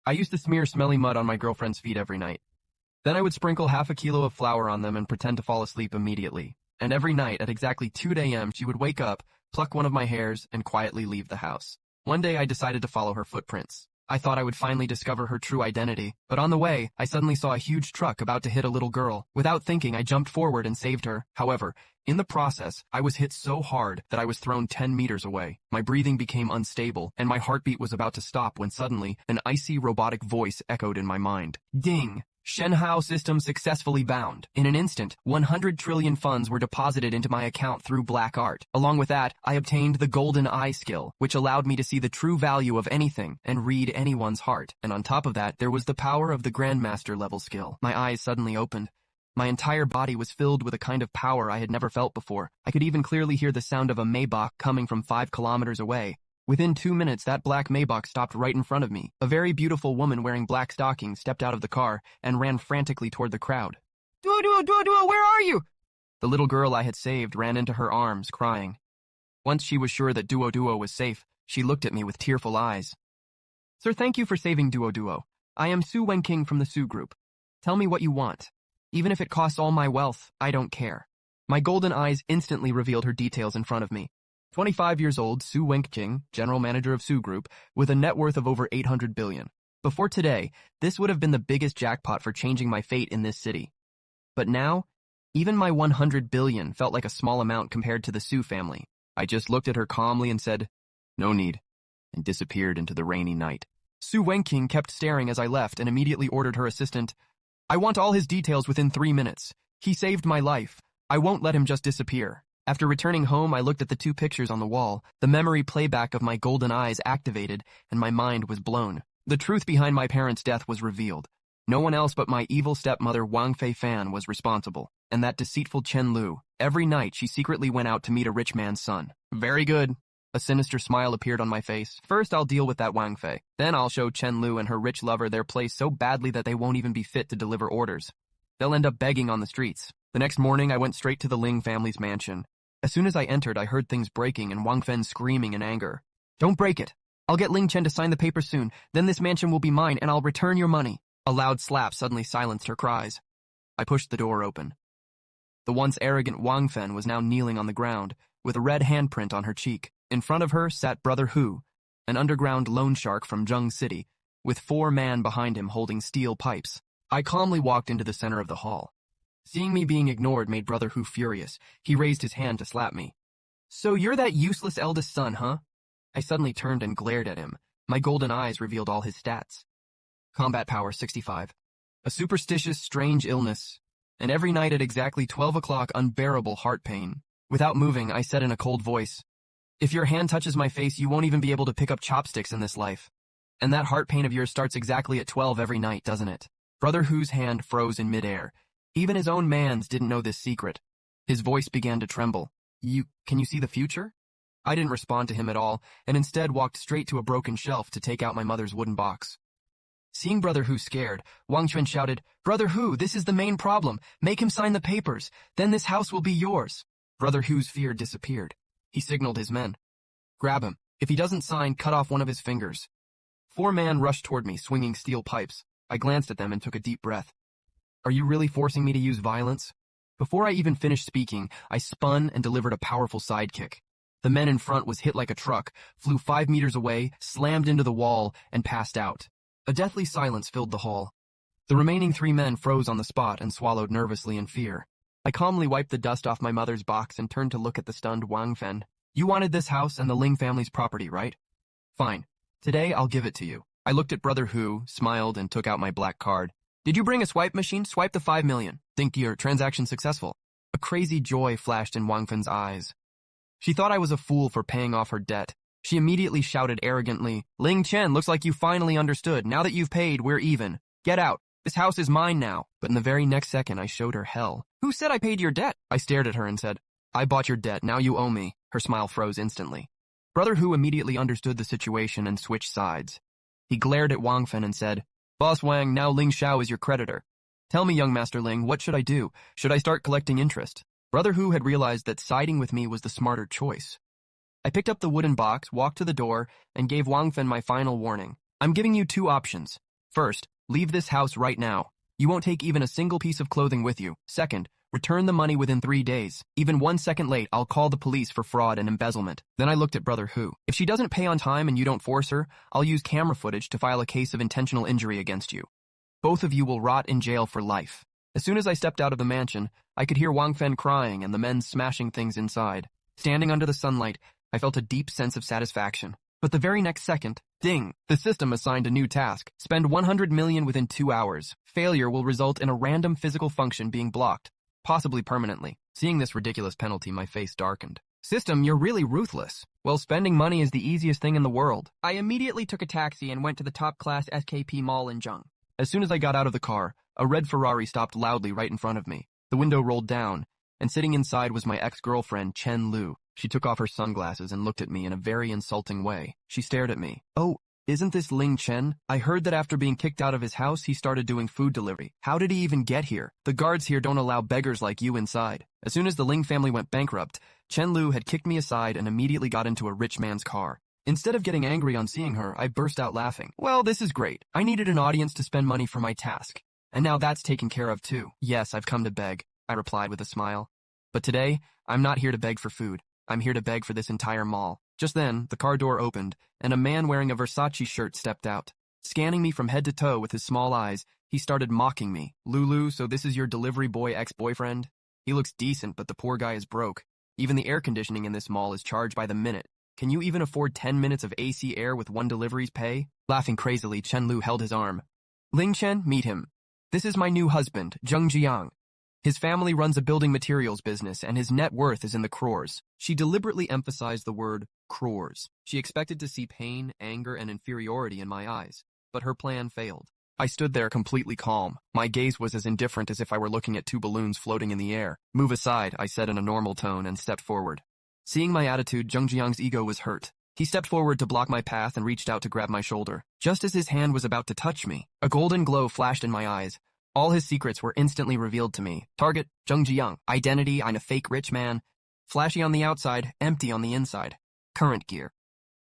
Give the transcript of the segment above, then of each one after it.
I used to smear smelly mud on my girlfriend's feet every night. Then I would sprinkle half a kilo of flour on them and pretend to fall asleep immediately. And every night at exactly 2 a.m. she would wake up, pluck one of my hairs, and quietly leave the house. One day I decided to follow her footprints. I thought I would finally discover her true identity, but on the way, I suddenly saw a huge truck about to hit a little girl. Without thinking, I jumped forward and saved her. However, in the process, I was hit so hard that I was thrown 10 meters away. My breathing became unstable, and my heartbeat was about to stop when suddenly, an icy robotic voice echoed in my mind. Ding! Shenhao System successfully bound. In an instant, 100 trillion funds were deposited into my account through black art. Along with that, I obtained the golden eye skill, which allowed me to see the true value of anything and read anyone's heart. And on top of that, there was the power of the Grandmaster level skill. My eyes suddenly opened. My entire body was filled with a kind of power I had never felt before. I could even clearly hear the sound of a Maybach coming from 5 kilometers away. Within 2 minutes, that black Maybach stopped right in front of me. A very beautiful woman wearing black stockings stepped out of the car and ran frantically toward the crowd. Duo, where are you? The little girl I had saved ran into her arms, crying. Once she was sure that Duo was safe, she looked at me with tearful eyes. Sir, thank you for saving Duo. I am Su Wenking from the Su Group. Tell me what you want. Even if it costs all my wealth, I don't care. My golden eyes instantly revealed her details in front of me. 25 years old, Su Wenking, general manager of Su Group, with a net worth of over 800 billion. Before today, this would have been the biggest jackpot for changing my fate in this city. But now, even my 100 billion felt like a small amount compared to the Su family. I just looked at her calmly and said, "No need," and disappeared into the rainy night. Su Wenking kept staring as I left and immediately ordered her assistant, "I want all his details within 3 minutes. He saved my life. I won't let him just disappear." After returning home, I looked at the 2 pictures on the wall. The memory playback of my golden eyes activated, and my mind was blown. The truth behind my parents' death was revealed. No one else but my evil stepmother Wang Fei Fan was responsible, and that deceitful Chen Lu. Every night, she secretly went out to meet a rich man's son. Very good. A sinister smile appeared on my face. First, I'll deal with that Wang Fei. Then I'll show Chen Lu and her rich lover their place so badly that they won't even be fit to deliver orders. They'll end up begging on the streets. The next morning, I went straight to the Ling family's mansion. As soon as I entered, I heard things breaking and Wang Fen screaming in anger. "Don't break it. I'll get Ling Chen to sign the paper soon. Then this mansion will be mine and I'll return your money." A loud slap suddenly silenced her cries. I pushed the door open. The once arrogant Wang Fen was now kneeling on the ground, with a red handprint on her cheek. In front of her sat Brother Hu, an underground loan shark from Zheng City, with 4 men behind him holding steel pipes. I calmly walked into the center of the hall. Seeing me being ignored made Brother Hu furious. He raised his hand to slap me. "So you're that useless eldest son, huh?" I suddenly turned and glared at him. My golden eyes revealed all his stats. Combat power 65. A superstitious, strange illness. And every night at exactly 12 o'clock, unbearable heart pain. Without moving, I said in a cold voice, "If your hand touches my face, you won't even be able to pick up chopsticks in this life. And that heart pain of yours starts exactly at 12 every night, doesn't it?" Brother Hu's hand froze in midair. Even his own mans didn't know this secret. His voice began to tremble. Can you see the future?" I didn't respond to him at all, and instead walked straight to a broken shelf to take out my mother's wooden box. Seeing Brother Hu scared, Wang Quan shouted, "Brother Hu, this is the main problem. Make him sign the papers. Then this house will be yours." Brother Hu's fear disappeared. He signaled his men. "Grab him. If he doesn't sign, cut off one of his fingers." 4 men rushed toward me, swinging steel pipes. I glanced at them and took a deep breath. "Are you really forcing me to use violence?" Before I even finished speaking, I spun and delivered a powerful sidekick. The man in front was hit like a truck, flew 5 meters away, slammed into the wall, and passed out. A deathly silence filled the hall. The remaining 3 men froze on the spot and swallowed nervously in fear. I calmly wiped the dust off my mother's box and turned to look at the stunned Wang Fen. "You wanted this house and the Ling family's property, right? Fine. Today I'll give it to you." I looked at Brother Hu, smiled, and took out my black card. "Did you bring a swipe machine? Swipe the 5 million. Think your transaction successful." A crazy joy flashed in Wang Fen's eyes. She thought I was a fool for paying off her debt. She immediately shouted arrogantly, "Ling Chen, looks like you finally understood. Now that you've paid, we're even. Get out. This house is mine now." But in the very next second, I showed her hell. "Who said I paid your debt?" I stared at her and said, "I bought your debt. Now you owe me." Her smile froze instantly. Brother Hu immediately understood the situation and switched sides. He glared at Wang Fen and said, "Boss Wang, now Ling Xiao is your creditor. Tell me, young Master Ling, what should I do? Should I start collecting interest?" Brother Hu had realized that siding with me was the smarter choice. I picked up the wooden box, walked to the door, and gave Wang Fen my final warning. "I'm giving you 2 options. First, leave this house right now. You won't take even a single piece of clothing with you. Second, return the money within 3 days. Even 1 second late, I'll call the police for fraud and embezzlement. Then I looked at Brother Hu. If she doesn't pay on time and you don't force her, I'll use camera footage to file a case of intentional injury against you. Both of you will rot in jail for life. As soon as I stepped out of the mansion, I could hear Wang Fen crying and the men smashing things inside. Standing under the sunlight, I felt a deep sense of satisfaction. But the very next second, ding, the system assigned a new task. Spend 100 million within 2 hours. Failure will result in a random physical function being blocked, possibly permanently. Seeing this ridiculous penalty, my face darkened. System, you're really ruthless. Well, spending money is the easiest thing in the world. I immediately took a taxi and went to the top-class SKP mall in Zheng. As soon as I got out of the car, a red Ferrari stopped loudly right in front of me. The window rolled down, and sitting inside was my ex-girlfriend, Chen Lu. She took off her sunglasses and looked at me in a very insulting way. She stared at me. Oh, isn't this Ling Chen? I heard that after being kicked out of his house, he started doing food delivery. How did he even get here? The guards here don't allow beggars like you inside. As soon as the Ling family went bankrupt, Chen Lu had kicked me aside and immediately got into a rich man's car. Instead of getting angry on seeing her, I burst out laughing. Well, this is great. I needed an audience to spend money for my task. And now that's taken care of too. Yes, I've come to beg, I replied with a smile. But today, I'm not here to beg for food. I'm here to beg for this entire mall. Just then, the car door opened, and a man wearing a Versace shirt stepped out. Scanning me from head to toe with his small eyes, he started mocking me. Lulu, so this is your delivery boy ex-boyfriend? He looks decent, but the poor guy is broke. Even the air conditioning in this mall is charged by the minute. Can you even afford 10 minutes of AC air with 1 delivery's pay? Laughing crazily, Chen Lu held his arm. Ling Chen, meet him. This is my new husband, Zheng Jiang. His family runs a building materials business, and his net worth is in the crores. She deliberately emphasized the word crores. She expected to see pain, anger, and inferiority in my eyes, but her plan failed. I stood there completely calm. My gaze was as indifferent as if I were looking at 2 balloons floating in the air. Move aside, I said in a normal tone and stepped forward. Seeing my attitude, Zheng Jiang's ego was hurt. He stepped forward to block my path and reached out to grab my shoulder. Just as his hand was about to touch me, a golden glow flashed in my eyes. All his secrets were instantly revealed to me. Target, Zheng Jiang. Identity, I'm a fake rich man. Flashy on the outside, empty on the inside. Current gear.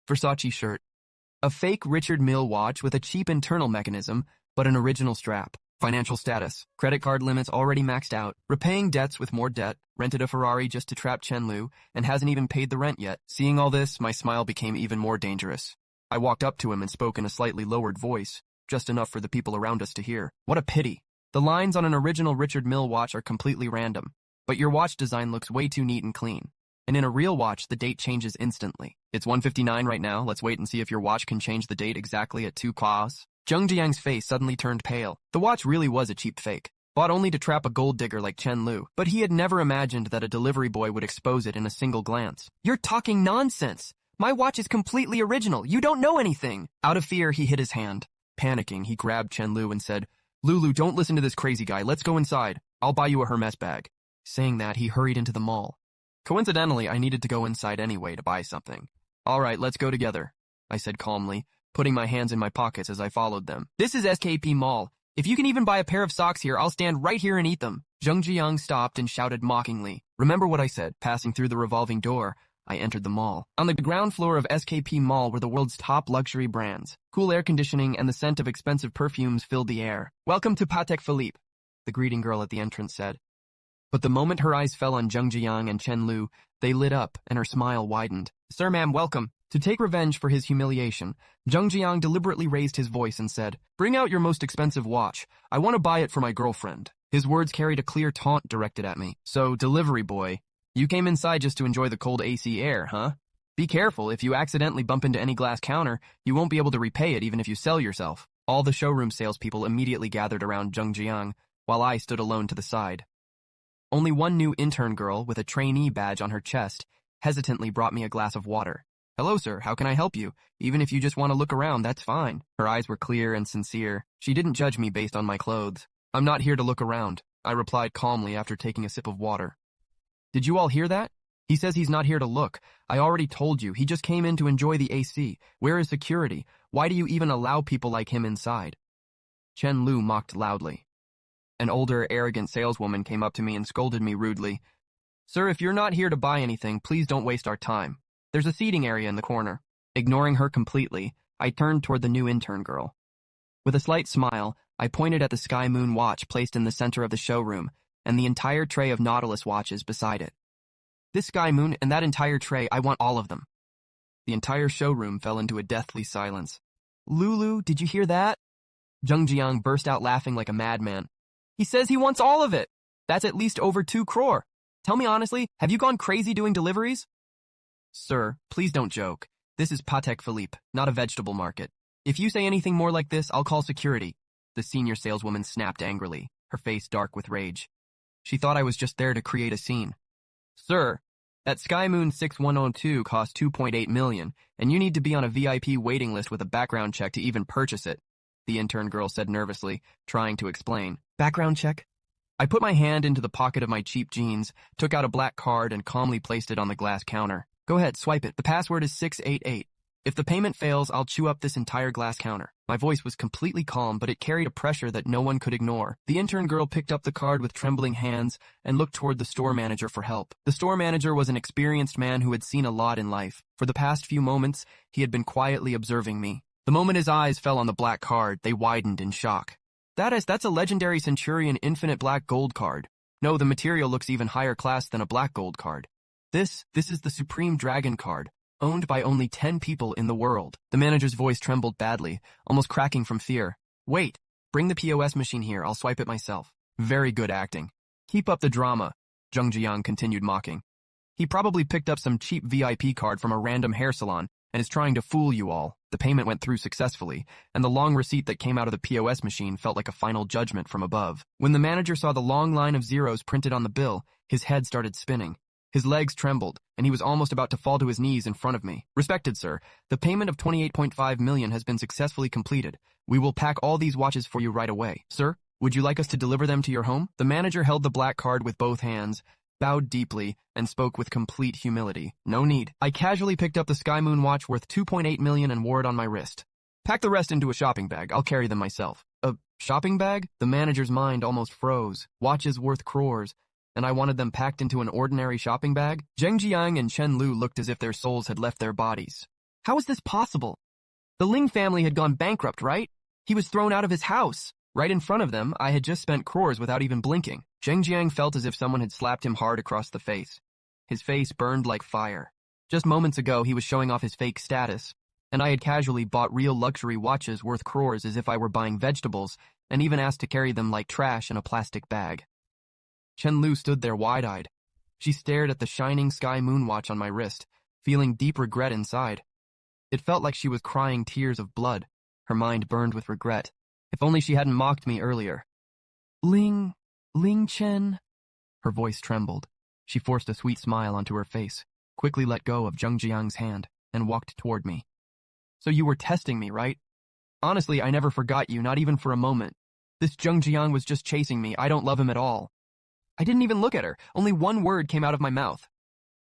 Versace shirt. A fake Richard Mille watch with a cheap internal mechanism, but an original strap. Financial status. Credit card limits already maxed out. Repaying debts with more debt. Rented a Ferrari just to trap Chen Lu, and hasn't even paid the rent yet. Seeing all this, my smile became even more dangerous. I walked up to him and spoke in a slightly lowered voice, just enough for the people around us to hear. What a pity. The lines on an original Richard Mille watch are completely random, but your watch design looks way too neat and clean. And in a real watch, the date changes instantly. It's 1:59 right now. Let's wait and see if your watch can change the date exactly at 2 claws. Zheng Jiang's face suddenly turned pale. The watch really was a cheap fake, bought only to trap a gold digger like Chen Lu, but he had never imagined that a delivery boy would expose it in a single glance. You're talking nonsense! My watch is completely original. You don't know anything! Out of fear, he hid his hand. Panicking, he grabbed Chen Lu and said, Lulu, don't listen to this crazy guy. Let's go inside. I'll buy you a Hermes bag. Saying that, he hurried into the mall. Coincidentally, I needed to go inside anyway to buy something. All right, let's go together, I said calmly, putting my hands in my pockets as I followed them. This is SKP Mall. If you can even buy a pair of socks here, I'll stand right here and eat them. Zheng Jiang stopped and shouted mockingly. Remember what I said. Passing through the revolving door, I entered the mall. On the ground floor of SKP Mall were the world's top luxury brands. Cool air conditioning and the scent of expensive perfumes filled the air. Welcome to Patek Philippe, the greeting girl at the entrance said. But the moment her eyes fell on Zheng Jiang and Chen Lu, they lit up and her smile widened. Sir, ma'am, welcome. To take revenge for his humiliation, Zheng Jiang deliberately raised his voice and said, Bring out your most expensive watch. I want to buy it for my girlfriend. His words carried a clear taunt directed at me. So, delivery boy, you came inside just to enjoy the cold AC air, huh? Be careful, if you accidentally bump into any glass counter, you won't be able to repay it even if you sell yourself. All the showroom salespeople immediately gathered around Zheng Jiang, while I stood alone to the side. Only one new intern girl with a trainee badge on her chest hesitantly brought me a glass of water. Hello, sir, how can I help you? Even if you just want to look around, that's fine. Her eyes were clear and sincere. She didn't judge me based on my clothes. I'm not here to look around, I replied calmly after taking a sip of water. Did you all hear that? He says he's not here to look. I already told you, he just came in to enjoy the AC. Where is security? Why do you even allow people like him inside? Chen Lu mocked loudly. An older, arrogant saleswoman came up to me and scolded me rudely. Sir, if you're not here to buy anything, please don't waste our time. There's a seating area in the corner. Ignoring her completely, I turned toward the new intern girl. With a slight smile, I pointed at the Sky Moon watch placed in the center of the showroom and the entire tray of Nautilus watches beside it. This Sky Moon and that entire tray, I want all of them. The entire showroom fell into a deathly silence. Lulu, did you hear that? Zheng Jiang burst out laughing like a madman. He says he wants all of it. That's at least over 2 crore. Tell me honestly, have you gone crazy doing deliveries? Sir, please don't joke. This is Patek Philippe, not a vegetable market. If you say anything more like this, I'll call security. The senior saleswoman snapped angrily, her face dark with rage. She thought I was just there to create a scene. Sir, that Sky Moon 6102 costs 2.8 million, and you need to be on a VIP waiting list with a background check to even purchase it, the intern girl said nervously, trying to explain. Background check? I put my hand into the pocket of my cheap jeans, took out a black card, and calmly placed it on the glass counter. Go ahead, swipe it. The password is 688. If the payment fails, I'll chew up this entire glass counter. My voice was completely calm, but it carried a pressure that no one could ignore. The intern girl picked up the card with trembling hands and looked toward the store manager for help. The store manager was an experienced man who had seen a lot in life. For the past few moments, he had been quietly observing me. The moment his eyes fell on the black card, they widened in shock. That's a legendary Centurion Infinite Black Gold card. No, the material looks even higher class than a black gold card. This is the Supreme Dragon card, owned by only 10 people in the world. The manager's voice trembled badly, almost cracking from fear. Wait, bring the POS machine here, I'll swipe it myself. Very good acting. Keep up the drama, Zheng Jiang continued mocking. He probably picked up some cheap VIP card from a random hair salon and is trying to fool you all. The payment went through successfully, and the long receipt that came out of the POS machine felt like a final judgment from above. When the manager saw the long line of zeros printed on the bill, his head started spinning. His legs trembled, and he was almost about to fall to his knees in front of me. Respected sir, the payment of 28.5 million has been successfully completed. We will pack all these watches for you right away. Sir, would you like us to deliver them to your home? The manager held the black card with both hands, bowed deeply, and spoke with complete humility. No need. I casually picked up the Sky Moon watch worth 2.8 million and wore it on my wrist. Pack the rest into a shopping bag. I'll carry them myself. A shopping bag? The manager's mind almost froze. Watches worth crores. And I wanted them packed into an ordinary shopping bag? Zheng Jiang and Chen Lu looked as if their souls had left their bodies. How is this possible? The Ling family had gone bankrupt, right? He was thrown out of his house. Right in front of them, I had just spent crores without even blinking. Zheng Jiang felt as if someone had slapped him hard across the face. His face burned like fire. Just moments ago, he was showing off his fake status, and I had casually bought real luxury watches worth crores as if I were buying vegetables, and even asked to carry them like trash in a plastic bag. Chen Lu stood there wide-eyed. She stared at the shining Sky Moon watch on my wrist, feeling deep regret inside. It felt like she was crying tears of blood. Her mind burned with regret. If only she hadn't mocked me earlier. Ling Chen? Her voice trembled. She forced a sweet smile onto her face, quickly let go of Zheng Jiang's hand, and walked toward me. So you were testing me, right? Honestly, I never forgot you, not even for a moment. This Zheng Jiang was just chasing me. I don't love him at all. I didn't even look at her. Only one word came out of my mouth.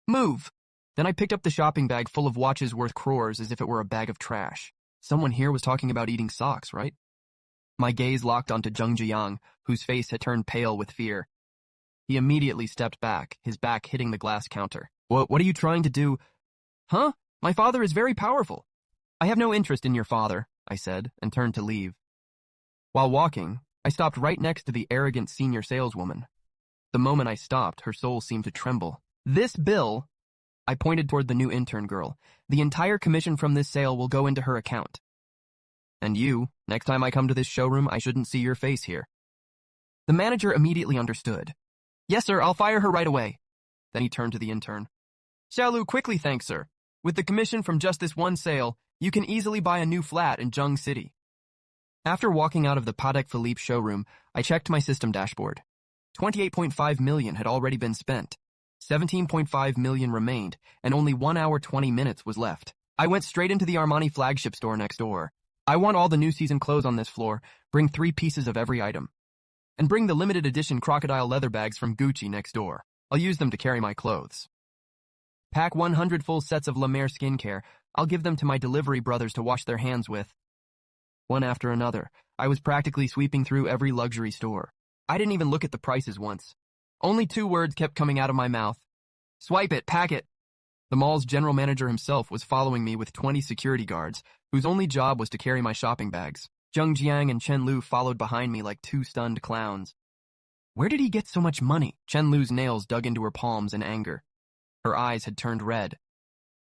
Move! Then I picked up the shopping bag full of watches worth crores as if it were a bag of trash. Someone here was talking about eating socks, right? My gaze locked onto Zheng Jiang, whose face had turned pale with fear. He immediately stepped back, his back hitting the glass counter. What are you trying to do? Huh? My father is very powerful. I have no interest in your father, I said, and turned to leave. While walking, I stopped right next to the arrogant senior saleswoman. The moment I stopped, her soul seemed to tremble. This bill, I pointed toward the new intern girl, the entire commission from this sale will go into her account. And you, next time I come to this showroom, I shouldn't see your face here. The manager immediately understood. Yes, sir, I'll fire her right away. Then he turned to the intern. Xiaolu, quickly, thanks, sir. With the commission from just this one sale, you can easily buy a new flat in Zheng City. After walking out of the Patek Philippe showroom, I checked my system dashboard. 28.5 million had already been spent. 17.5 million remained, and only 1 hour 20 minutes was left. I went straight into the Armani flagship store next door. I want all the new season clothes on this floor, bring 3 pieces of every item. And bring the limited edition crocodile leather bags from Gucci next door. I'll use them to carry my clothes. Pack 100 full sets of La Mer skincare. I'll give them to my delivery brothers to wash their hands with. One after another, I was practically sweeping through every luxury store. I didn't even look at the prices once. Only 2 words kept coming out of my mouth. Swipe it, pack it. The mall's general manager himself was following me with 20 security guards, whose only job was to carry my shopping bags. Zheng Jiang and Chen Lu followed behind me like two stunned clowns. Where did he get so much money? Chen Lu's nails dug into her palms in anger. Her eyes had turned red.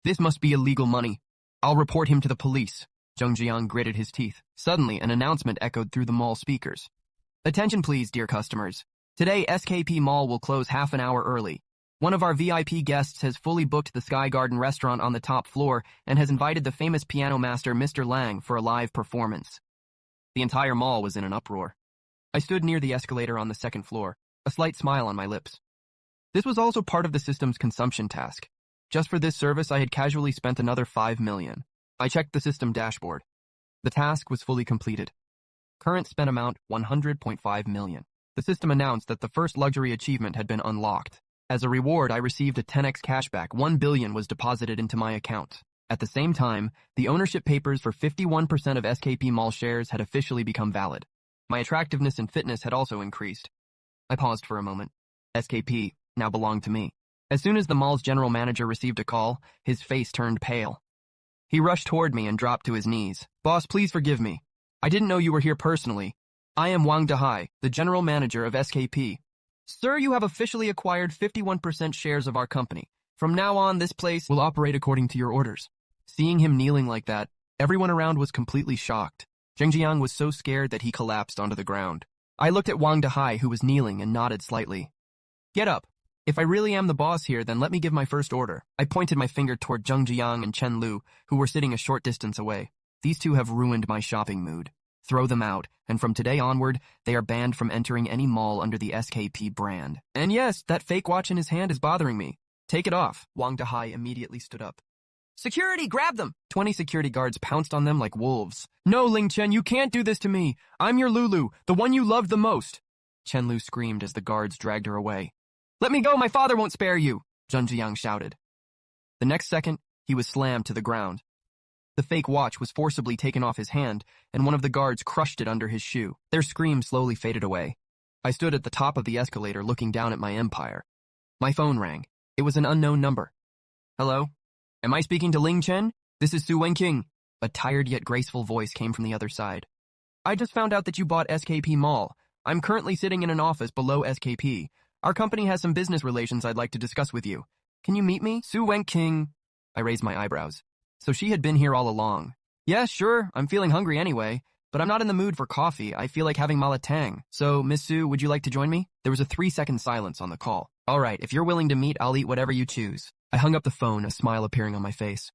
This must be illegal money. I'll report him to the police. Zheng Jiang gritted his teeth. Suddenly, an announcement echoed through the mall speakers. Attention please, dear customers. Today, SKP Mall will close half an hour early. One of our VIP guests has fully booked the Sky Garden restaurant on the top floor and has invited the famous piano master Mr. Lang for a live performance. The entire mall was in an uproar. I stood near the escalator on the second floor, a slight smile on my lips. This was also part of the system's consumption task. Just for this service, I had casually spent another 5 million. I checked the system dashboard. The task was fully completed. Current spent amount 100.5 million. The system announced that the first luxury achievement had been unlocked. As a reward, I received a 10x cashback. 1 billion was deposited into my account. At the same time, the ownership papers for 51% of SKP Mall shares had officially become valid. My attractiveness and fitness had also increased. I paused for a moment. SKP now belonged to me. As soon as the mall's general manager received a call, his face turned pale. He rushed toward me and dropped to his knees. Boss, please forgive me. I didn't know you were here personally. I am Wang Dehai, the general manager of SKP. Sir, you have officially acquired 51% shares of our company. From now on, this place will operate according to your orders. Seeing him kneeling like that, everyone around was completely shocked. Zheng Jiang was so scared that he collapsed onto the ground. I looked at Wang Dehai, who was kneeling, and nodded slightly. Get up. If I really am the boss here, then let me give my first order. I pointed my finger toward Zheng Jiang and Chen Lu, who were sitting a short distance away. These two have ruined my shopping mood. Throw them out, and from today onward, they are banned from entering any mall under the SKP brand. And yes, that fake watch in his hand is bothering me. Take it off. Wang Dehai immediately stood up. Security, grab them! 20 security guards pounced on them like wolves. No, Ling Chen, you can't do this to me. I'm your Lulu, the one you loved the most. Chen Lu screamed as the guards dragged her away. Let me go, my father won't spare you, Zheng Jiang shouted. The next second, he was slammed to the ground. The fake watch was forcibly taken off his hand, and one of the guards crushed it under his shoe. Their screams slowly faded away. I stood at the top of the escalator looking down at my empire. My phone rang. It was an unknown number. Hello? Am I speaking to Ling Chen? This is Su Wenqing. A tired yet graceful voice came from the other side. I just found out that you bought SKP Mall. I'm currently sitting in an office below SKP. Our company has some business relations I'd like to discuss with you. Can you meet me? Su Wenqing. I raised my eyebrows. So she had been here all along. Yeah, sure, I'm feeling hungry anyway, but I'm not in the mood for coffee. I feel like having malatang. So, Miss Su, would you like to join me? There was a 3-second silence on the call. All right, if you're willing to meet, I'll eat whatever you choose. I hung up the phone, a smile appearing on my face.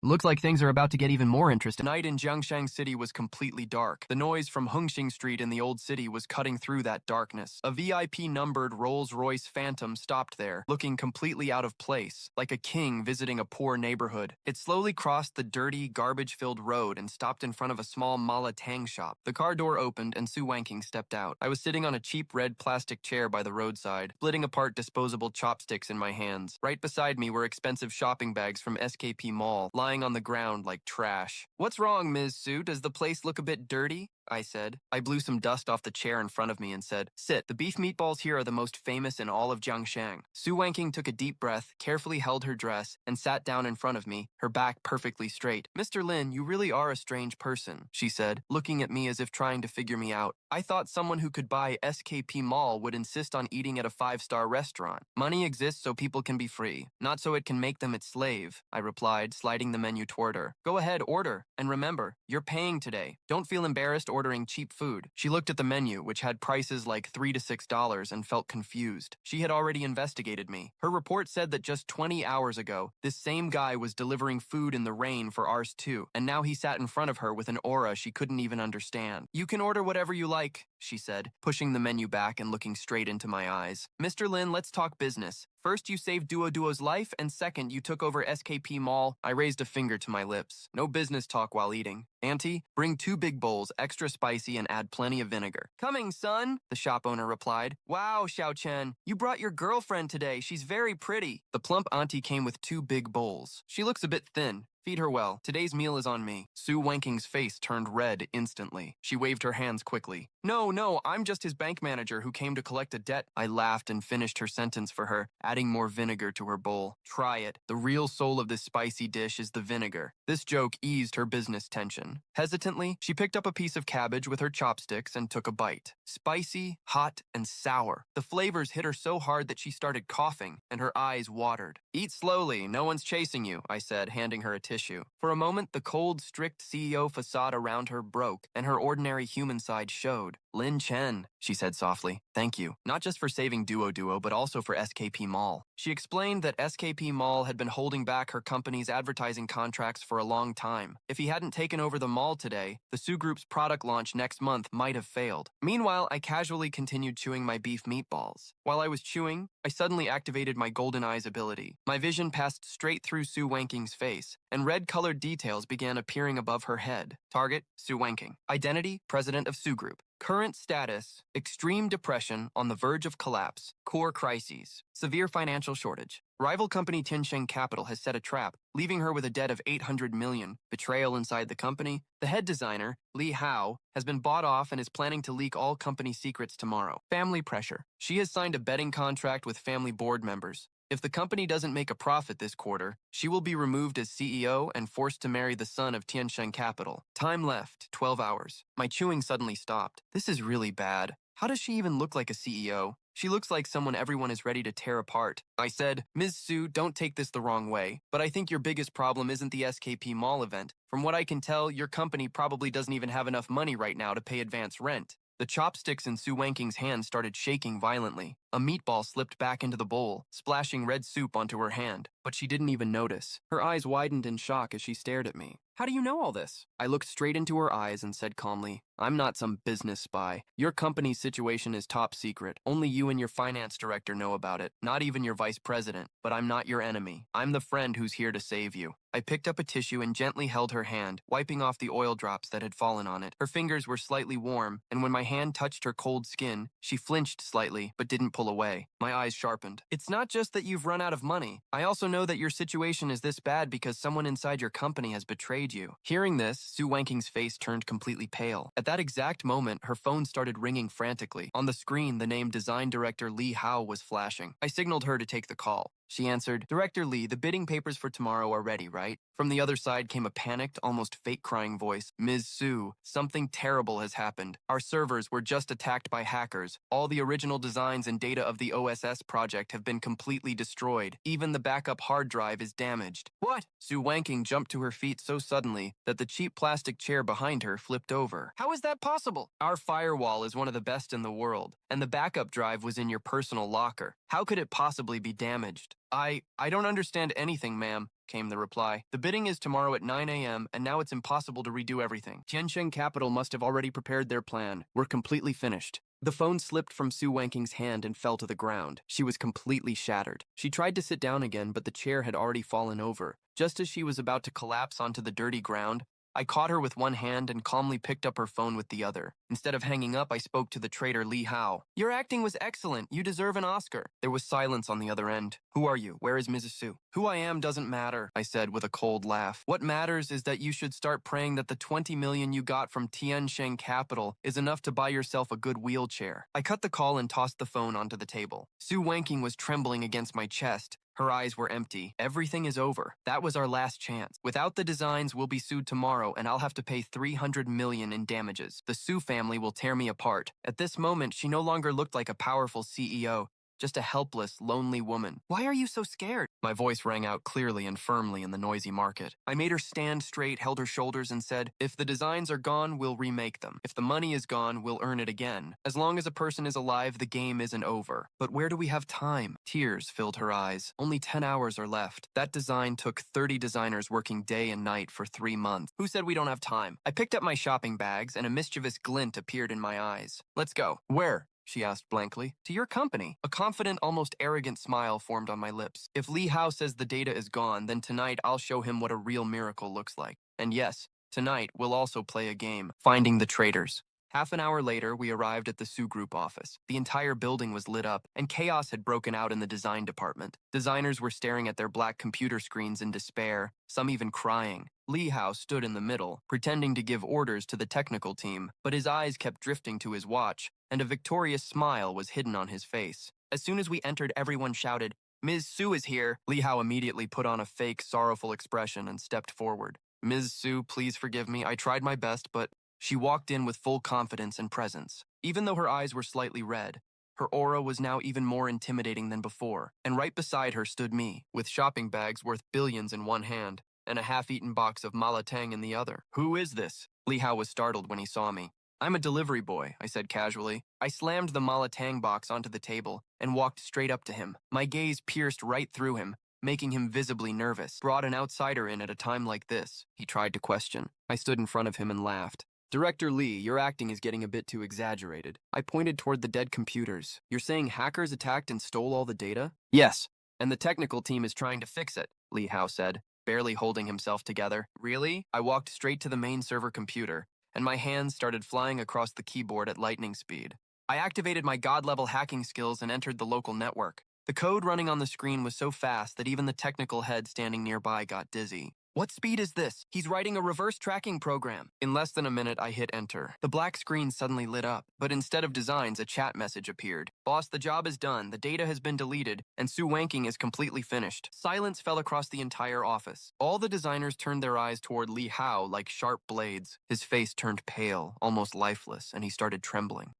Looks like things are about to get even more interesting. Night in Jiangshang City was completely dark. The noise from Hengxing Street in the old city was cutting through that darkness. A VIP-numbered Rolls-Royce Phantom stopped there, looking completely out of place, like a king visiting a poor neighborhood. It slowly crossed the dirty, garbage-filled road and stopped in front of a small malatang shop. The car door opened and Su Wenqing stepped out. I was sitting on a cheap red plastic chair by the roadside, splitting apart disposable chopsticks in my hands. Right beside me were expensive shopping bags from SKP Mall, lying on the ground like trash. What's wrong, Ms. Su? Does the place look a bit dirty? I said. I blew some dust off the chair in front of me and said, sit. The beef meatballs here are the most famous in all of Jiangshang. Su Wenqing took a deep breath, carefully held her dress, and sat down in front of me, her back perfectly straight. Mr. Lin, you really are a strange person, she said, looking at me as if trying to figure me out. I thought someone who could buy SKP Mall would insist on eating at a 5-star restaurant. Money exists so people can be free, not so it can make them its slave, I replied, sliding the menu toward her. Go ahead, order. And remember, you're paying today. Don't feel embarrassed ordering cheap food. She looked at the menu, which had prices like $3 to $6, and felt confused. She had already investigated me. Her report said that just 20 hours ago, this same guy was delivering food in the rain for ours too, and now he sat in front of her with an aura she couldn't even understand. You can order whatever you like, she said, pushing the menu back and looking straight into my eyes. Mr. Lin, let's talk business. First, you saved Duo's life, and second, you took over SKP Mall. I raised a finger to my lips. No business talk while eating. Auntie, bring 2 big bowls, extra spicy, and add plenty of vinegar. Coming, son, the shop owner replied. Wow, Xiao Chen, you brought your girlfriend today. She's very pretty. The plump auntie came with 2 big bowls. She looks a bit thin. Feed her well. Today's meal is on me. Su Wenking's face turned red instantly. She waved her hands quickly. No, I'm just his bank manager who came to collect a debt. I laughed and finished her sentence for her, adding more vinegar to her bowl. Try it. The real soul of this spicy dish is the vinegar. This joke eased her business tension. Hesitantly, she picked up a piece of cabbage with her chopsticks and took a bite. Spicy, hot, and sour. The flavors hit her so hard that she started coughing, and her eyes watered. Eat slowly, no one's chasing you, I said, handing her a tissue. For a moment, the cold, strict CEO facade around her broke, and her ordinary human side showed. Lin Chen, she said softly. Thank you. Not just for saving Duo, but also for SKP Mall. She explained that SKP Mall had been holding back her company's advertising contracts for a long time. If he hadn't taken over the mall today, the Su Group's product launch next month might have failed. Meanwhile, I casually continued chewing my beef meatballs. While I was chewing, I suddenly activated my golden eyes ability. My vision passed straight through Su Wenking's face, and red-colored details began appearing above her head. Target, Su Wenking. Identity, President of Su Group. Current status, extreme depression on the verge of collapse, core crises, severe financial shortage. Rival company Tiansheng Capital has set a trap, leaving her with a debt of 800 million. Betrayal inside the company. The head designer, Li Hao, has been bought off and is planning to leak all company secrets tomorrow. Family pressure. She has signed a betting contract with family board members. If the company doesn't make a profit this quarter, she will be removed as CEO and forced to marry the son of Tiansheng Capital. Time left, 12 hours. My chewing suddenly stopped. This is really bad. How does she even look like a CEO? She looks like someone everyone is ready to tear apart. I said, Ms. Su, don't take this the wrong way, but I think your biggest problem isn't the SKP Mall event. From what I can tell, your company probably doesn't even have enough money right now to pay advance rent. The chopsticks in Su Wenking's hand started shaking violently. A meatball slipped back into the bowl, splashing red soup onto her hand, but she didn't even notice. Her eyes widened in shock as she stared at me. How do you know all this? I looked straight into her eyes and said calmly, I'm not some business spy. Your company's situation is top secret. Only you and your finance director know about it, not even your vice president. But I'm not your enemy. I'm the friend who's here to save you. I picked up a tissue and gently held her hand, wiping off the oil drops that had fallen on it. Her fingers were slightly warm, and when my hand touched her cold skin, she flinched slightly, but didn't pull away. My eyes sharpened. It's not just that you've run out of money. I also know that your situation is this bad because someone inside your company has betrayed you. Hearing this, Su Wenking's face turned completely pale. At that exact moment, her phone started ringing frantically. On the screen, the name Design Director Li Hao was flashing. I signaled her to take the call. She answered, Director Li, the bidding papers for tomorrow are ready, right? From the other side came a panicked, almost fake-crying voice. Ms. Su, something terrible has happened. Our servers were just attacked by hackers. All the original designs and data of the OSS project have been completely destroyed. Even the backup hard drive is damaged. What? Su Wenking jumped to her feet so suddenly that the cheap plastic chair behind her flipped over. How is that possible? Our firewall is one of the best in the world, and the backup drive was in your personal locker. How could it possibly be damaged? I don't understand anything, ma'am, came the reply. The bidding is tomorrow at 9 a.m., and now it's impossible to redo everything. Tiansheng Capital must have already prepared their plan. We're completely finished. The phone slipped from Su Wenking's hand and fell to the ground. She was completely shattered. She tried to sit down again, but the chair had already fallen over. Just as she was about to collapse onto the dirty ground, I caught her with one hand and calmly picked up her phone with the other. Instead of hanging up, I spoke to the traitor Li Hao. Your acting was excellent. You deserve an Oscar. There was silence on the other end. Who are you? Where is Mrs. Su? Who I am doesn't matter, I said with a cold laugh. What matters is that you should start praying that the 20 million you got from Tiansheng Capital is enough to buy yourself a good wheelchair. I cut the call and tossed the phone onto the table. Su Wenking was trembling against my chest. Her eyes were empty. Everything is over. That was our last chance. Without the designs, we'll be sued tomorrow, and I'll have to pay 300 million in damages. The Su family will tear me apart. At this moment, she no longer looked like a powerful CEO, just a helpless, lonely woman. Why are you so scared? My voice rang out clearly and firmly in the noisy market. I made her stand straight, held her shoulders, and said, if the designs are gone, we'll remake them. If the money is gone, we'll earn it again. As long as a person is alive, the game isn't over. But where do we have time? Tears filled her eyes. Only 10 hours are left. That design took 30 designers working day and night for 3 months. Who said we don't have time? I picked up my shopping bags, and a mischievous glint appeared in my eyes. Let's go. Where? She asked blankly. To your company. A confident, almost arrogant smile formed on my lips. If Li Hao says the data is gone, then tonight I'll show him what a real miracle looks like. And yes, tonight we'll also play a game, finding the traitors. Half an hour later, we arrived at the Sue Group office. The entire building was lit up, and chaos had broken out in the design department. Designers were staring at their black computer screens in despair, some even crying. Li Hao stood in the middle, pretending to give orders to the technical team, but his eyes kept drifting to his watch, and a victorious smile was hidden on his face. As soon as we entered, everyone shouted, "Ms. Sue is here." Li Hao immediately put on a fake, sorrowful expression and stepped forward. "Ms. Sue, please forgive me. I tried my best, but..." She walked in with full confidence and presence. Even though her eyes were slightly red, her aura was now even more intimidating than before, and right beside her stood me, with shopping bags worth billions in one hand, and a half-eaten box of malatang in the other. "Who is this?" Li Hao was startled when he saw me. "I'm a delivery boy," I said casually. I slammed the malatang box onto the table and walked straight up to him. My gaze pierced right through him, making him visibly nervous. "Brought an outsider in at a time like this," he tried to question. I stood in front of him and laughed. "Director Lee, your acting is getting a bit too exaggerated." I pointed toward the dead computers. "You're saying hackers attacked and stole all the data?" "Yes, and the technical team is trying to fix it," Li Hao said, barely holding himself together. "Really?" I walked straight to the main server computer, and my hands started flying across the keyboard at lightning speed. I activated my god-level hacking skills and entered the local network. The code running on the screen was so fast that even the technical head standing nearby got dizzy. "What speed is this? He's writing a reverse tracking program." In less than a minute, I hit enter. The black screen suddenly lit up, but instead of designs, a chat message appeared. "Boss, the job is done, the data has been deleted, and Sue Wanking is completely finished." Silence fell across the entire office. All the designers turned their eyes toward Li Hao like sharp blades. His face turned pale, almost lifeless, and he started trembling.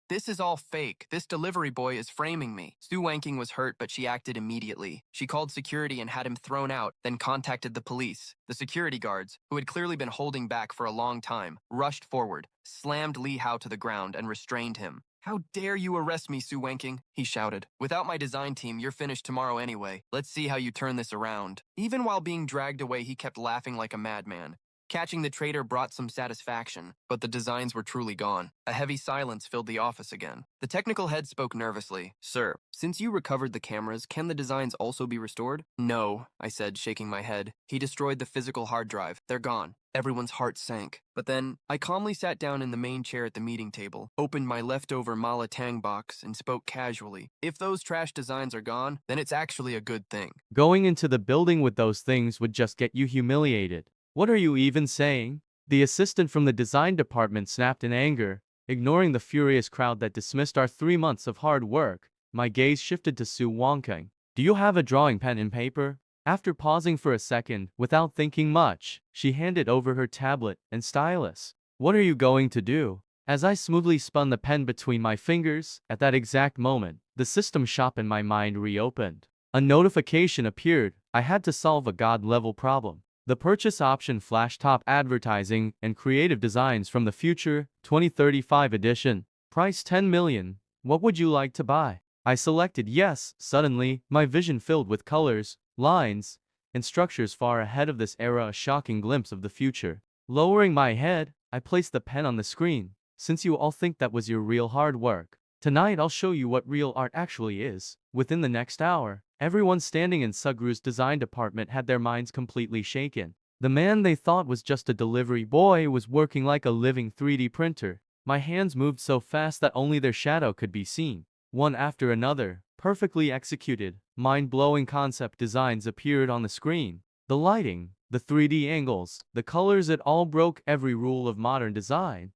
This is all fake. This delivery boy is framing me." Sue Wanking was hurt, but she acted immediately. She called security and had him thrown out, then contacted the police. The security guards, who had clearly been holding back for a long time, rushed forward, slammed Li Hao to the ground, and restrained him. "How dare you arrest me, Sue Wanking?" he shouted. "Without my design team, you're finished tomorrow anyway. Let's see how you turn this around." Even while being dragged away, he kept laughing like a madman. Catching the traitor brought some satisfaction, but the designs were truly gone. A heavy silence filled the office again. The technical head spoke nervously. "Sir, since you recovered the cameras, can the designs also be restored?" "No," I said, shaking my head. "He destroyed the physical hard drive. They're gone." Everyone's heart sank. But then, I calmly sat down in the main chair at the meeting table, opened my leftover malatang box, and spoke casually. "If those trash designs are gone, then it's actually a good thing." Going into the building with those things would just get you humiliated. What are you even saying? The assistant from the design department snapped in anger, ignoring the furious crowd that dismissed our 3 months of hard work. My gaze shifted to Sue Wanking. "Do you have a drawing pen and paper?" After pausing for a second, without thinking much, she handed over her tablet and stylus. "What are you going to do?" As I smoothly spun the pen between my fingers, at that exact moment, the system shop in my mind reopened. A notification appeared. I had to solve a god-level problem. The purchase option flashed top advertising and creative designs from the future 2035 edition. Price 10 million. What would you like to buy? I selected yes. Suddenly, my vision filled with colors, lines, and structures far ahead of this era, a shocking glimpse of the future. Lowering my head, I placed the pen on the screen. "Since you all think that was your real hard work, tonight I'll show you what real art actually is." Within the next hour, everyone standing in Sugru's design department had their minds completely shaken. The man they thought was just a delivery boy was working like a living 3D printer. My hands moved so fast that only their shadow could be seen. One after another, perfectly executed, mind-blowing concept designs appeared on the screen. The lighting, the 3D angles, the colors, it all broke every rule of modern design.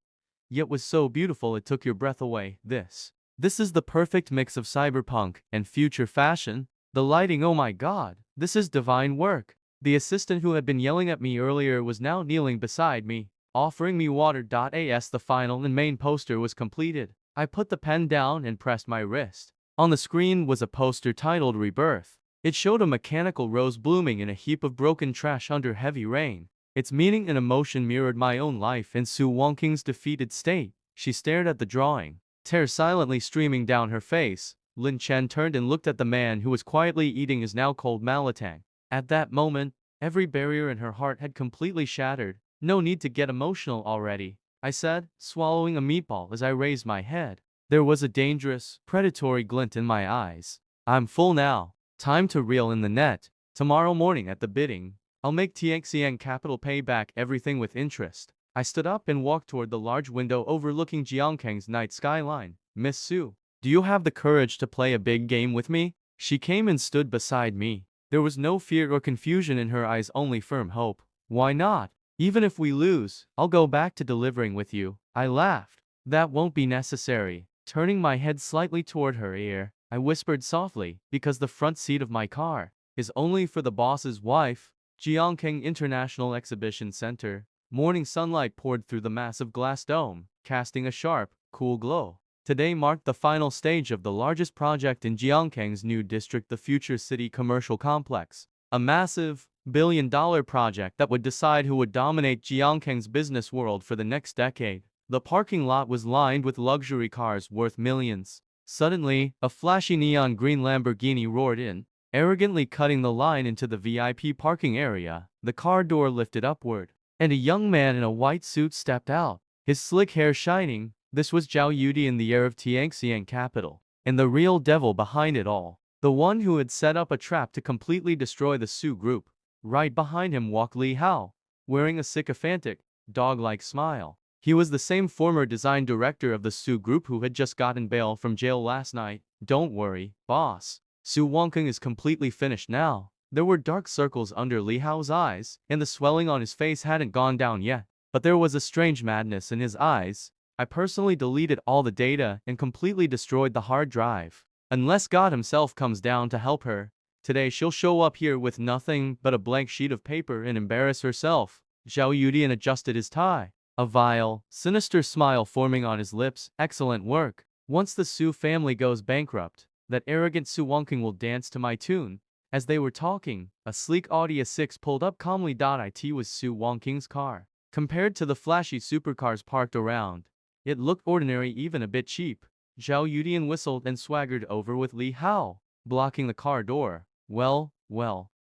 Yet was so beautiful it took your breath away. This is the perfect mix of cyberpunk and future fashion. The lighting, oh my god, this is divine work. The assistant who had been yelling at me earlier was now kneeling beside me, offering me water. As the final and main poster was completed, I put the pen down and pressed my wrist. On the screen was a poster titled Rebirth. It showed a mechanical rose blooming in a heap of broken trash under heavy rain. Its meaning and emotion mirrored my own life in Sue Wanking's defeated state. She stared at the drawing, tears silently streaming down her face. Lin Chen turned and looked at the man who was quietly eating his now cold malatang. At that moment, every barrier in her heart had completely shattered. "No need to get emotional already," I said, swallowing a meatball as I raised my head. There was a dangerous, predatory glint in my eyes. "I'm full now. Time to reel in the net. Tomorrow morning at the bidding, I'll make TXEN Capital pay back everything with interest." I stood up and walked toward the large window overlooking Jiangkang's night skyline. Miss Su, do you have the courage to play a big game with me? She came and stood beside me. There was no fear or confusion in her eyes, only firm hope. Why not? Even if we lose, I'll go back to delivering with you. I laughed. That won't be necessary. Turning my head slightly toward her ear, I whispered softly, because the front seat of my car is only for the boss's wife. Jiangkang International Exhibition Center. Morning sunlight poured through the massive glass dome, casting a sharp, cool glow. Today marked the final stage of the largest project in Jiangkang's new district, the Future City Commercial Complex. A massive, billion-dollar project that would decide who would dominate Jiangkang's business world for the next decade. The parking lot was lined with luxury cars worth millions. Suddenly, a flashy neon green Lamborghini roared in, arrogantly cutting the line into the VIP parking area. The car door lifted upward, and a young man in a white suit stepped out, his slick hair shining. This was Zhao Yudian, the heir of Tianxian capital, and the real devil behind it all. The one who had set up a trap to completely destroy the Su group. Right behind him walked Li Hao, wearing a sycophantic, dog-like smile. He was the same former design director of the Su group who had just gotten bail from jail last night. Don't worry, boss. Su Wangkang is completely finished now. There were dark circles under Li Hao's eyes, and the swelling on his face hadn't gone down yet. But there was a strange madness in his eyes. I personally deleted all the data and completely destroyed the hard drive. Unless God himself comes down to help her, today she'll show up here with nothing but a blank sheet of paper and embarrass herself. Zhao Yudian adjusted his tie, a vile, sinister smile forming on his lips. Excellent work. Once the Su family goes bankrupt, that arrogant Su Wangkang will dance to my tune. As they were talking, a sleek Audi A6 pulled up calmly. It was Su Wangkang's car. Compared to the flashy supercars parked around, it looked ordinary, even a bit cheap. Zhao Yudian whistled and swaggered over with Li Hao, blocking the car door. Well,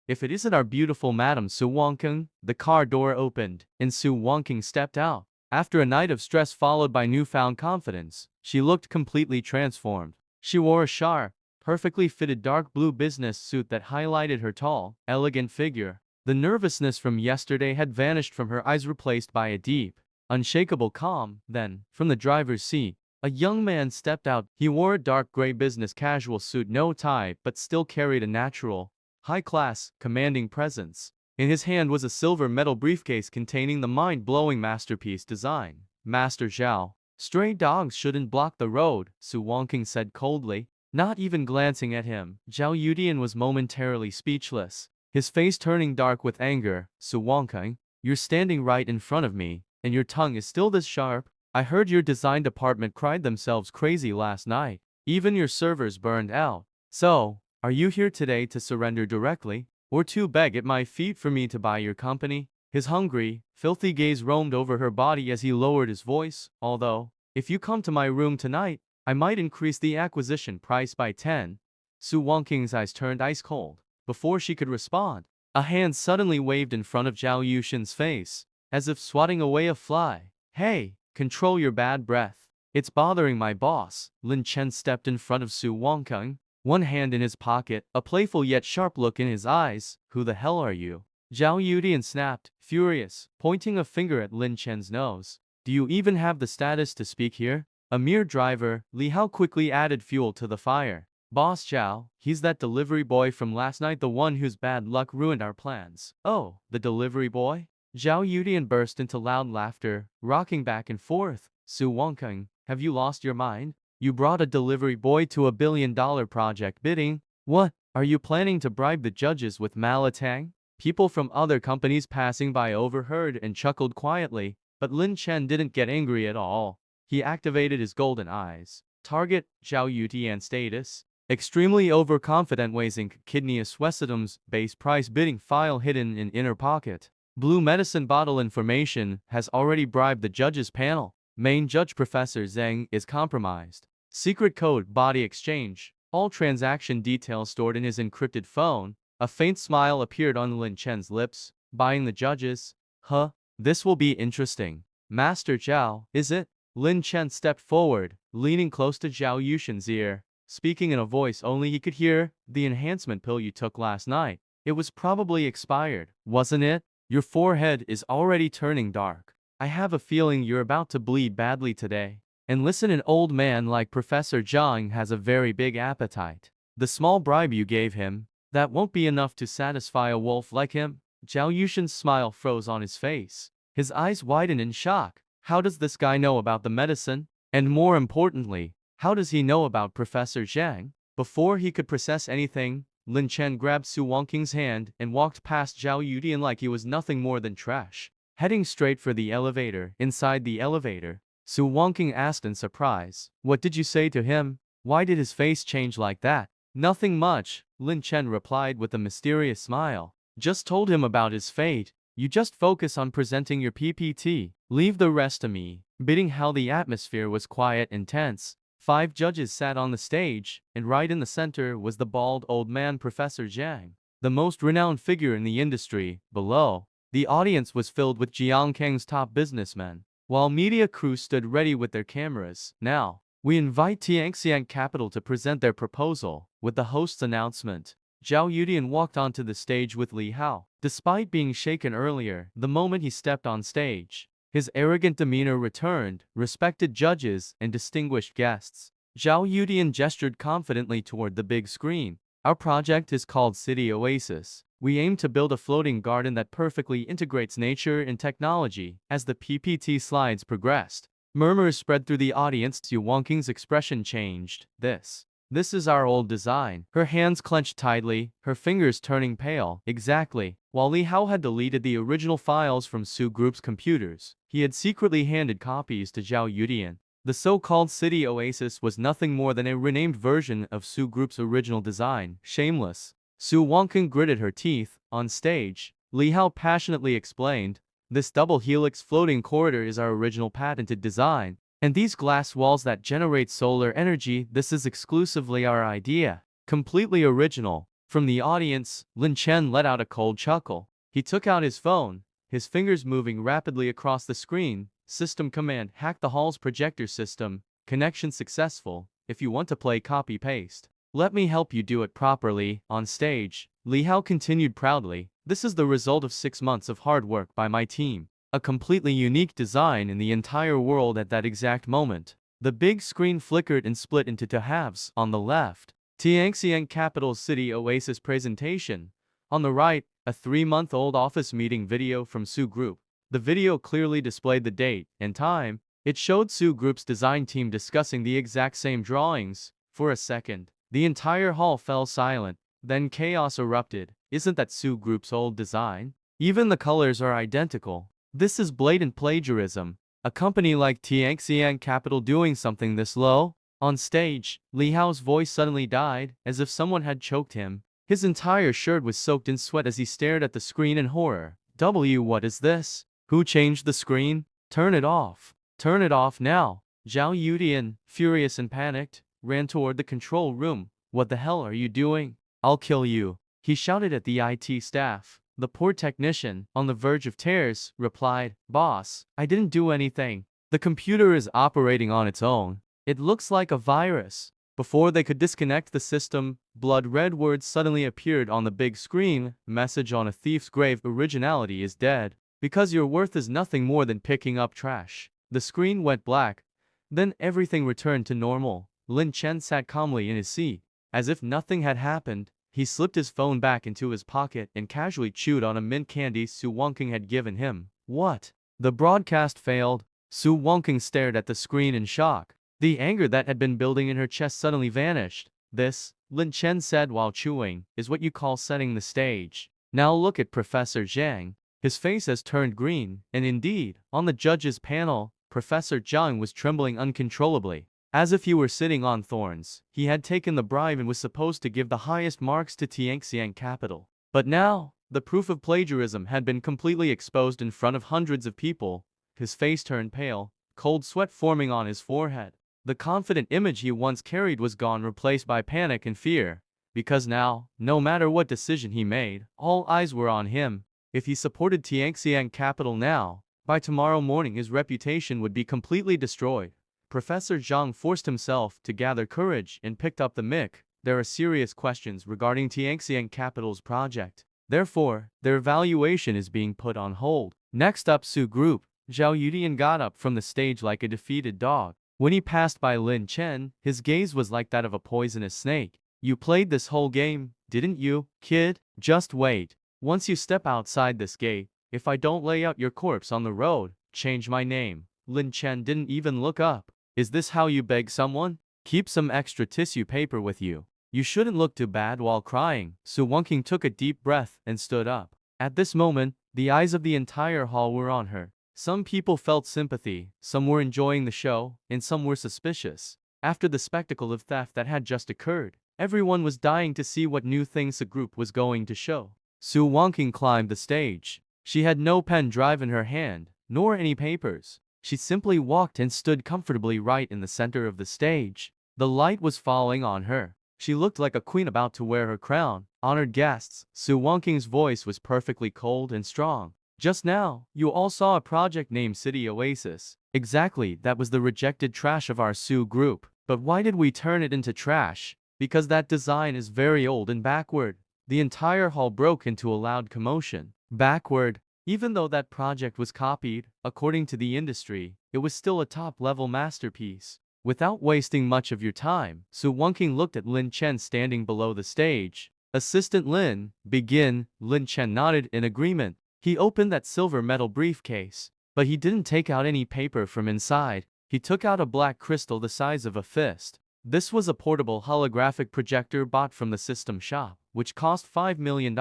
if it isn't our beautiful Madam Su Wangkang. The car door opened, and Su Wangkang stepped out. After a night of stress followed by newfound confidence, she looked completely transformed. She wore a sharp, perfectly fitted dark blue business suit that highlighted her tall, elegant figure. The nervousness from yesterday had vanished from her eyes, replaced by a deep, unshakable calm. Then, from the driver's seat, a young man stepped out. He wore a dark gray business casual suit, no tie, but still carried a natural, high-class, commanding presence. In his hand was a silver metal briefcase containing the mind-blowing masterpiece design. Master Zhao. Stray dogs shouldn't block the road, Su Wangkang said coldly, not even glancing at him. Zhao Yudian was momentarily speechless, his face turning dark with anger. Su Wangkang, you're standing right in front of me, and your tongue is still this sharp? I heard your design department cried themselves crazy last night. Even your servers burned out. So, are you here today to surrender directly, or to beg at my feet for me to buy your company? His hungry, filthy gaze roamed over her body as he lowered his voice. Although, if you come to my room tonight, I might increase the acquisition price by 10. Su Wangkang's eyes turned ice cold. Before she could respond, a hand suddenly waved in front of Zhao Yushin's face, as if swatting away a fly. Hey, control your bad breath. It's bothering my boss. Lin Chen stepped in front of Su Wangkang, one hand in his pocket, a playful yet sharp look in his eyes. Who the hell are you? Zhao Yudian snapped, furious, pointing a finger at Lin Chen's nose. Do you even have the status to speak here? A mere driver. Li Hao quickly added fuel to the fire. Boss Zhao, he's that delivery boy from last night, the one whose bad luck ruined our plans. Oh, the delivery boy? Zhao Yudian burst into loud laughter, rocking back and forth. Su Wangkang, have you lost your mind? You brought a delivery boy to a billion-dollar project bidding? What, are you planning to bribe the judges with malatang? People from other companies passing by overheard and chuckled quietly, but Lin Chen didn't get angry at all. He activated his golden eyes. Target, Zhao Yudian status. Extremely overconfident, wasting kidneys Wesidum's base price bidding file hidden in inner pocket. Blue medicine bottle information has already bribed the judges panel. Main judge Professor Zheng is compromised. Secret code body exchange. All transaction details stored in his encrypted phone. A faint smile appeared on Lin Chen's lips. Buying the judges? Huh? This will be interesting. Master Zhao, is it? Lin Chen stepped forward, leaning close to Zhao Yushin's ear, speaking in a voice only he could hear. The enhancement pill you took last night. It was probably expired, wasn't it? Your forehead is already turning dark. I have a feeling you're about to bleed badly today. And listen, an old man like Professor Zhang has a very big appetite. The small bribe you gave him, that won't be enough to satisfy a wolf like him. Zhao Yushin's smile froze on his face. His eyes widened in shock. How does this guy know about the medicine? And more importantly, how does he know about Professor Zhang? Before he could process anything, Lin Chen grabbed Su Wangqing's hand and walked past Zhao Yudian like he was nothing more than trash. Heading straight for the elevator. Inside the elevator, Su Wangqing asked in surprise, "What did you say to him? Why did his face change like that?" "Nothing much," Lin Chen replied with a mysterious smile. "Just told him about his fate. You just focus on presenting your PPT. Leave the rest to me." Bidding how the atmosphere was quiet and tense. 5 judges sat on the stage, and right in the center was the bald old man Professor Zhang, the most renowned figure in the industry. Below, the audience was filled with Jiangkang's top businessmen, while media crews stood ready with their cameras. "Now, we invite Tianxiang Capital to present their proposal." With the host's announcement, Zhao Yudian walked onto the stage with Li Hao. Despite being shaken earlier, the moment he stepped on stage, his arrogant demeanor returned. Respected judges and distinguished guests, Zhao Yudian gestured confidently toward the big screen. "Our project is called City Oasis. We aim to build a floating garden that perfectly integrates nature and technology." As the PPT slides progressed, murmurs spread through the audience. Su Wangqing's expression changed. This is our old design." Her hands clenched tightly, her fingers turning pale. Exactly. While Li Hao had deleted the original files from Su Group's computers, he had secretly handed copies to Zhao Yudian. The so-called City Oasis was nothing more than a renamed version of Su Group's original design. Shameless. Su Wangqing gritted her teeth. On stage, Li Hao passionately explained, "This double helix floating corridor is our original patented design. And these glass walls that generate solar energy, this is exclusively our idea. Completely original." From the audience, Lin Chen let out a cold chuckle. He took out his phone, his fingers moving rapidly across the screen. System command: hack the hall's projector system. Connection successful. If you want to play copy-paste, let me help you do it properly. On stage, Li Hao continued proudly, "This is the result of 6 months of hard work by my team. A completely unique design in the entire world." At that exact moment, the big screen flickered and split into 2 halves. On the left, Tianxiang Capital's City Oasis presentation. On the right, a 3-month-old office meeting video from Su Group. The video clearly displayed the date and time. It showed Su Group's design team discussing the exact same drawings. For a second, the entire hall fell silent. Then chaos erupted. "Isn't that Su Group's old design? Even the colors are identical. This is blatant plagiarism. A company like Tianxiang Capital doing something this low?" On stage, Li Hao's voice suddenly died, as if someone had choked him. His entire shirt was soaked in sweat as he stared at the screen in horror. What is this? Who changed the screen? Turn it off. Turn it off now." Zhao Yudian, furious and panicked, ran toward the control room. "What the hell are you doing? I'll kill you," he shouted at the IT staff. The poor technician, on the verge of tears, replied, "Boss, I didn't do anything. The computer is operating on its own. It looks like a virus." Before they could disconnect the system, blood-red words suddenly appeared on the big screen. "Message on a thief's grave: originality is dead. Because your worth is nothing more than picking up trash." The screen went black. Then everything returned to normal. Lin Chen sat calmly in his seat. As if nothing had happened, he slipped his phone back into his pocket and casually chewed on a mint candy Su Wangqing had given him. "What?" The broadcast failed. Su Wangqing stared at the screen in shock. The anger that had been building in her chest suddenly vanished. "This," Lin Chen said while chewing, "is what you call setting the stage. Now look at Professor Zhang." His face has turned green, and indeed, on the judges' panel, Professor Zhang was trembling uncontrollably. As if he were sitting on thorns, he had taken the bribe and was supposed to give the highest marks to Tianxiang Capital. But now, the proof of plagiarism had been completely exposed in front of hundreds of people. His face turned pale, cold sweat forming on his forehead. The confident image he once carried was gone, replaced by panic and fear. Because now, no matter what decision he made, all eyes were on him. If he supported Tianxiang Capital now, by tomorrow morning his reputation would be completely destroyed. Professor Zhang forced himself to gather courage and picked up the mic. "There are serious questions regarding Tianxiang Capital's project. Therefore, their evaluation is being put on hold. Next up, Su Group. Zhao Yudian got up from the stage like a defeated dog. When he passed by Lin Chen, his gaze was like that of a poisonous snake. You played this whole game, didn't you, kid? Just wait. Once you step outside this gate, if I don't lay out your corpse on the road, change my name. Lin Chen didn't even look up. Is this how you beg someone? Keep some extra tissue paper with you. You shouldn't look too bad while crying. Su Wonking took a deep breath and stood up. At this moment, the eyes of the entire hall were on her. Some people felt sympathy, some were enjoying the show, and some were suspicious. After the spectacle of theft that had just occurred, everyone was dying to see what new things the group was going to show. Su Wonking climbed the stage. She had no pen drive in her hand, nor any papers. She simply walked and stood comfortably right in the center of the stage. The light was falling on her. She looked like a queen about to wear her crown. Honored guests, Su Wonking's voice was perfectly cold and strong. Just now, you all saw a project named City Oasis. Exactly, that was the rejected trash of our Su group. But why did we turn it into trash? Because that design is very old and backward. The entire hall broke into a loud commotion. Backward. Even though that project was copied, according to the industry, it was still a top-level masterpiece. Without wasting much of your time, Su Wonking looked at Lin Chen standing below the stage. Assistant Lin, begin. Lin Chen nodded in agreement. He opened that silver metal briefcase, but he didn't take out any paper from inside. He took out a black crystal the size of a fist. This was a portable holographic projector bought from the system shop, which cost $5 million.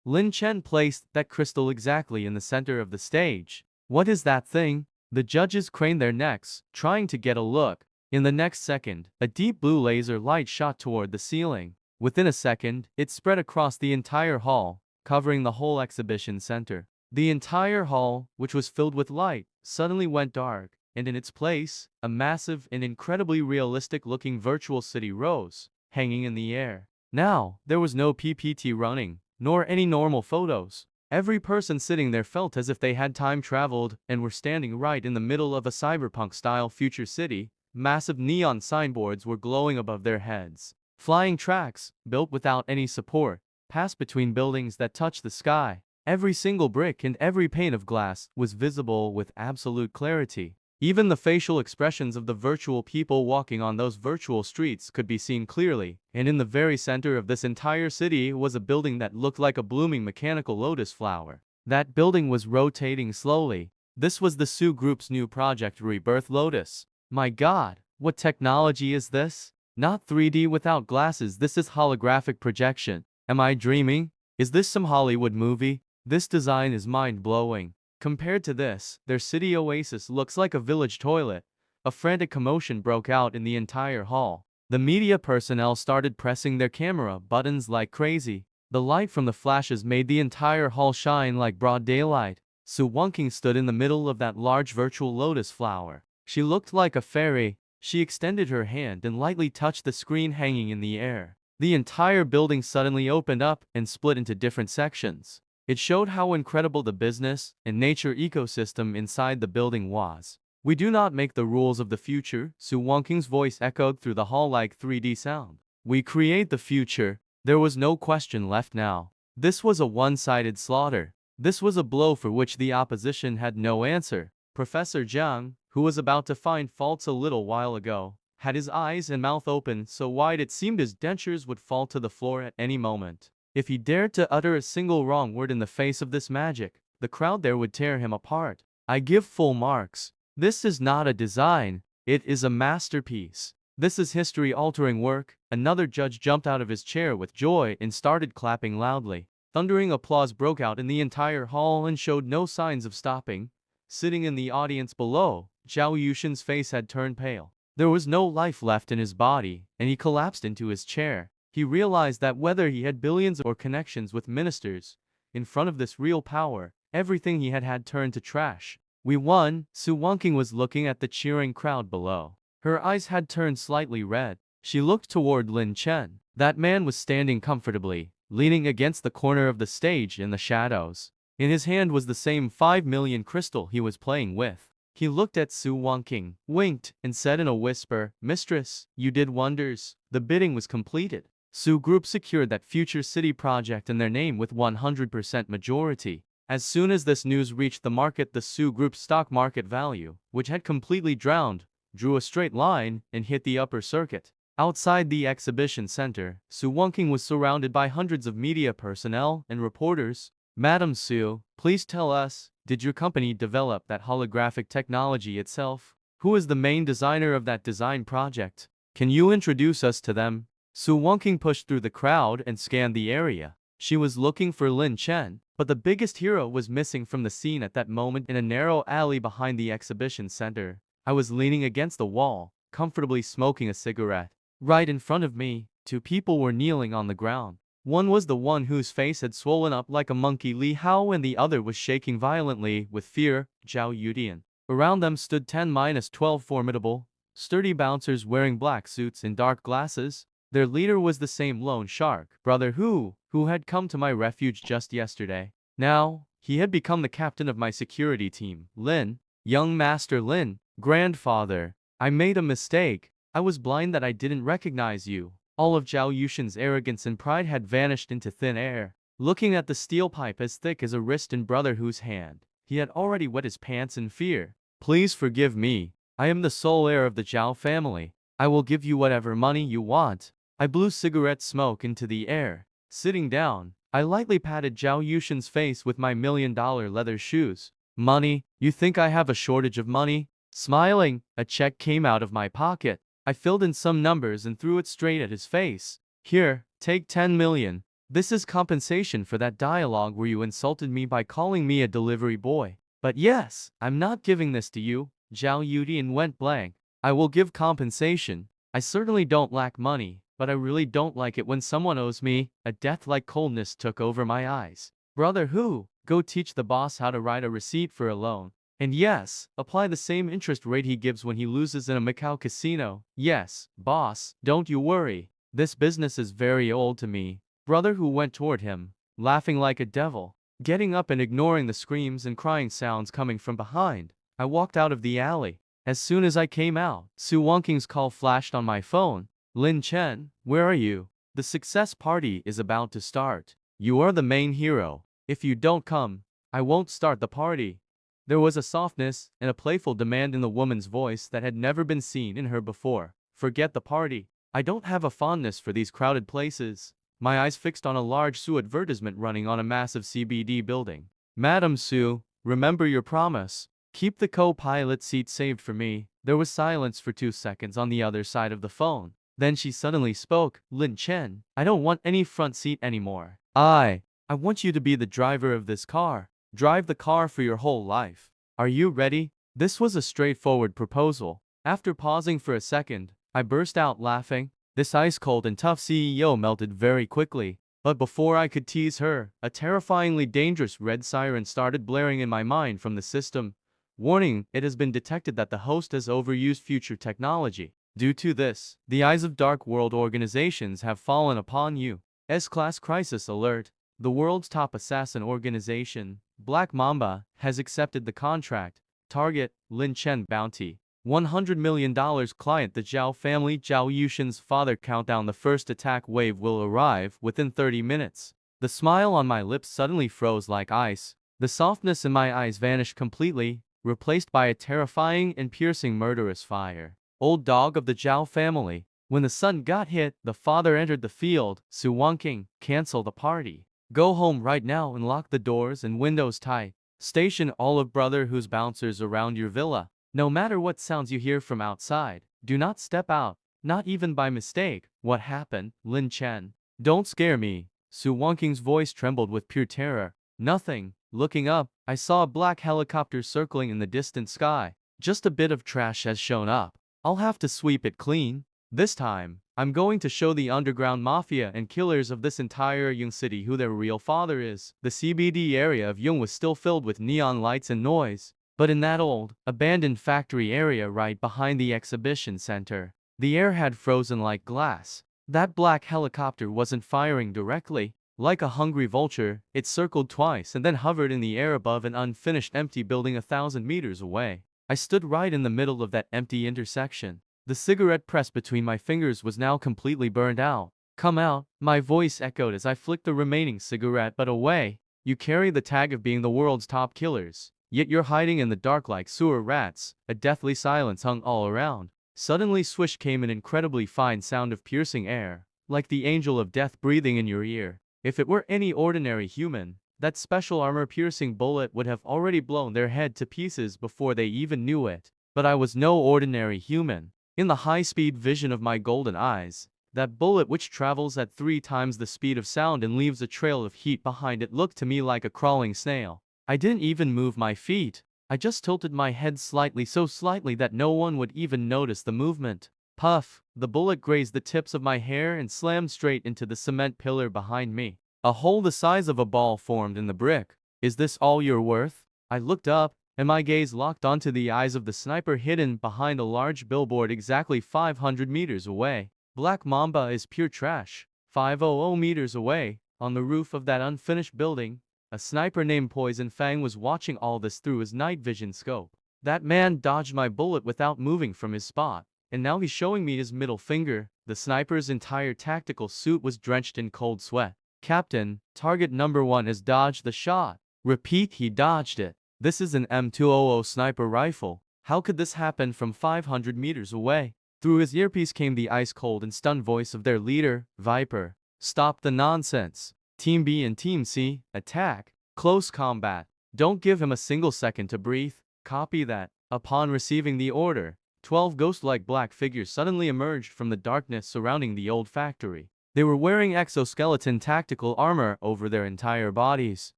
Lin Chen placed that crystal exactly in the center of the stage. What is that thing? The judges craned their necks, trying to get a look. In the next second, a deep blue laser light shot toward the ceiling. Within a second, it spread across the entire hall, covering the whole exhibition center. The entire hall, which was filled with light, suddenly went dark, and in its place, a massive and incredibly realistic-looking virtual city rose, hanging in the air. Now, there was no PPT running, nor any normal photos. Every person sitting there felt as if they had time traveled and were standing right in the middle of a cyberpunk-style future city. Massive neon signboards were glowing above their heads. Flying tracks, built without any support, passed between buildings that touched the sky. Every single brick and every pane of glass was visible with absolute clarity. Even the facial expressions of the virtual people walking on those virtual streets could be seen clearly, and in the very center of this entire city was a building that looked like a blooming mechanical lotus flower. That building was rotating slowly. This was the Su Group's new project, Rebirth Lotus. My god, what technology is this? Not 3D without glasses, this is holographic projection. Am I dreaming? Is this some Hollywood movie? This design is mind-blowing. Compared to this, their city oasis looks like a village toilet. A frantic commotion broke out in the entire hall. The media personnel started pressing their camera buttons like crazy. The light from the flashes made the entire hall shine like broad daylight. Su Wonking stood in the middle of that large virtual lotus flower. She looked like a fairy. She extended her hand and lightly touched the screen hanging in the air. The entire building suddenly opened up and split into different sections. It showed how incredible the business and nature ecosystem inside the building was. We do not make the rules of the future, Su Wonking's voice echoed through the hall like 3D sound. We create the future. There was no question left now. This was a one-sided slaughter. This was a blow for which the opposition had no answer. Professor Zhang, who was about to find faults a little while ago, had his eyes and mouth open so wide it seemed his dentures would fall to the floor at any moment. If he dared to utter a single wrong word in the face of this magic, the crowd there would tear him apart. I give full marks. This is not a design. It is a masterpiece. This is history-altering work. Another judge jumped out of his chair with joy and started clapping loudly. Thundering applause broke out in the entire hall and showed no signs of stopping. Sitting in the audience below, Zhao Yushin's face had turned pale. There was no life left in his body, and he collapsed into his chair. He realized that whether he had billions or connections with ministers, in front of this real power, everything he had turned to trash. We won. Su Wonking was looking at the cheering crowd below. Her eyes had turned slightly red. She looked toward Lin Chen. That man was standing comfortably, leaning against the corner of the stage in the shadows. In his hand was the same 5 million crystal he was playing with. He looked at Su Wonking, winked, and said in a whisper, "Mistress, you did wonders." The bidding was completed. Su Group secured that future city project in their name with 100% majority. As soon as this news reached the market, the Su Group's stock market value, which had completely drowned, drew a straight line and hit the upper circuit. Outside the exhibition center, Su Wonking was surrounded by hundreds of media personnel and reporters. Madam Su, please tell us, did your company develop that holographic technology itself? Who is the main designer of that design project? Can you introduce us to them? Su Wonking pushed through the crowd and scanned the area. She was looking for Lin Chen, but the biggest hero was missing from the scene at that moment. In a narrow alley behind the exhibition center, I was leaning against the wall, comfortably smoking a cigarette. Right in front of me, two people were kneeling on the ground. One was the one whose face had swollen up like a monkey, Li Hao, and the other was shaking violently with fear, Zhao Yudian. Around them stood 10-12 formidable, sturdy bouncers wearing black suits and dark glasses. Their leader was the same loan shark, Brother who had come to my refuge just yesterday. Now, he had become the captain of my security team. Lin, young Master Lin, grandfather, I made a mistake. I was blind that I didn't recognize you. All of Zhao Yushin's arrogance and pride had vanished into thin air. Looking at the steel pipe as thick as a wrist in Brother Hu's hand, he had already wet his pants in fear. Please forgive me. I am the sole heir of the Zhao family. I will give you whatever money you want. I blew cigarette smoke into the air. Sitting down, I lightly patted Zhao Yushin's face with my $1,000,000 leather shoes. Money? You think I have a shortage of money? Smiling, a check came out of my pocket. I filled in some numbers and threw it straight at his face. Here, take 10 million. This is compensation for that dialogue where you insulted me by calling me a delivery boy. But yes, I'm not giving this to you. Zhao Yudian went blank. I will give compensation. I certainly don't lack money, but I really don't like it when someone owes me. A death-like coldness took over my eyes. Brother Hu, go teach the boss how to write a receipt for a loan. And yes, apply the same interest rate he gives when he loses in a Macau casino. Yes, boss, don't you worry. This business is very old to me. Brother Hu went toward him, laughing like a devil. Getting up and ignoring the screams and crying sounds coming from behind, I walked out of the alley. As soon as I came out, Su Wonking's call flashed on my phone. Lin Chen, where are you? The success party is about to start. You are the main hero. If you don't come, I won't start the party. There was a softness and a playful demand in the woman's voice that had never been seen in her before. Forget the party. I don't have a fondness for these crowded places. My eyes fixed on a large Su advertisement running on a massive CBD building. Madam Su, remember your promise. Keep the co-pilot seat saved for me. There was silence for 2 seconds on the other side of the phone. Then she suddenly spoke. Lin Chen, I don't want any front seat anymore. I want you to be the driver of this car. Drive the car for your whole life. Are you ready? This was a straightforward proposal. After pausing for a second, I burst out laughing. This ice-cold and tough CEO melted very quickly. But before I could tease her, a terrifyingly dangerous red siren started blaring in my mind from the system. Warning, it has been detected that the host has overused future technology. Due to this, the eyes of dark world organizations have fallen upon you. S-Class Crisis Alert. The world's top assassin organization, Black Mamba, has accepted the contract. Target, Lin Chen bounty. $100 million client the Zhao family. Zhao Yushin's father. Countdown. The first attack wave will arrive within 30 minutes. The smile on my lips suddenly froze like ice. The softness in my eyes vanished completely, replaced by a terrifying and piercing murderous fire. Old dog of the Zhao family. When the sun got hit, the father entered the field. Su Wonking, cancel the party. Go home right now and lock the doors and windows tight. Station all of Brother Hu's bouncers around your villa. No matter what sounds you hear from outside, do not step out, not even by mistake. What happened, Lin Chen? Don't scare me. Su Wonking's voice trembled with pure terror. Nothing. Looking up, I saw a black helicopter circling in the distant sky. Just a bit of trash has shown up. I'll have to sweep it clean. This time, I'm going to show the underground mafia and killers of this entire Yung city who their real father is. The CBD area of Yung was still filled with neon lights and noise. But in that old, abandoned factory area right behind the exhibition center, the air had frozen like glass. That black helicopter wasn't firing directly. Like a hungry vulture, it circled twice and then hovered in the air above an unfinished empty building 1,000 meters away. I stood right in the middle of that empty intersection. The cigarette pressed between my fingers was now completely burned out. Come out, my voice echoed as I flicked the remaining cigarette butt away. You carry the tag of being the world's top killers. Yet you're hiding in the dark like sewer rats. A deathly silence hung all around. Suddenly swish came an incredibly fine sound of piercing air, like the angel of death breathing in your ear. If it were any ordinary human, that special armor-piercing bullet would have already blown their head to pieces before they even knew it. But I was no ordinary human. In the high-speed vision of my golden eyes, that bullet which travels at 3 times the speed of sound and leaves a trail of heat behind it looked to me like a crawling snail. I didn't even move my feet. I just tilted my head slightly, so slightly that no one would even notice the movement. Puff! The bullet grazed the tips of my hair and slammed straight into the cement pillar behind me. A hole the size of a ball formed in the brick. Is this all you're worth? I looked up, and my gaze locked onto the eyes of the sniper hidden behind a large billboard exactly 500 meters away. Black Mamba is pure trash. 500 meters away, on the roof of that unfinished building, a sniper named Poison Fang was watching all this through his night vision scope. That man dodged my bullet without moving from his spot, and now he's showing me his middle finger. The sniper's entire tactical suit was drenched in cold sweat. Captain, target number 1 has dodged the shot. Repeat, he dodged it. This is an M200 sniper rifle. How could this happen from 500 meters away? Through his earpiece came the ice-cold and stunned voice of their leader, Viper. Stop the nonsense. Team B and Team C, attack. Close combat. Don't give him a single second to breathe. Copy that. Upon receiving the order, 12 ghost-like black figures suddenly emerged from the darkness surrounding the old factory. They were wearing exoskeleton tactical armor over their entire bodies.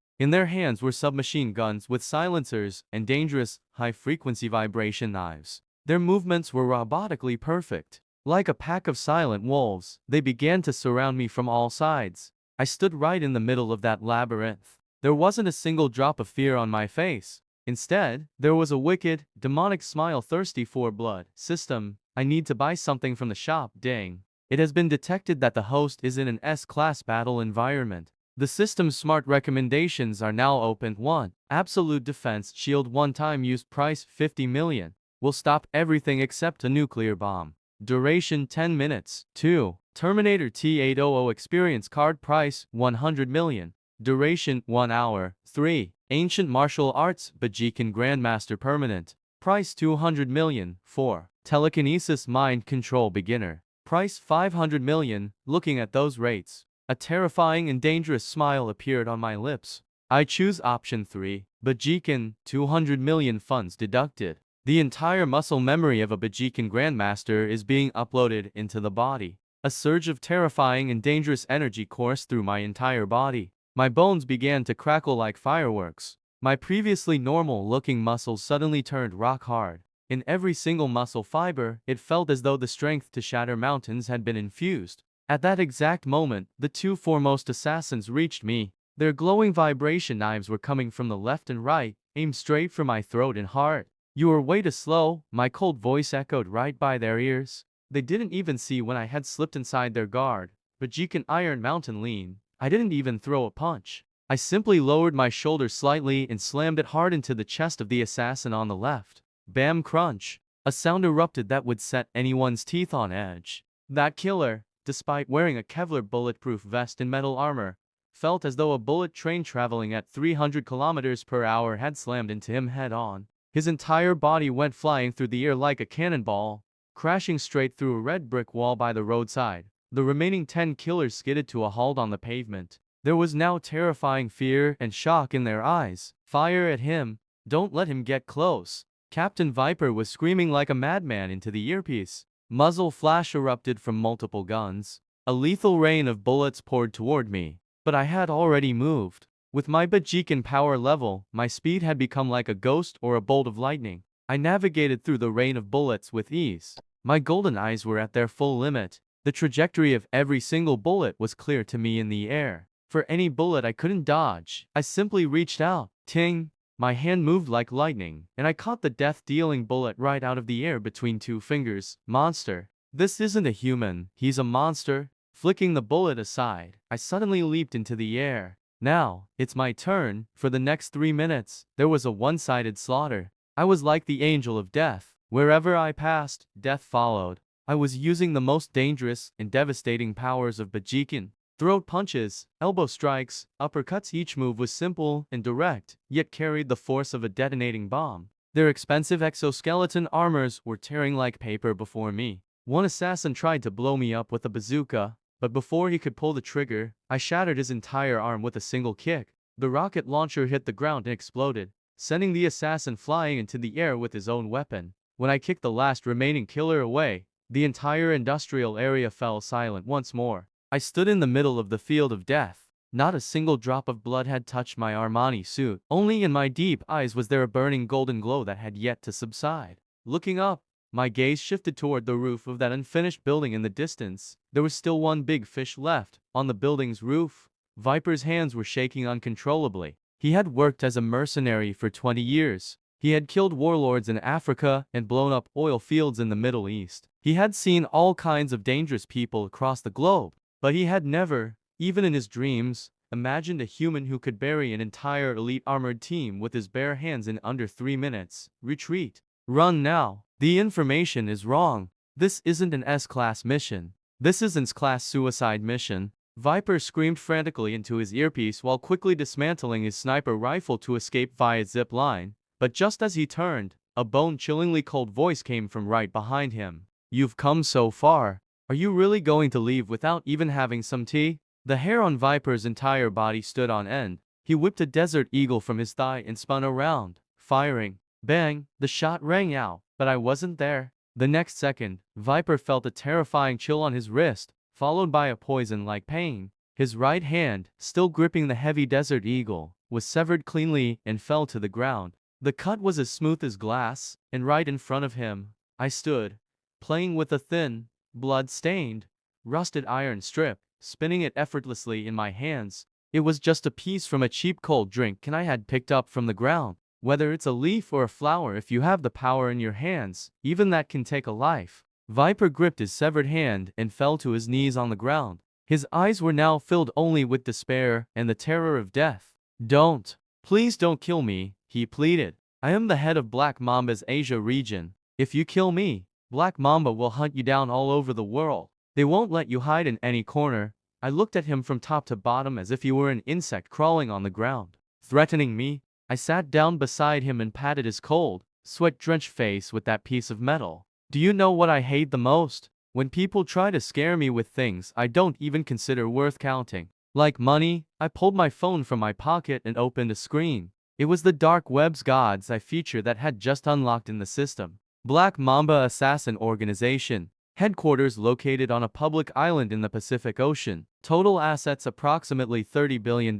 In their hands were submachine guns with silencers and dangerous, high-frequency vibration knives. Their movements were robotically perfect. Like a pack of silent wolves, they began to surround me from all sides. I stood right in the middle of that labyrinth. There wasn't a single drop of fear on my face. Instead, there was a wicked, demonic smile thirsty for blood. System, I need to buy something from the shop, dang. It has been detected that the host is in an S-class battle environment. The system's smart recommendations are now open. 1. Absolute defense shield one-time use price 50 million. Will stop everything except a nuclear bomb. Duration 10 minutes. 2. Terminator T800 experience card price 100 million. Duration 1 hour. 3. Ancient martial arts Bajikan Grandmaster permanent. Price 200 million. 4. Telekinesis mind control beginner. Price 500 million. Looking at those rates, a terrifying and dangerous smile appeared on my lips. I choose option 3. Bajikan, 200 million funds deducted. The entire muscle memory of a Bajikan Grandmaster is being uploaded into the body. A surge of terrifying and dangerous energy coursed through my entire body. My bones began to crackle like fireworks. My previously normal-looking muscles suddenly turned rock hard. In every single muscle fiber, it felt as though the strength to shatter mountains had been infused. At that exact moment, the 2 foremost assassins reached me. Their glowing vibration knives were coming from the left and right, aimed straight for my throat and heart. You were way too slow, my cold voice echoed right by their ears. They didn't even see when I had slipped inside their guard. Bajikan Iron Mountain lean. I didn't even throw a punch. I simply lowered my shoulder slightly and slammed it hard into the chest of the assassin on the left. Bam crunch. A sound erupted that would set anyone's teeth on edge. That killer, despite wearing a Kevlar bulletproof vest and metal armor, felt as though a bullet train traveling at 300 kilometers per hour had slammed into him head-on. His entire body went flying through the air like a cannonball, crashing straight through a red brick wall by the roadside. The remaining 10 killers skidded to a halt on the pavement. There was now terrifying fear and shock in their eyes. Fire at him. Don't let him get close. Captain Viper was screaming like a madman into the earpiece. Muzzle flash erupted from multiple guns. A lethal rain of bullets poured toward me. But I had already moved. With my Bajikan power level, my speed had become like a ghost or a bolt of lightning. I navigated through the rain of bullets with ease. My golden eyes were at their full limit. The trajectory of every single bullet was clear to me in the air. For any bullet I couldn't dodge, I simply reached out. Ting! My hand moved like lightning, and I caught the death-dealing bullet right out of the air between 2 fingers. Monster. This isn't a human, he's a monster. Flicking the bullet aside, I suddenly leaped into the air. Now, it's my turn. For the next 3 minutes, there was a one-sided slaughter. I was like the angel of death. Wherever I passed, death followed. I was using the most dangerous and devastating powers of Bajikan. Throat punches, elbow strikes, uppercuts. Each move was simple and direct, yet carried the force of a detonating bomb. Their expensive exoskeleton armors were tearing like paper before me. One assassin tried to blow me up with a bazooka, but before he could pull the trigger, I shattered his entire arm with a single kick. The rocket launcher hit the ground and exploded, sending the assassin flying into the air with his own weapon. When I kicked the last remaining killer away, the entire industrial area fell silent once more. I stood in the middle of the field of death. Not a single drop of blood had touched my Armani suit. Only in my deep eyes was there a burning golden glow that had yet to subside. Looking up, my gaze shifted toward the roof of that unfinished building in the distance. There was still one big fish left. On the building's roof, Viper's hands were shaking uncontrollably. He had worked as a mercenary for 20 years. He had killed warlords in Africa and blown up oil fields in the Middle East. He had seen all kinds of dangerous people across the globe. But he had never, even in his dreams, imagined a human who could bury an entire elite armored team with his bare hands in under 3 minutes. Retreat. Run now. The information is wrong. This isn't an S-class mission. This is an S-class suicide mission. Viper screamed frantically into his earpiece while quickly dismantling his sniper rifle to escape via zip line. But just as he turned, a bone-chillingly cold voice came from right behind him. You've come so far. Are you really going to leave without even having some tea? The hair on Viper's entire body stood on end. He whipped a Desert Eagle from his thigh and spun around, firing. Bang! The shot rang out, but I wasn't there. The next second, Viper felt a terrifying chill on his wrist, followed by a poison-like pain. His right hand, still gripping the heavy Desert Eagle, was severed cleanly and fell to the ground. The cut was as smooth as glass, and right in front of him, I stood, playing with a thin, blood-stained, rusted iron strip, spinning it effortlessly in my hands. It was just a piece from a cheap cold drink I had picked up from the ground. Whether it's a leaf or a flower, if you have the power in your hands, even that can take a life. Viper gripped his severed hand and fell to his knees on the ground. His eyes were now filled only with despair and the terror of death. Don't. Please don't kill me, he pleaded. I am the head of Black Mamba's Asia region. If you kill me, Black Mamba will hunt you down all over the world. They won't let you hide in any corner. I looked at him from top to bottom as if he were an insect crawling on the ground. Threatening me, I sat down beside him and patted his cold, sweat-drenched face with that piece of metal. Do you know what I hate the most? When people try to scare me with things I don't even consider worth counting. Like money. I pulled my phone from my pocket and opened a screen. It was the dark web's God's Eye feature that had just unlocked in the system. Black Mamba Assassin Organization. Headquarters located on a public island in the Pacific Ocean. Total assets approximately $30 billion.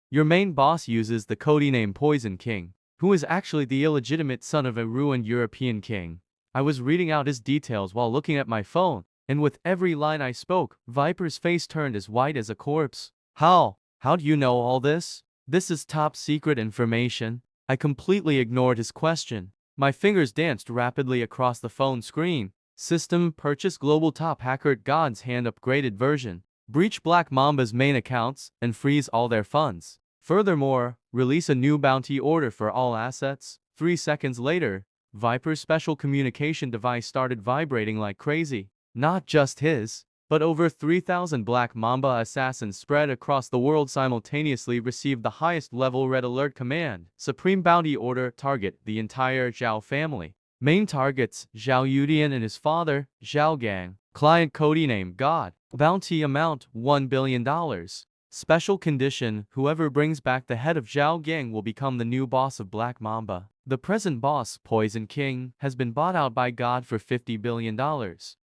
Your main boss uses the codename Poison King, who is actually the illegitimate son of a ruined European king. I was reading out his details while looking at my phone, and with every line I spoke, Viper's face turned as white as a corpse. How do you know all this? This is top secret information. I completely ignored his question. My fingers danced rapidly across the phone screen. System purchase global top hacker at God's Hand upgraded version. Breach Black Mamba's main accounts and freeze all their funds. Furthermore, release a new bounty order for all assets. 3 seconds later, Viper's special communication device started vibrating like crazy. Not just his, but over 3,000 Black Mamba assassins spread across the world simultaneously received the highest level red alert command. Supreme bounty order target the entire Zhao family. Main targets Zhao Yudian and his father, Zhao Gang. Client codename God. Bounty amount $1 billion. Special condition, whoever brings back the head of Zhao Gang will become the new boss of Black Mamba. The present boss, Poison King, has been bought out by God for $50 billion.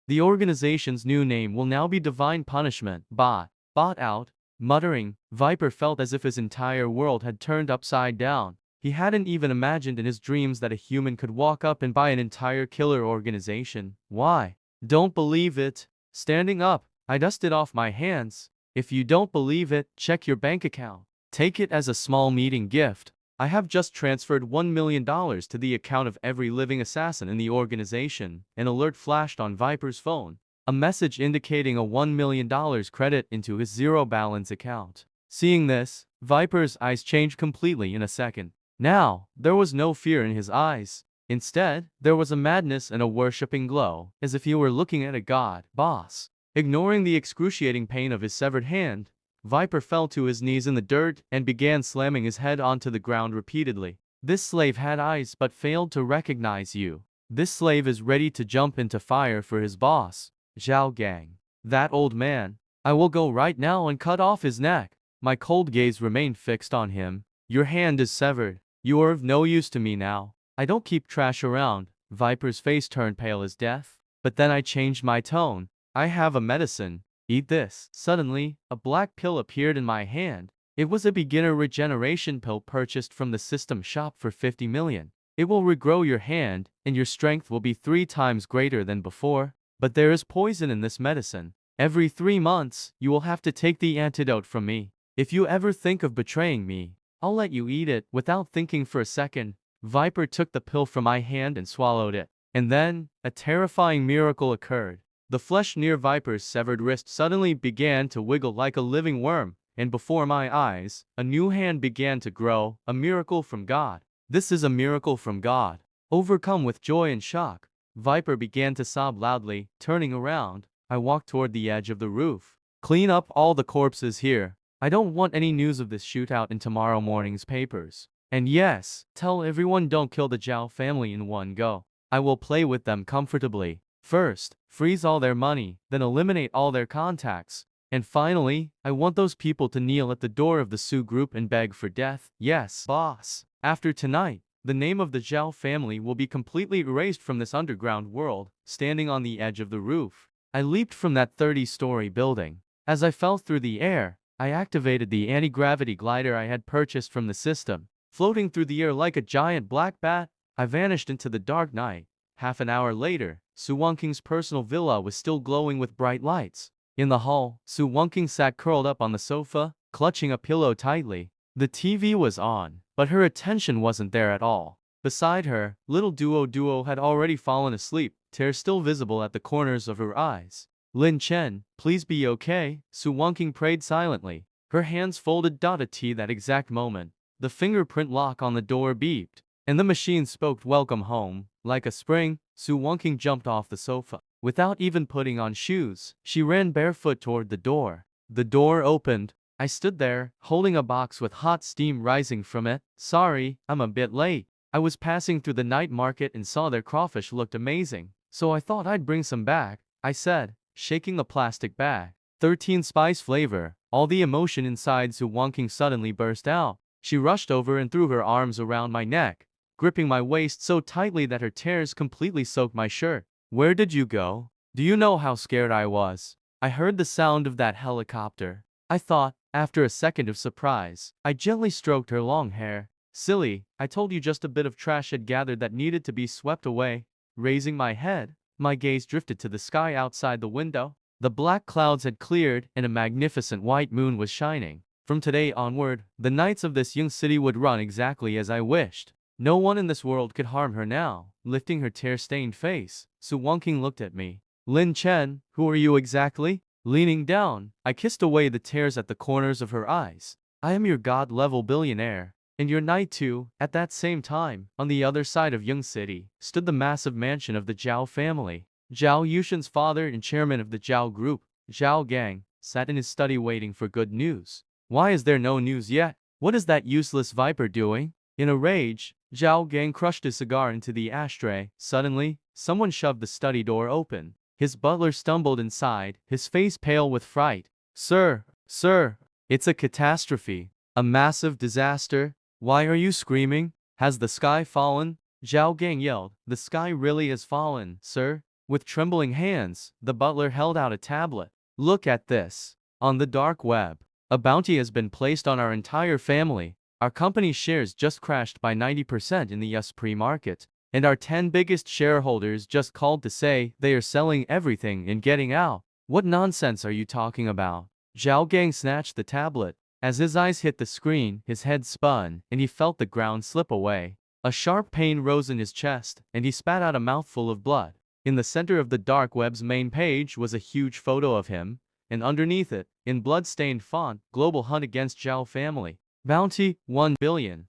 The organization's new name will now be Divine Punishment. Bought out. Muttering, Viper felt as if his entire world had turned upside down. He hadn't even imagined in his dreams that a human could walk up and buy an entire killer organization. Why? Don't believe it. Standing up, I dusted off my hands. If you don't believe it, check your bank account. Take it as a small meeting gift. I have just transferred $1 million to the account of every living assassin in the organization. An alert flashed on Viper's phone. A message indicating a $1 million credit into his zero balance account. Seeing this, Viper's eyes changed completely in a second. Now, there was no fear in his eyes. Instead, there was a madness and a worshipping glow, as if he were looking at a god. Boss. Ignoring the excruciating pain of his severed hand, Viper fell to his knees in the dirt and began slamming his head onto the ground repeatedly. This slave had eyes but failed to recognize you. This slave is ready to jump into fire for his boss, Zhao Gang. That old man. I will go right now and cut off his neck. My cold gaze remained fixed on him. Your hand is severed. You are of no use to me now. I don't keep trash around. Viper's face turned pale as death. But then I changed my tone. I have a medicine. Eat this. Suddenly, a black pill appeared in my hand. It was a beginner regeneration pill purchased from the system shop for 50 million. It will regrow your hand, and your strength will be 3 times greater than before. But there is poison in this medicine. Every 3 months, you will have to take the antidote from me. If you ever think of betraying me, I'll let you eat it. Without thinking for a second, Viper took the pill from my hand and swallowed it. And then, a terrifying miracle occurred. The flesh near Viper's severed wrist suddenly began to wiggle like a living worm, and before my eyes, a new hand began to grow, a miracle from God. This is a miracle from God. Overcome with joy and shock, Viper began to sob loudly. Turning around, I walked toward the edge of the roof. Clean up all the corpses here. I don't want any news of this shootout in tomorrow morning's papers. And yes, tell everyone don't kill the Zhao family in one go. I will play with them comfortably. First, freeze all their money, then eliminate all their contacts. And finally, I want those people to kneel at the door of the Su group and beg for death. Yes, boss. After tonight, the name of the Zhao family will be completely erased from this underground world. Standing on the edge of the roof, I leaped from that 30-story building. As I fell through the air, I activated the anti-gravity glider I had purchased from the system. Floating through the air like a giant black bat, I vanished into the dark night. Half an hour later, Su Wangqing's personal villa was still glowing with bright lights. In the hall, Su Wangqing sat curled up on the sofa, clutching a pillow tightly. The TV was on, but her attention wasn't there at all. Beside her, little Duo had already fallen asleep, tears still visible at the corners of her eyes. Lin Chen, please be okay, Su Wangqing prayed silently. Her hands folded. At that exact moment, the fingerprint lock on the door beeped, and the machine spoke welcome home. Like a spring, Su Wangqing jumped off the sofa. Without even putting on shoes, she ran barefoot toward the door. The door opened. I stood there, holding a box with hot steam rising from it. Sorry, I'm a bit late. I was passing through the night market and saw their crawfish looked amazing, so I thought I'd bring some back, I said, shaking the plastic bag. 13 spice flavor. All the emotion inside Su Wangqing suddenly burst out. She rushed over and threw her arms around my neck, gripping my waist so tightly that her tears completely soaked my shirt. Where did you go? Do you know how scared I was? I heard the sound of that helicopter. I thought, after a second of surprise. I gently stroked her long hair. Silly, I told you just a bit of trash had gathered that needed to be swept away. Raising my head, my gaze drifted to the sky outside the window. The black clouds had cleared and a magnificent white moon was shining. From today onward, the nights of this young city would run exactly as I wished. No one in this world could harm her now. Lifting her tear-stained face, Su Wangqing looked at me. Lin Chen, who are you exactly? Leaning down, I kissed away the tears at the corners of her eyes. I am your god-level billionaire. And your knight too. At that same time, on the other side of Young City, stood the massive mansion of the Zhao family. Zhao Yushan's father and chairman of the Zhao group, Zhao Gang, sat in his study waiting for good news. Why is there no news yet? What is that useless viper doing? In a rage, Zhao Gang crushed his cigar into the ashtray. Suddenly, someone shoved the study door open. His butler stumbled inside, his face pale with fright. Sir, it's a catastrophe. A massive disaster. Why are you screaming? Has the sky fallen? Zhao Gang yelled. The sky really has fallen, sir. With trembling hands, the butler held out a tablet. Look at this. On the dark web, a bounty has been placed on our entire family. Our company's shares just crashed by 90% in the US pre-market. And our 10 biggest shareholders just called to say they are selling everything and getting out. What nonsense are you talking about? Zhao Gang snatched the tablet. As his eyes hit the screen, his head spun, and he felt the ground slip away. A sharp pain rose in his chest, and he spat out a mouthful of blood. In the center of the dark web's main page was a huge photo of him, and underneath it, in blood-stained font, Global Hunt Against Zhao Family. Bounty, $1 billion.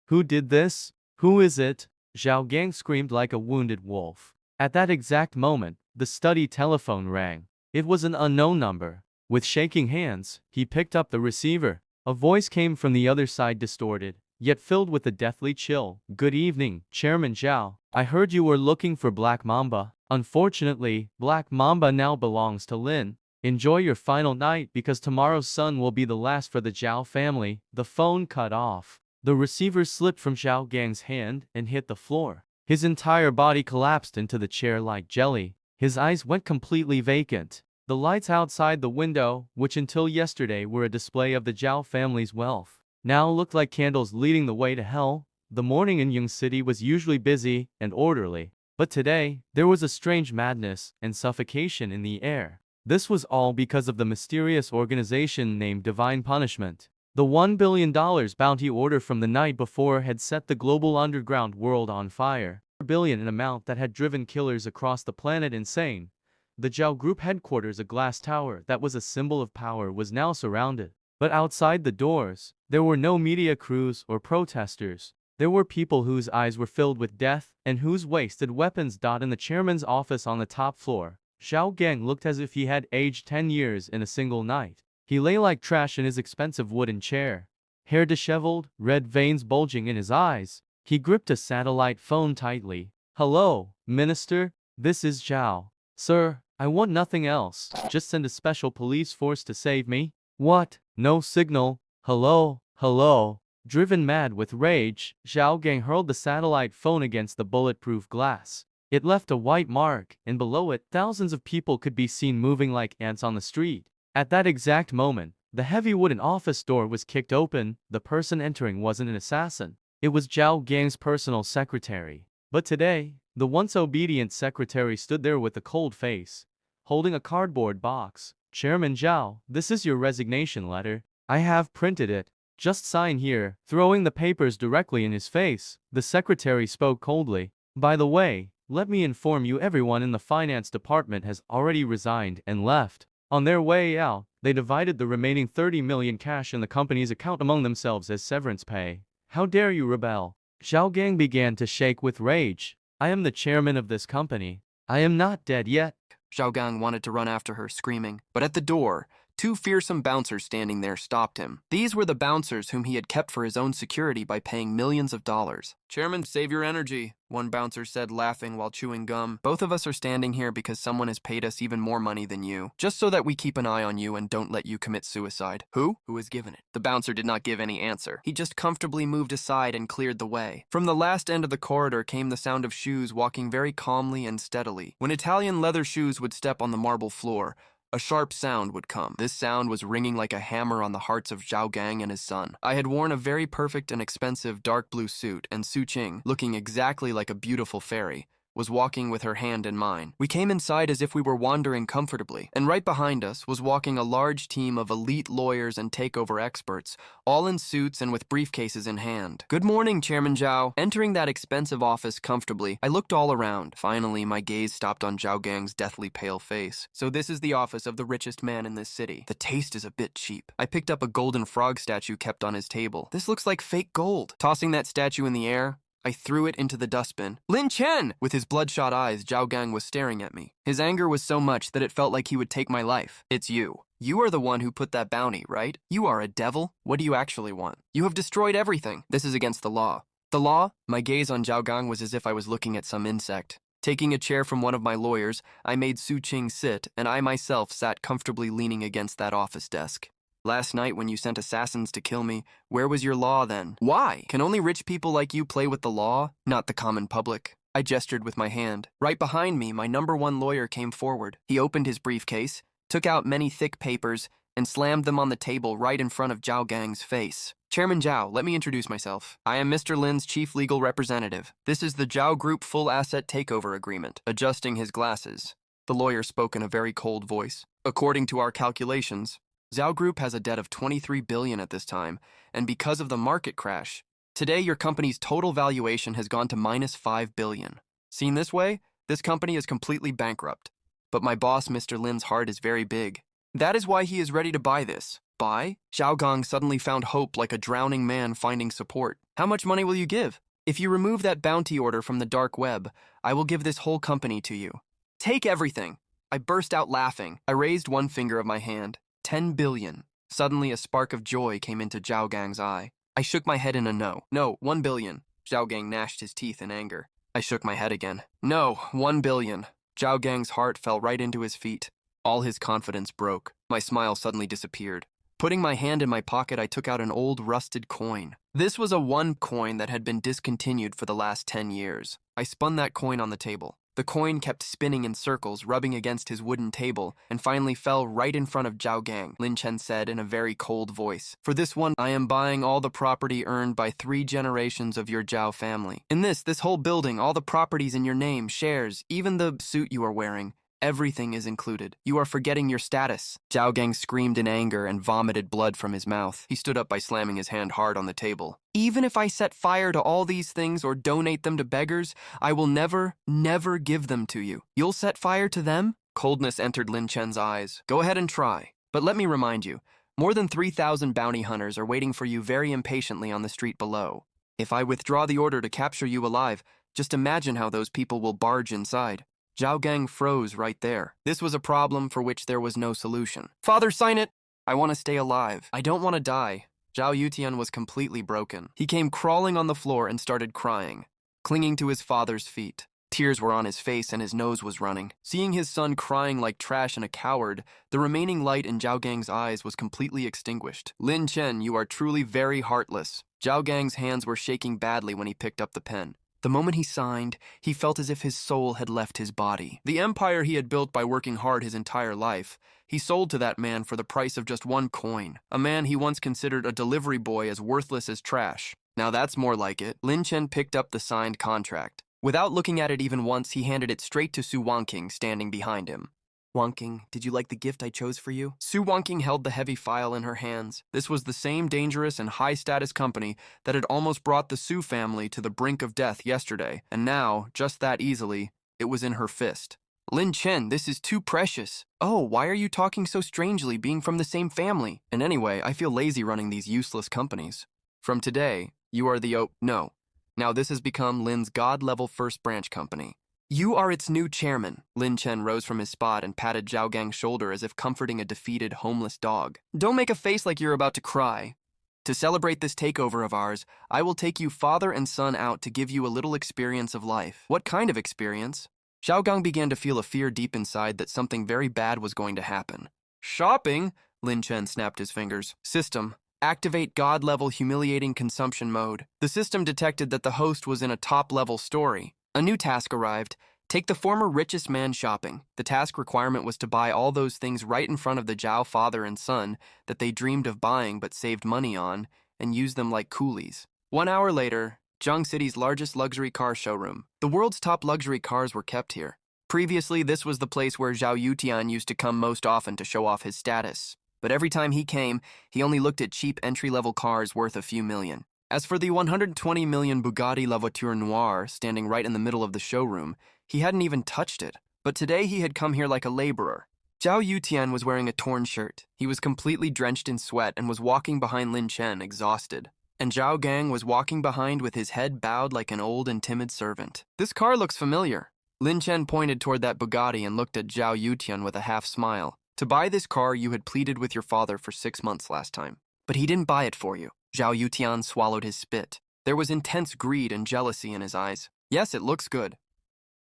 Who did this? Who is it? Zhao Gang screamed like a wounded wolf. At that exact moment, the study telephone rang. It was an unknown number. With shaking hands, he picked up the receiver. A voice came from the other side, distorted, yet filled with a deathly chill. "Good evening, Chairman Zhao. I heard you were looking for Black Mamba. Unfortunately, Black Mamba now belongs to Lin. Enjoy your final night because tomorrow's sun will be the last for the Zhao family." The phone cut off. The receiver slipped from Zhao Gang's hand and hit the floor. His entire body collapsed into the chair like jelly. His eyes went completely vacant. The lights outside the window, which until yesterday were a display of the Zhao family's wealth, now looked like candles leading the way to hell. The morning in Yung City was usually busy and orderly, but today, there was a strange madness and suffocation in the air. This was all because of the mysterious organization named Divine Punishment. The $1 billion bounty order from the night before had set the global underground world on fire. $1 billion, an amount that had driven killers across the planet insane. The Zhao Group headquarters, a glass tower that was a symbol of power, was now surrounded. But outside the doors, there were no media crews or protesters. There were people whose eyes were filled with death and whose wasted weapons dot in the chairman's office on the top floor. Zhao Gang looked as if he had aged 10 years in a single night. He lay like trash in his expensive wooden chair, hair disheveled, red veins bulging in his eyes. He gripped a satellite phone tightly. "Hello, Minister. This is Zhao. Sir, I want nothing else. Just send a special police force to save me." "What? No signal? Hello? Hello?" Driven mad with rage, Zhao Gang hurled the satellite phone against the bulletproof glass. It left a white mark, and below it, thousands of people could be seen moving like ants on the street. At that exact moment, the heavy wooden office door was kicked open. The person entering wasn't an assassin. It was Zhao Gang's personal secretary. But today, the once obedient secretary stood there with a cold face, holding a cardboard box. "Chairman Zhao, this is your resignation letter. I have printed it. Just sign here." Throwing the papers directly in his face, the secretary spoke coldly. "By the way, let me inform you, everyone in the finance department has already resigned and left." On their way out, they divided the remaining 30 million cash in the company's account among themselves as severance pay. "How dare you rebel?" Zhao Gang began to shake with rage. "I am the chairman of this company. I am not dead yet." Zhao Gang wanted to run after her, screaming, but at the door, two fearsome bouncers standing there stopped him. These were the bouncers whom he had kept for his own security by paying millions of dollars. "Chairman, save your energy," one bouncer said, laughing while chewing gum. "Both of us are standing here because someone has paid us even more money than you, just so that we keep an eye on you and don't let you commit suicide." "Who? Who has given it?" The bouncer did not give any answer. He just comfortably moved aside and cleared the way. From the last end of the corridor came the sound of shoes walking very calmly and steadily. When Italian leather shoes would step on the marble floor, a sharp sound would come. This sound was ringing like a hammer on the hearts of Zhao Gang and his son. I had worn a very perfect and expensive dark blue suit, and Su Qing, looking exactly like a beautiful fairy, was walking with her hand in mine. We came inside as if we were wandering comfortably, and right behind us was walking a large team of elite lawyers and takeover experts, all in suits and with briefcases in hand. "Good morning, Chairman Zhao." Entering that expensive office comfortably, I looked all around. Finally, my gaze stopped on Zhao Gang's deathly pale face. "So this is the office of the richest man in this city. The taste is a bit cheap." I picked up a golden frog statue kept on his table. "This looks like fake gold." Tossing that statue in the air, I threw it into the dustbin. "Lin Chen!" With his bloodshot eyes, Zhao Gang was staring at me. His anger was so much that it felt like he would take my life. "It's you. You are the one who put that bounty, right? You are a devil. What do you actually want? You have destroyed everything. This is against the law." "The law?" My gaze on Zhao Gang was as if I was looking at some insect. Taking a chair from one of my lawyers, I made Su Qing sit, and I myself sat comfortably leaning against that office desk. "Last night when you sent assassins to kill me, where was your law then? Why? Can only rich people like you play with the law, not the common public?" I gestured with my hand. Right behind me, my #1 lawyer came forward. He opened his briefcase, took out many thick papers, and slammed them on the table right in front of Zhao Gang's face. "Chairman Zhao, let me introduce myself. I am Mr. Lin's chief legal representative. This is the Zhao Group full asset takeover agreement." Adjusting his glasses, the lawyer spoke in a very cold voice. "According to our calculations, Zhao Group has a debt of 23 billion at this time, and because of the market crash, today your company's total valuation has gone to -5 billion. Seen this way, this company is completely bankrupt. But my boss, Mr. Lin's heart is very big. That is why he is ready to buy this." "Buy?" Zhao Gang suddenly found hope like a drowning man finding support. "How much money will you give?" "If you remove that bounty order from the dark web, I will give this whole company to you." "Take everything." I burst out laughing. I raised one finger of my hand. 10 billion. Suddenly, a spark of joy came into Zhao Gang's eye. I shook my head in a no. No, 1 billion. Zhao Gang gnashed his teeth in anger. I shook my head again. No, 1 billion. Zhao Gang's heart fell right into his feet. All his confidence broke. My smile suddenly disappeared. Putting my hand in my pocket, I took out an old rusted coin. This was a 1 coin that had been discontinued for the last 10 years. I spun that coin on the table. The coin kept spinning in circles, rubbing against his wooden table, and finally fell right in front of Zhao Gang. Lin Chen said in a very cold voice, "For this one, I am buying all the property earned by 3 generations of your Zhao family. In this whole building, all the properties in your name, shares, even the suit you are wearing, everything is included. You are forgetting your status." Zhao Gang screamed in anger and vomited blood from his mouth. He stood up by slamming his hand hard on the table. "Even if I set fire to all these things or donate them to beggars, I will never, never give them to you. You'll set fire to them?" Coldness entered Lin Chen's eyes. "Go ahead and try. But let me remind you, more than 3,000 bounty hunters are waiting for you very impatiently on the street below. If I withdraw the order to capture you alive, just imagine how those people will barge inside." Zhao Gang froze right there. This was a problem for which there was no solution. "Father, sign it! I want to stay alive. I don't want to die." Zhao Yutian was completely broken. He came crawling on the floor and started crying, clinging to his father's feet. Tears were on his face and his nose was running. Seeing his son crying like trash and a coward, the remaining light in Zhao Gang's eyes was completely extinguished. "Lin Chen, you are truly very heartless." Zhao Gang's hands were shaking badly when he picked up the pen. The moment he signed, he felt as if his soul had left his body. The empire he had built by working hard his entire life, he sold to that man for the price of just 1 coin. A man he once considered a delivery boy as worthless as trash. Now that's more like it. Lin Chen picked up the signed contract. Without looking at it even once, he handed it straight to Su Wanqing standing behind him. "Wanqing, did you like the gift I chose for you?" Su Wanqing held the heavy file in her hands. This was the same dangerous and high-status company that had almost brought the Su family to the brink of death yesterday, and now, just that easily, it was in her fist. "Lin Chen, this is too precious." "Oh, why are you talking so strangely, being from the same family?" "And anyway, I feel lazy running these useless companies. From today, you are the No. Now this has become Lin's god-level first branch company. You are its new chairman." Lin Chen rose from his spot and patted Zhao Gang's shoulder as if comforting a defeated, homeless dog. "Don't make a face like you're about to cry. To celebrate this takeover of ours, I will take you father and son out to give you a little experience of life." "What kind of experience?" Zhao Gang began to feel a fear deep inside that something very bad was going to happen. "Shopping?" Lin Chen snapped his fingers. "System. Activate god-level humiliating consumption mode." The system detected that the host was in a top-level story. A new task arrived. Take the former richest man shopping. The task requirement was to buy all those things right in front of the Zhao father and son that they dreamed of buying but saved money on, and use them like coolies. 1 hour later, Zhang City's largest luxury car showroom. The world's top luxury cars were kept here. Previously, this was the place where Zhao Yutian used to come most often to show off his status. But every time he came, he only looked at cheap entry-level cars worth a few million. As for the 120 million Bugatti La Voiture Noire standing right in the middle of the showroom, he hadn't even touched it. But today he had come here like a laborer. Zhao Yutian was wearing a torn shirt. He was completely drenched in sweat and was walking behind Lin Chen, exhausted. And Zhao Gang was walking behind with his head bowed like an old and timid servant. "This car looks familiar." Lin Chen pointed toward that Bugatti and looked at Zhao Yutian with a half smile. "To buy this car, you had pleaded with your father for 6 months last time. But he didn't buy it for you." Zhao Yutian swallowed his spit. There was intense greed and jealousy in his eyes. "Yes, it looks good."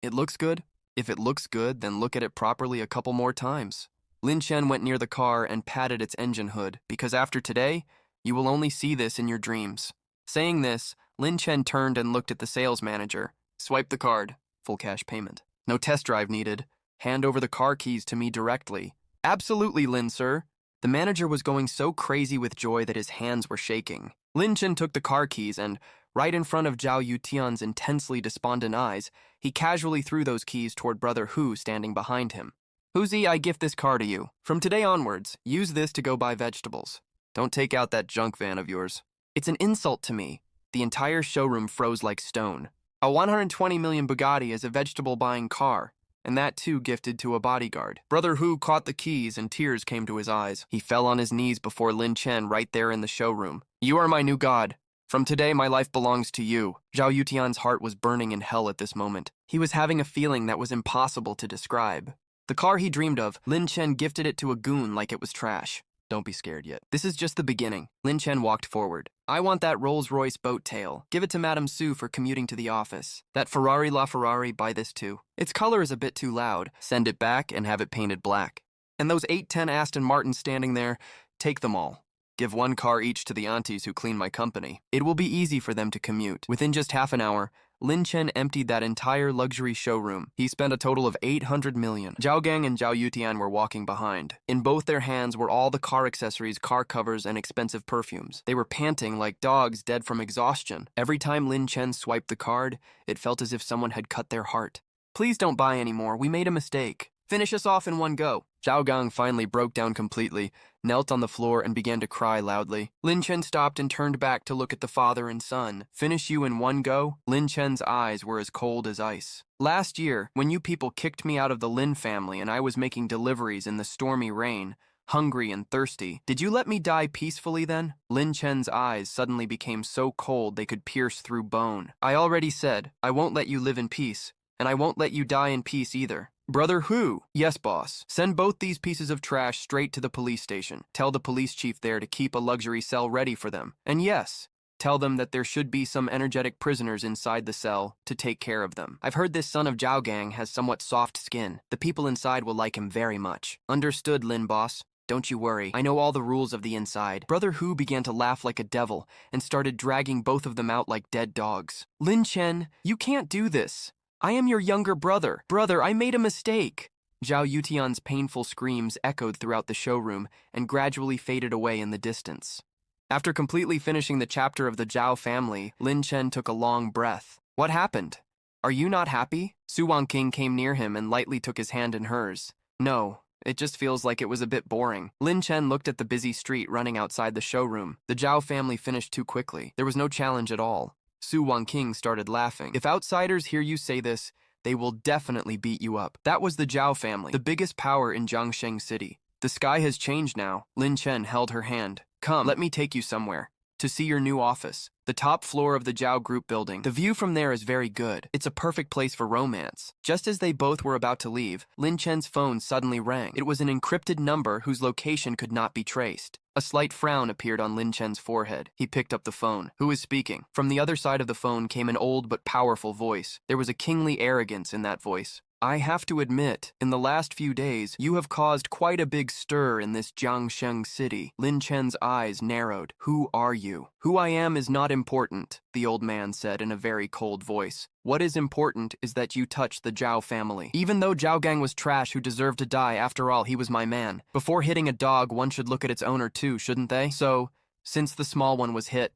"It looks good? If it looks good, then look at it properly a couple more times." Lin Chen went near the car and patted its engine hood, "Because after today, you will only see this in your dreams." Saying this, Lin Chen turned and looked at the sales manager. "Swipe the card. Full cash payment. No test drive needed. Hand over the car keys to me directly." "Absolutely, Lin, sir." The manager was going so crazy with joy that his hands were shaking. Lin Chen took the car keys and, right in front of Zhao Yutian's intensely despondent eyes, he casually threw those keys toward Brother Hu standing behind him. "Huzi, I gift this car to you. From today onwards, use this to go buy vegetables. Don't take out that junk van of yours." "It's an insult to me." The entire showroom froze like stone. A 120 million Bugatti is a vegetable-buying car, and that too gifted to a bodyguard. Brother Hu caught the keys and tears came to his eyes. He fell on his knees before Lin Chen right there in the showroom. "You are my new god. From today, my life belongs to you." Zhao Yutian's heart was burning in hell at this moment. He was having a feeling that was impossible to describe. The car he dreamed of, Lin Chen gifted it to a goon like it was trash. Don't be scared yet. This is just the beginning. Lin Chen walked forward. I want that Rolls-Royce boat tail. Give it to Madame Sue for commuting to the office. That Ferrari LaFerrari, buy this too. Its color is a bit too loud. Send it back and have it painted black. And those 810 Aston Martins standing there, take them all. Give one car each to the aunties who clean my company. It will be easy for them to commute. Within just half an hour, Lin Chen emptied that entire luxury showroom. He spent a total of 800 million. Zhao Gang and Zhao Yutian were walking behind. In both their hands were all the car accessories, car covers, and expensive perfumes. They were panting like dogs dead from exhaustion. Every time Lin Chen swiped the card, it felt as if someone had cut their heart. Please don't buy anymore. We made a mistake. Finish us off in one go. Zhao Gang finally broke down completely, knelt on the floor, and began to cry loudly. Lin Chen stopped and turned back to look at the father and son. Finish you in one go? Lin Chen's eyes were as cold as ice. Last year, when you people kicked me out of the Lin family and I was making deliveries in the stormy rain, hungry and thirsty, did you let me die peacefully then? Lin Chen's eyes suddenly became so cold they could pierce through bone. I already said, I won't let you live in peace, and I won't let you die in peace either. Brother who? Yes, boss. Send both these pieces of trash straight to the police station. Tell the police chief there to keep a luxury cell ready for them. And yes, tell them that there should be some energetic prisoners inside the cell to take care of them. I've heard this son of Zhao Gang has somewhat soft skin. The people inside will like him very much. Understood, Lin boss. Don't you worry. I know all the rules of the inside. Brother Hu began to laugh like a devil and started dragging both of them out like dead dogs. Lin Chen, you can't do this. I am your younger brother. Brother, I made a mistake. Zhao Yutian's painful screams echoed throughout the showroom and gradually faded away in the distance. After completely finishing the chapter of the Zhao family, Lin Chen took a long breath. What happened? Are you not happy? Su Wangqing came near him and lightly took his hand in hers. No, it just feels like it was a bit boring. Lin Chen looked at the busy street running outside the showroom. The Zhao family finished too quickly. There was no challenge at all. Su Wangqing started laughing. If outsiders hear you say this, they will definitely beat you up. That was the Zhao family, the biggest power in Jiangsheng City. The sky has changed now. Lin Chen held her hand. Come, let me take you somewhere. To see your new office. The top floor of the Zhao Group building. The view from there is very good. It's a perfect place for romance. Just as they both were about to leave, Lin Chen's phone suddenly rang. It was an encrypted number whose location could not be traced. A slight frown appeared on Lin Chen's forehead. He picked up the phone. Who is speaking? From the other side of the phone came an old but powerful voice. There was a kingly arrogance in that voice. I have to admit, in the last few days, you have caused quite a big stir in this Jiangsheng city. Lin Chen's eyes narrowed. Who are you? Who I am is not important, the old man said in a very cold voice. What is important is that you touch the Zhao family. Even though Zhao Gang was trash who deserved to die, after all, he was my man. Before hitting a dog, one should look at its owner too, shouldn't they? So, since the small one was hit,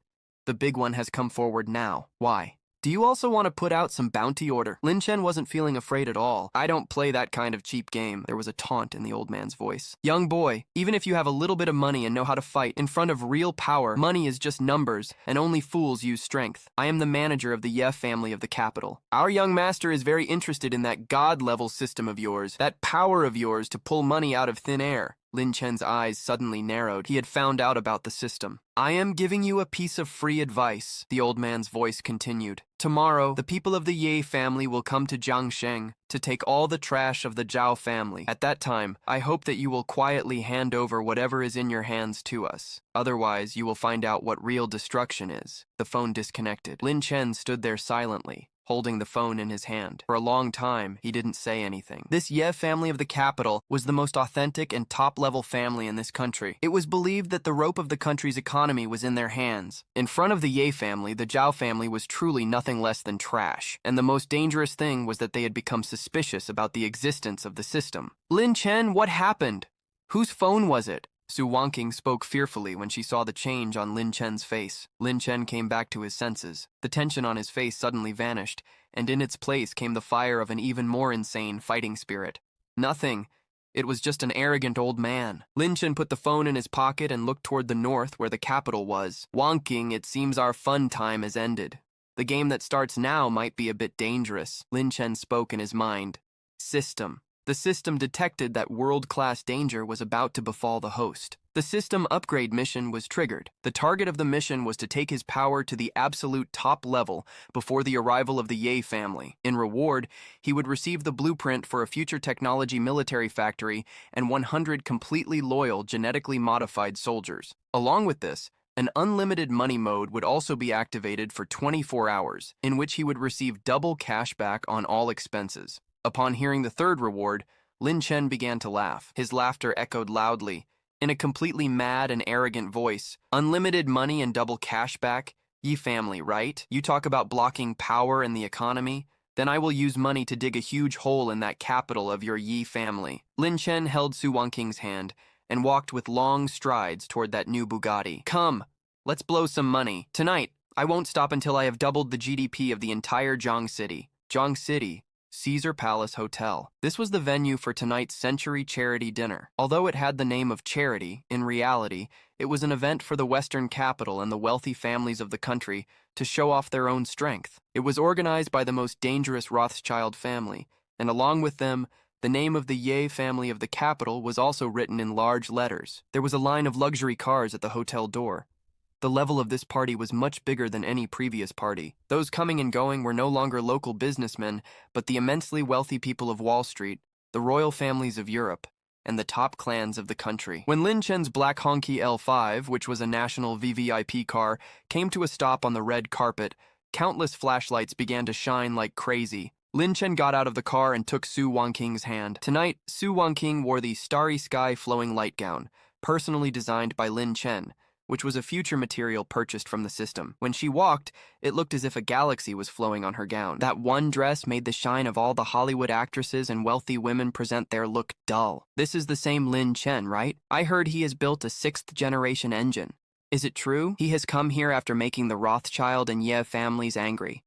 the big one has come forward now. Why? Do you also want to put out some bounty order? Lin Chen wasn't feeling afraid at all. I don't play that kind of cheap game. There was a taunt in the old man's voice. Young boy, even if you have a little bit of money and know how to fight, in front of real power, money is just numbers, and only fools use strength. I am the manager of the Ye family of the capital. Our young master is very interested in that god-level system of yours, that power of yours to pull money out of thin air. Lin Chen's eyes suddenly narrowed. He had found out about the system. I am giving you a piece of free advice, the old man's voice continued. Tomorrow, the people of the Ye family will come to Jiangsheng to take all the trash of the Zhao family. At that time, I hope that you will quietly hand over whatever is in your hands to us. Otherwise, you will find out what real destruction is. The phone disconnected. Lin Chen stood there silently, holding the phone in his hand. For a long time, he didn't say anything. This Ye family of the capital was the most authentic and top-level family in this country. It was believed that the rope of the country's economy was in their hands. In front of the Ye family, the Zhao family was truly nothing less than trash. And the most dangerous thing was that they had become suspicious about the existence of the system. Lin Chen, what happened? Whose phone was it? Su Wangqing spoke fearfully when she saw the change on Lin Chen's face. Lin Chen came back to his senses. The tension on his face suddenly vanished, and in its place came the fire of an even more insane fighting spirit. Nothing. It was just an arrogant old man. Lin Chen put the phone in his pocket and looked toward the north where the capital was. Wangqing, it seems our fun time has ended. The game that starts now might be a bit dangerous. Lin Chen spoke in his mind. System. The system detected that world-class danger was about to befall the host. The system upgrade mission was triggered. The target of the mission was to take his power to the absolute top level before the arrival of the Ye family. In reward, he would receive the blueprint for a future technology military factory and 100 completely loyal, genetically modified soldiers. Along with this, an unlimited money mode would also be activated for 24 hours, in which he would receive double cash back on all expenses. Upon hearing the third reward, Lin Chen began to laugh. His laughter echoed loudly, in a completely mad and arrogant voice. Unlimited money and double cash back? Ye family, right? You talk about blocking power and the economy? Then I will use money to dig a huge hole in that capital of your Yi family. Lin Chen held Su Wangqing's hand and walked with long strides toward that new Bugatti. Come, let's blow some money. Tonight, I won't stop until I have doubled the GDP of the entire Zhang City. Zhang City, Caesar Palace Hotel. This was the venue for tonight's Century Charity Dinner. Although it had the name of charity, in reality, it was an event for the Western capital and the wealthy families of the country to show off their own strength. It was organized by the most dangerous Rothschild family, and along with them, the name of the Ye family of the capital was also written in large letters. There was a line of luxury cars at the hotel door. The level of this party was much bigger than any previous party. Those coming and going were no longer local businessmen, but the immensely wealthy people of Wall Street, the royal families of Europe, and the top clans of the country. When Lin Chen's black Honky L5, which was a national VVIP car, came to a stop on the red carpet, countless flashlights began to shine like crazy. Lin Chen got out of the car and took Su Wangqing's hand. Tonight, Su Wangqing wore the starry sky flowing light gown, personally designed by Lin Chen, which was a future material purchased from the system. When she walked, it looked as if a galaxy was flowing on her gown. That one dress made the shine of all the Hollywood actresses and wealthy women present there look dull. This is the same Lin Chen, right? I heard he has built a 6th-generation engine. Is it true? He has come here after making the Rothschild and Ye families angry.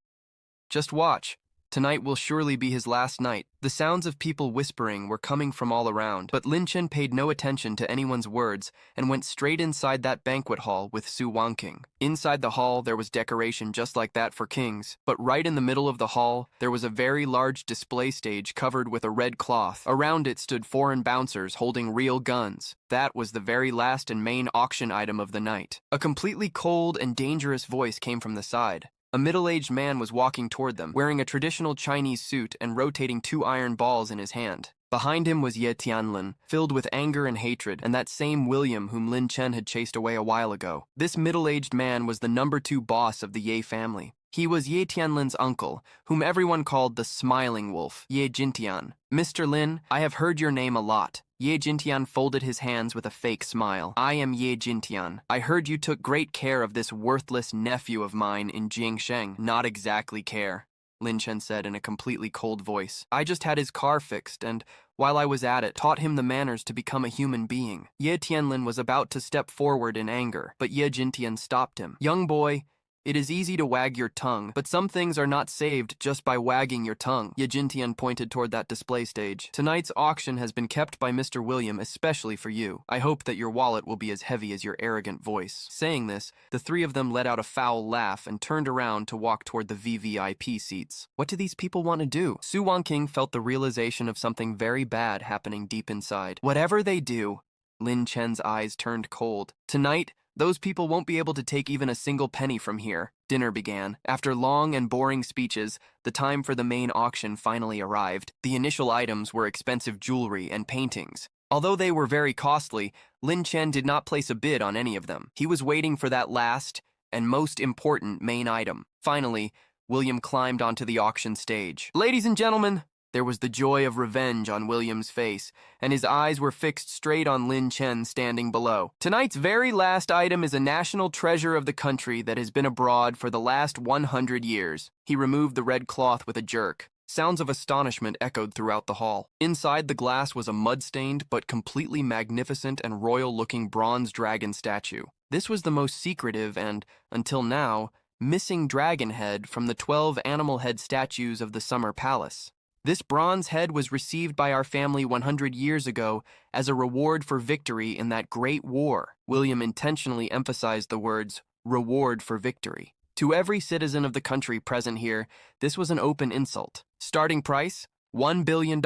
Just watch. Tonight will surely be his last night. The sounds of people whispering were coming from all around, but Lin Chen paid no attention to anyone's words and went straight inside that banquet hall with Su Wangqing. Inside the hall, there was decoration just like that for kings, but right in the middle of the hall, there was a very large display stage covered with a red cloth. Around it stood foreign bouncers holding real guns. That was the very last and main auction item of the night. A completely cold and dangerous voice came from the side. A middle-aged man was walking toward them, wearing a traditional Chinese suit and rotating 2 iron balls in his hand. Behind him was Ye Tianlin, filled with anger and hatred, and that same William whom Lin Chen had chased away a while ago. This middle-aged man was the number 2 boss of the Ye family. He was Ye Tianlin's uncle, whom everyone called the Smiling Wolf, Ye Jintian. Mr. Lin, I have heard your name a lot. Ye Jintian folded his hands with a fake smile. I am Ye Jintian. I heard you took great care of this worthless nephew of mine in Jingsheng. Not exactly care, Lin Chen said in a completely cold voice. I just had his car fixed and, while I was at it, taught him the manners to become a human being. Ye Tianlin was about to step forward in anger, but Ye Jintian stopped him. Young boy, it is easy to wag your tongue, but some things are not saved just by wagging your tongue. Ye Jintian pointed toward that display stage. Tonight's auction has been kept by Mr. William especially for you. I hope that your wallet will be as heavy as your arrogant voice. Saying this, the 3 of them let out a foul laugh and turned around to walk toward the VVIP seats. What do these people want to do? Su Wangqing felt the realization of something very bad happening deep inside. Whatever they do, Lin Chen's eyes turned cold. Tonight, those people won't be able to take even a single penny from here. Dinner began. After long and boring speeches, the time for the main auction finally arrived. The initial items were expensive jewelry and paintings. Although they were very costly, Lin Chen did not place a bid on any of them. He was waiting for that last and most important main item. Finally, William climbed onto the auction stage. Ladies and gentlemen, there was the joy of revenge on William's face, and his eyes were fixed straight on Lin Chen standing below. Tonight's very last item is a national treasure of the country that has been abroad for the last 100 years. He removed the red cloth with a jerk. Sounds of astonishment echoed throughout the hall. Inside the glass was a mud-stained but completely magnificent and royal-looking bronze dragon statue. This was the most secretive and, until now, missing dragon head from the 12 animal head statues of the Summer Palace. This bronze head was received by our family 100 years ago as a reward for victory in that great war. William intentionally emphasized the words, reward for victory. To every citizen of the country present here, this was an open insult. Starting price, $1 billion,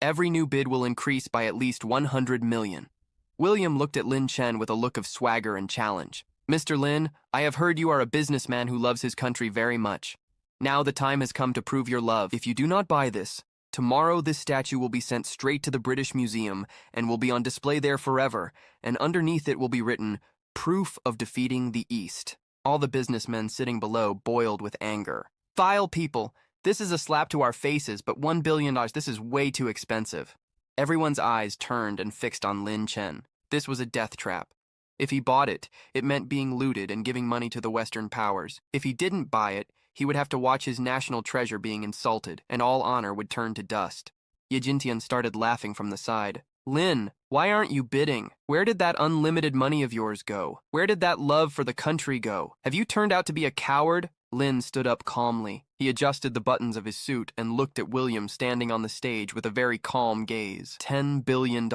every new bid will increase by at least 100 million. William looked at Lin Chen with a look of swagger and challenge. Mr. Lin, I have heard you are a businessman who loves his country very much. Now the time has come to prove your love. If you do not buy this, tomorrow this statue will be sent straight to the British Museum and will be on display there forever, and underneath it will be written, Proof of Defeating the East. All the businessmen sitting below boiled with anger. Vile people! This is a slap to our faces, but $1 billion, this is way too expensive. Everyone's eyes turned and fixed on Lin Chen. This was a death trap. If he bought it, it meant being looted and giving money to the Western powers. If he didn't buy it, he would have to watch his national treasure being insulted, and all honor would turn to dust. Ye Jintian started laughing from the side. Lin, why aren't you bidding? Where did that unlimited money of yours go? Where did that love for the country go? Have you turned out to be a coward? Lin stood up calmly. He adjusted the buttons of his suit and looked at William standing on the stage with a very calm gaze. $10 billion.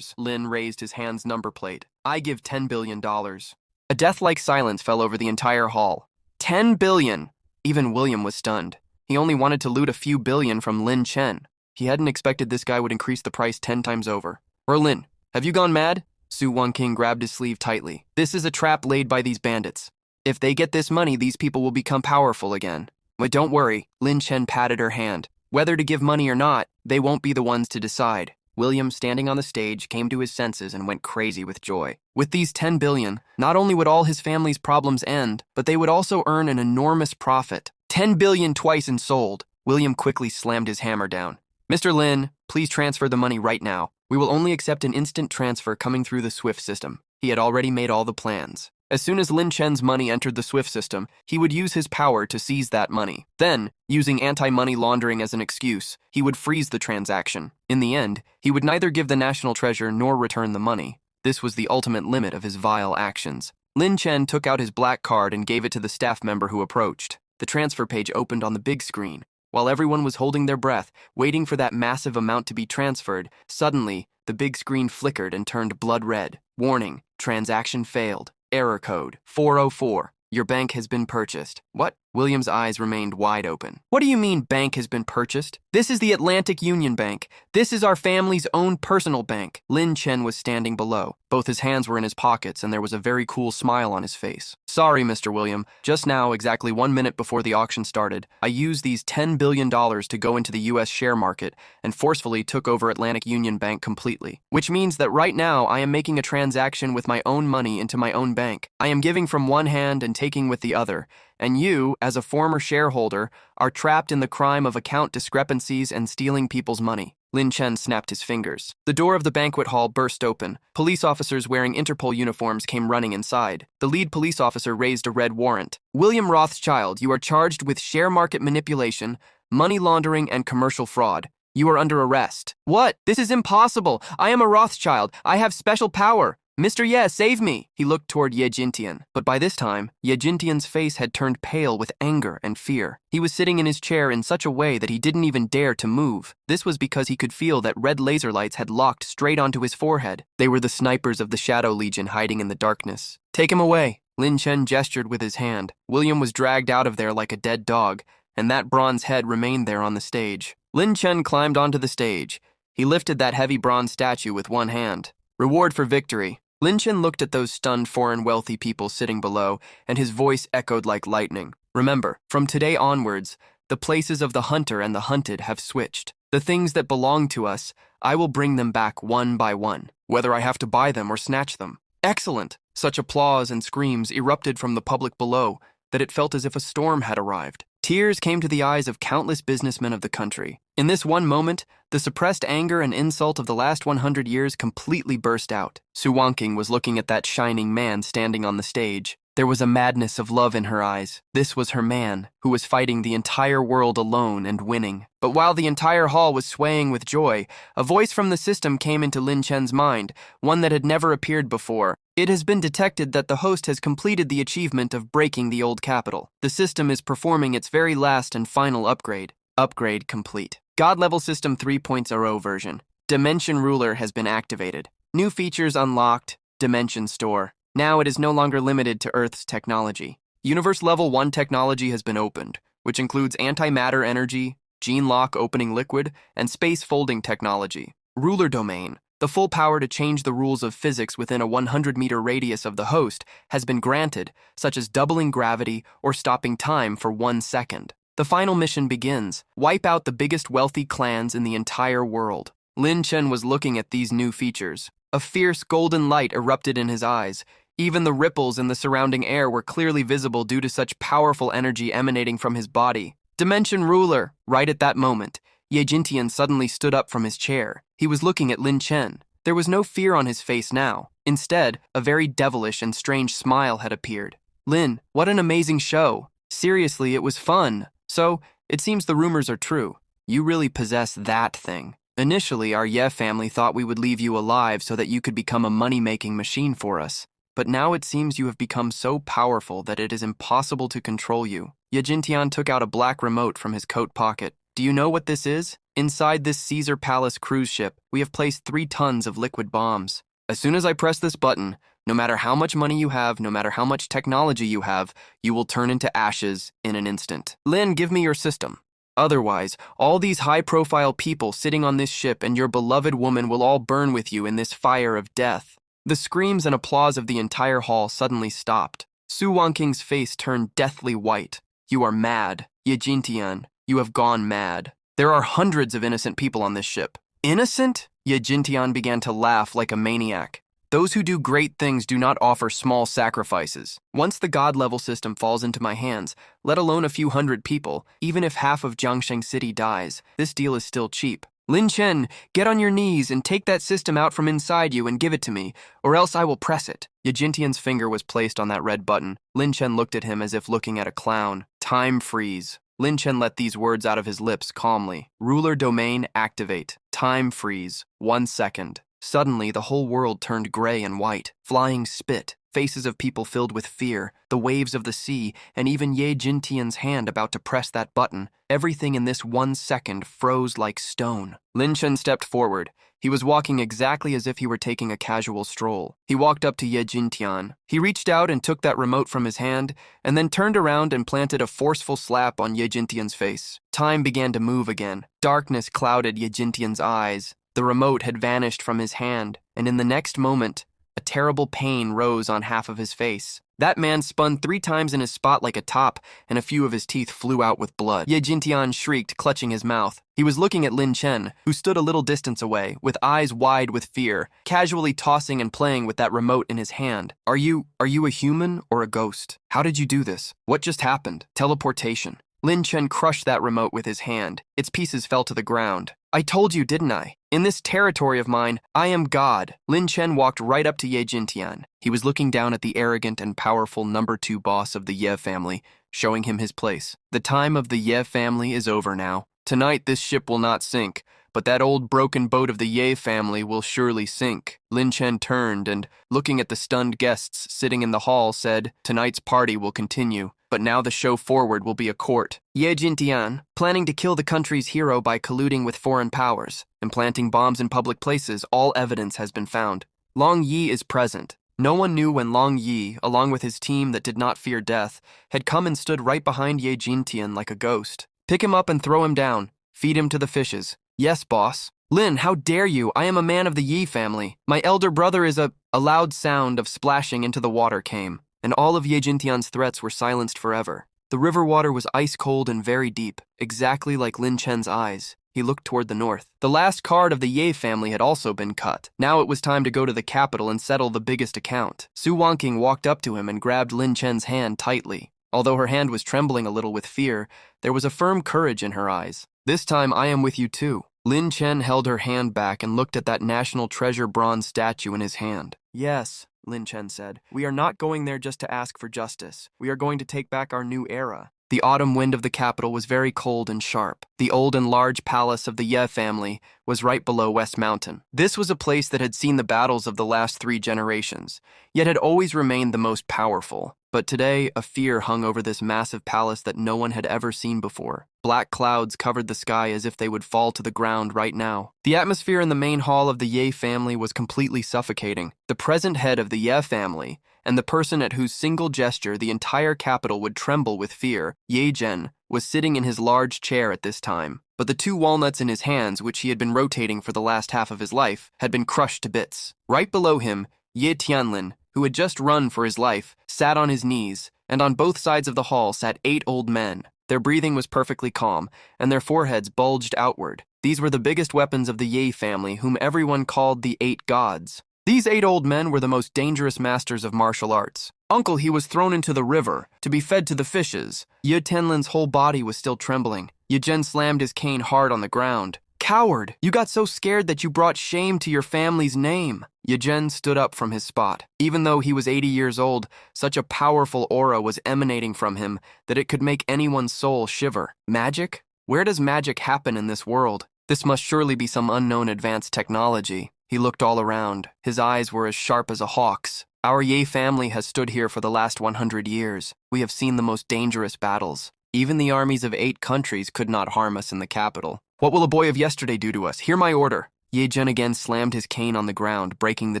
Lin raised his hand's number plate. I give $10 billion. A death-like silence fell over the entire hall. 10 billion! Even William was stunned. He only wanted to loot a few billion from Lin Chen. He hadn't expected this guy would increase the price 10 times over. Lin, have you gone mad? Su Wangking grabbed his sleeve tightly. This is a trap laid by these bandits. If they get this money, these people will become powerful again. But don't worry, Lin Chen patted her hand. Whether to give money or not, they won't be the ones to decide. William, standing on the stage, came to his senses and went crazy with joy. With these 10 billion, not only would all his family's problems end, but they would also earn an enormous profit. 10 billion twice and sold. William quickly slammed his hammer down. Mr. Lin, please transfer the money right now. We will only accept an instant transfer coming through the SWIFT system. He had already made all the plans. As soon as Lin Chen's money entered the SWIFT system, he would use his power to seize that money. Then, using anti-money laundering as an excuse, he would freeze the transaction. In the end, he would neither give the national treasure nor return the money. This was the ultimate limit of his vile actions. Lin Chen took out his black card and gave it to the staff member who approached. The transfer page opened on the big screen. While everyone was holding their breath, waiting for that massive amount to be transferred, suddenly, the big screen flickered and turned blood red. Warning, transaction failed. Error code 404. Your bank has been purchased. What? William's eyes remained wide open. What do you mean bank has been purchased? This is the Atlantic Union Bank. This is our family's own personal bank. Lin Chen was standing below. Both his hands were in his pockets and there was a very cool smile on his face. Sorry, Mr. William. Just now, exactly 1 minute before the auction started, I used these $10 billion to go into the U.S. share market and forcefully took over Atlantic Union Bank completely. Which means that right now I am making a transaction with my own money into my own bank. I am giving from one hand and taking with the other. And you, as a former shareholder, are trapped in the crime of account discrepancies and stealing people's money. Lin Chen snapped his fingers. The door of the banquet hall burst open. Police officers wearing Interpol uniforms came running inside. The lead police officer raised a red warrant. William Rothschild, you are charged with share market manipulation, money laundering, and commercial fraud. You are under arrest. What? This is impossible. I am a Rothschild. I have special power. Mr. Ye, save me! He looked toward Ye Jintian. But by this time, Ye Jintian's face had turned pale with anger and fear. He was sitting in his chair in such a way that he didn't even dare to move. This was because he could feel that red laser lights had locked straight onto his forehead. They were the snipers of the Shadow Legion hiding in the darkness. Take him away! Lin Chen gestured with his hand. William was dragged out of there like a dead dog, and that bronze head remained there on the stage. Lin Chen climbed onto the stage. He lifted that heavy bronze statue with one hand. Reward for victory. Lin Chen looked at those stunned foreign wealthy people sitting below, and his voice echoed like lightning. Remember, from today onwards, the places of the hunter and the hunted have switched. The things that belong to us, I will bring them back one by one, whether I have to buy them or snatch them. Excellent! Such applause and screams erupted from the public below that it felt as if a storm had arrived. Tears came to the eyes of countless businessmen of the country. In this one moment, the suppressed anger and insult of the last 100 years completely burst out. Su Wangking was looking at that shining man standing on the stage. There was a madness of love in her eyes. This was her man, who was fighting the entire world alone and winning. But while the entire hall was swaying with joy, a voice from the system came into Lin Chen's mind, one that had never appeared before. It has been detected that the host has completed the achievement of breaking the old capital. The system is performing its very last and final upgrade. Upgrade complete. God Level System 3.0 version. Dimension Ruler has been activated. New features unlocked. Dimension Store. Now it is no longer limited to Earth's technology. Universe Level 1 technology has been opened, which includes antimatter energy, gene lock opening liquid, and space folding technology. Ruler domain. The full power to change the rules of physics within a 100-meter radius of the host has been granted, such as doubling gravity or stopping time for 1 second. The final mission begins. Wipe out the biggest wealthy clans in the entire world. Lin Chen was looking at these new features. A fierce golden light erupted in his eyes. Even the ripples in the surrounding air were clearly visible due to such powerful energy emanating from his body. Dimension Ruler! Right at that moment, Ye Jintian suddenly stood up from his chair. He was looking at Lin Chen. There was no fear on his face now. Instead, a very devilish and strange smile had appeared. Lin, what an amazing show. Seriously, it was fun. So, it seems the rumors are true. You really possess that thing. Initially, our Ye family thought we would leave you alive so that you could become a money-making machine for us. But now it seems you have become so powerful that it is impossible to control you. Ye Jintian took out a black remote from his coat pocket. Do you know what this is? Inside this Caesar Palace cruise ship, we have placed 3 tons of liquid bombs. As soon as I press this button, no matter how much money you have, no matter how much technology you have, you will turn into ashes in an instant. Lin, give me your system. Otherwise, all these high-profile people sitting on this ship and your beloved woman will all burn with you in this fire of death. The screams and applause of the entire hall suddenly stopped. Su Wangqing's face turned deathly white. You are mad. Ye Jintian, you have gone mad. There are hundreds of innocent people on this ship. Innocent? Ye Jintian began to laugh like a maniac. Those who do great things do not offer small sacrifices. Once the god-level system falls into my hands, let alone a few hundred people, even if half of Jiangsheng City dies, this deal is still cheap. Lin Chen, get on your knees and take that system out from inside you and give it to me, or else I will press it. Ye Jintian's finger was placed on that red button. Lin Chen looked at him as if looking at a clown. Time freeze. Lin Chen let these words out of his lips calmly. Ruler domain activate. Time freeze. 1 second. Suddenly, the whole world turned gray and white. Flying spit, faces of people filled with fear, the waves of the sea, and even Ye Jintian's hand about to press that button. Everything in this 1 second froze like stone. Lin Chen stepped forward. He was walking exactly as if he were taking a casual stroll. He walked up to Ye Jintian. He reached out and took that remote from his hand, and then turned around and planted a forceful slap on Ye Jintian's face. Time began to move again. Darkness clouded Ye Jintian's eyes. The remote had vanished from his hand, and in the next moment, a terrible pain rose on half of his face. That man spun 3 times in his spot like a top, and a few of his teeth flew out with blood. Ye Jintian shrieked, clutching his mouth. He was looking at Lin Chen, who stood a little distance away, with eyes wide with fear, casually tossing and playing with that remote in his hand. Are you a human or a ghost? How did you do this? What just happened? Teleportation. Lin Chen crushed that remote with his hand. Its pieces fell to the ground. I told you, didn't I? In this territory of mine, I am God. Lin Chen walked right up to Ye Jintian. He was looking down at the arrogant and powerful number 2 boss of the Ye family, showing him his place. The time of the Ye family is over now. Tonight this ship will not sink, but that old broken boat of the Ye family will surely sink. Lin Chen turned and, looking at the stunned guests sitting in the hall, said, tonight's party will continue, but now the show forward will be a court. Ye Jintian, planning to kill the country's hero by colluding with foreign powers, and planting bombs in public places, all evidence has been found. Long Yi is present. No one knew when Long Yi, along with his team that did not fear death, had come and stood right behind Ye Jintian like a ghost. Pick him up and throw him down. Feed him to the fishes. Yes, boss. Lin, how dare you? I am a man of the Yi family. My elder brother is a loud sound of splashing into the water came, and all of Ye Jintian's threats were silenced forever. The river water was ice cold and very deep, exactly like Lin Chen's eyes. He looked toward the north. The last card of the Ye family had also been cut. Now it was time to go to the capital and settle the biggest account. Su Wangqing walked up to him and grabbed Lin Chen's hand tightly. Although her hand was trembling a little with fear, there was a firm courage in her eyes. This time I am with you too. Lin Chen held her hand back and looked at that national treasure bronze statue in his hand. Yes, Lin Chen said. We are not going there just to ask for justice. We are going to take back our new era. The autumn wind of the capital was very cold and sharp. The old and large palace of the Ye family was right below West Mountain. This was a place that had seen the battles of the last 3 generations, yet had always remained the most powerful. But today, a fear hung over this massive palace that no one had ever seen before. Black clouds covered the sky as if they would fall to the ground right now. The atmosphere in the main hall of the Ye family was completely suffocating. The present head of the Ye family, and the person at whose single gesture the entire capital would tremble with fear, Ye Zhen, was sitting in his large chair at this time. but the two walnuts in his hands, which he had been rotating for the last half of his life, had been crushed to bits. Right below him, Ye Tianlin, who had just run for his life, sat on his knees, and on both sides of the hall sat 8 old men. Their breathing was perfectly calm, and their foreheads bulged outward. These were the biggest weapons of the Ye family, whom everyone called the 8 gods. These 8 old men were the most dangerous masters of martial arts. Uncle, he was thrown into the river to be fed to the fishes. Ye Tianlin's whole body was still trembling. Ye Zhen slammed his cane hard on the ground. Coward! You got so scared that you brought shame to your family's name. Ye Zhen stood up from his spot. Even though he was 80 years old, such a powerful aura was emanating from him that it could make anyone's soul shiver. Magic? Where does magic happen in this world? This must surely be some unknown advanced technology. He looked all around. His eyes were as sharp as a hawk's. Our Ye family has stood here for the last 100 years. We have seen the most dangerous battles. Even the armies of 8 countries could not harm us in the capital. What will a boy of yesterday do to us? Hear my order. Ye Zhen again slammed his cane on the ground, breaking the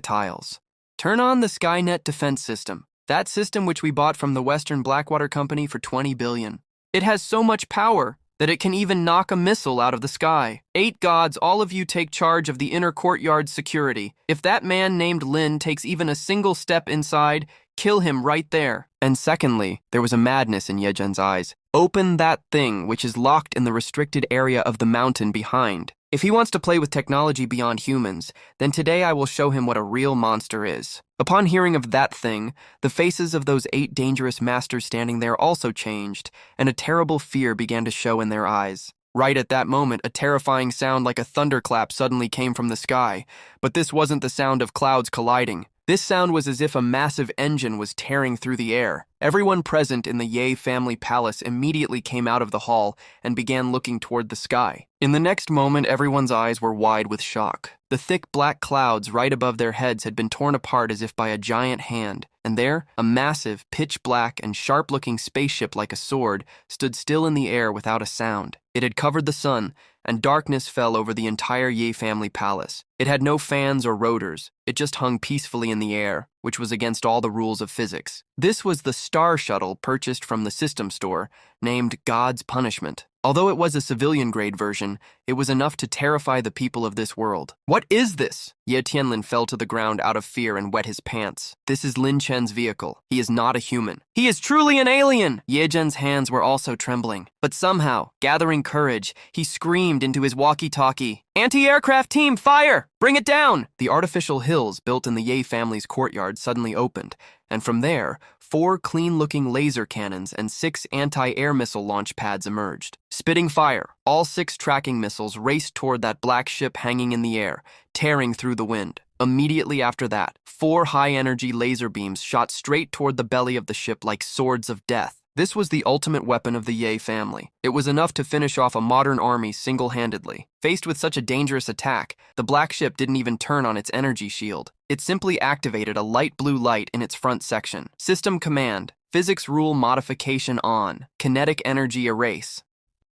tiles. Turn on the Skynet defense system. That system which we bought from the Western Blackwater Company for 20 billion. It has so much power that it can even knock a missile out of the sky. 8 gods, all of you take charge of the inner courtyard's security. If that man named Lin takes even a single step inside, kill him right there. And secondly, there was a madness in Ye Zhen's eyes. Open that thing which is locked in the restricted area of the mountain behind. If he wants to play with technology beyond humans, then today I will show him what a real monster is. Upon hearing of that thing, the faces of those 8 dangerous masters standing there also changed, and a terrible fear began to show in their eyes. Right at that moment, a terrifying sound like a thunderclap suddenly came from the sky, but this wasn't the sound of clouds colliding. This sound was as if a massive engine was tearing through the air. Everyone present in the Ye family palace immediately came out of the hall and began looking toward the sky. In the next moment, everyone's eyes were wide with shock. The thick black clouds right above their heads had been torn apart as if by a giant hand, and there, a massive, pitch-black and sharp-looking spaceship like a sword stood still in the air without a sound. It had covered the sun, and darkness fell over the entire Ye family palace. It had no fans or rotors. It just hung peacefully in the air, which was against all the rules of physics. This was the Star Shuttle purchased from the system store, named God's Punishment. Although it was a civilian-grade version, it was enough to terrify the people of this world. What is this? Ye Tianlin fell to the ground out of fear and wet his pants. This is Lin Chen's vehicle. He is not a human. He is truly an alien! Ye Zhen's hands were also trembling. But somehow, gathering courage, he screamed into his walkie-talkie, "Anti-aircraft team, fire! Bring it down!" The artificial hills built in the Ye family's courtyard suddenly opened, and from there, 4 clean-looking laser cannons and 6 anti-air missile launch pads emerged. Spitting fire, all 6 tracking missiles raced toward that black ship hanging in the air, tearing through the wind. Immediately after that, 4 high-energy laser beams shot straight toward the belly of the ship like swords of death. This was the ultimate weapon of the Ye family. It was enough to finish off a modern army single-handedly. Faced with such a dangerous attack, the black ship didn't even turn on its energy shield. It simply activated a light blue light in its front section. System command, physics rule modification on, kinetic energy erase.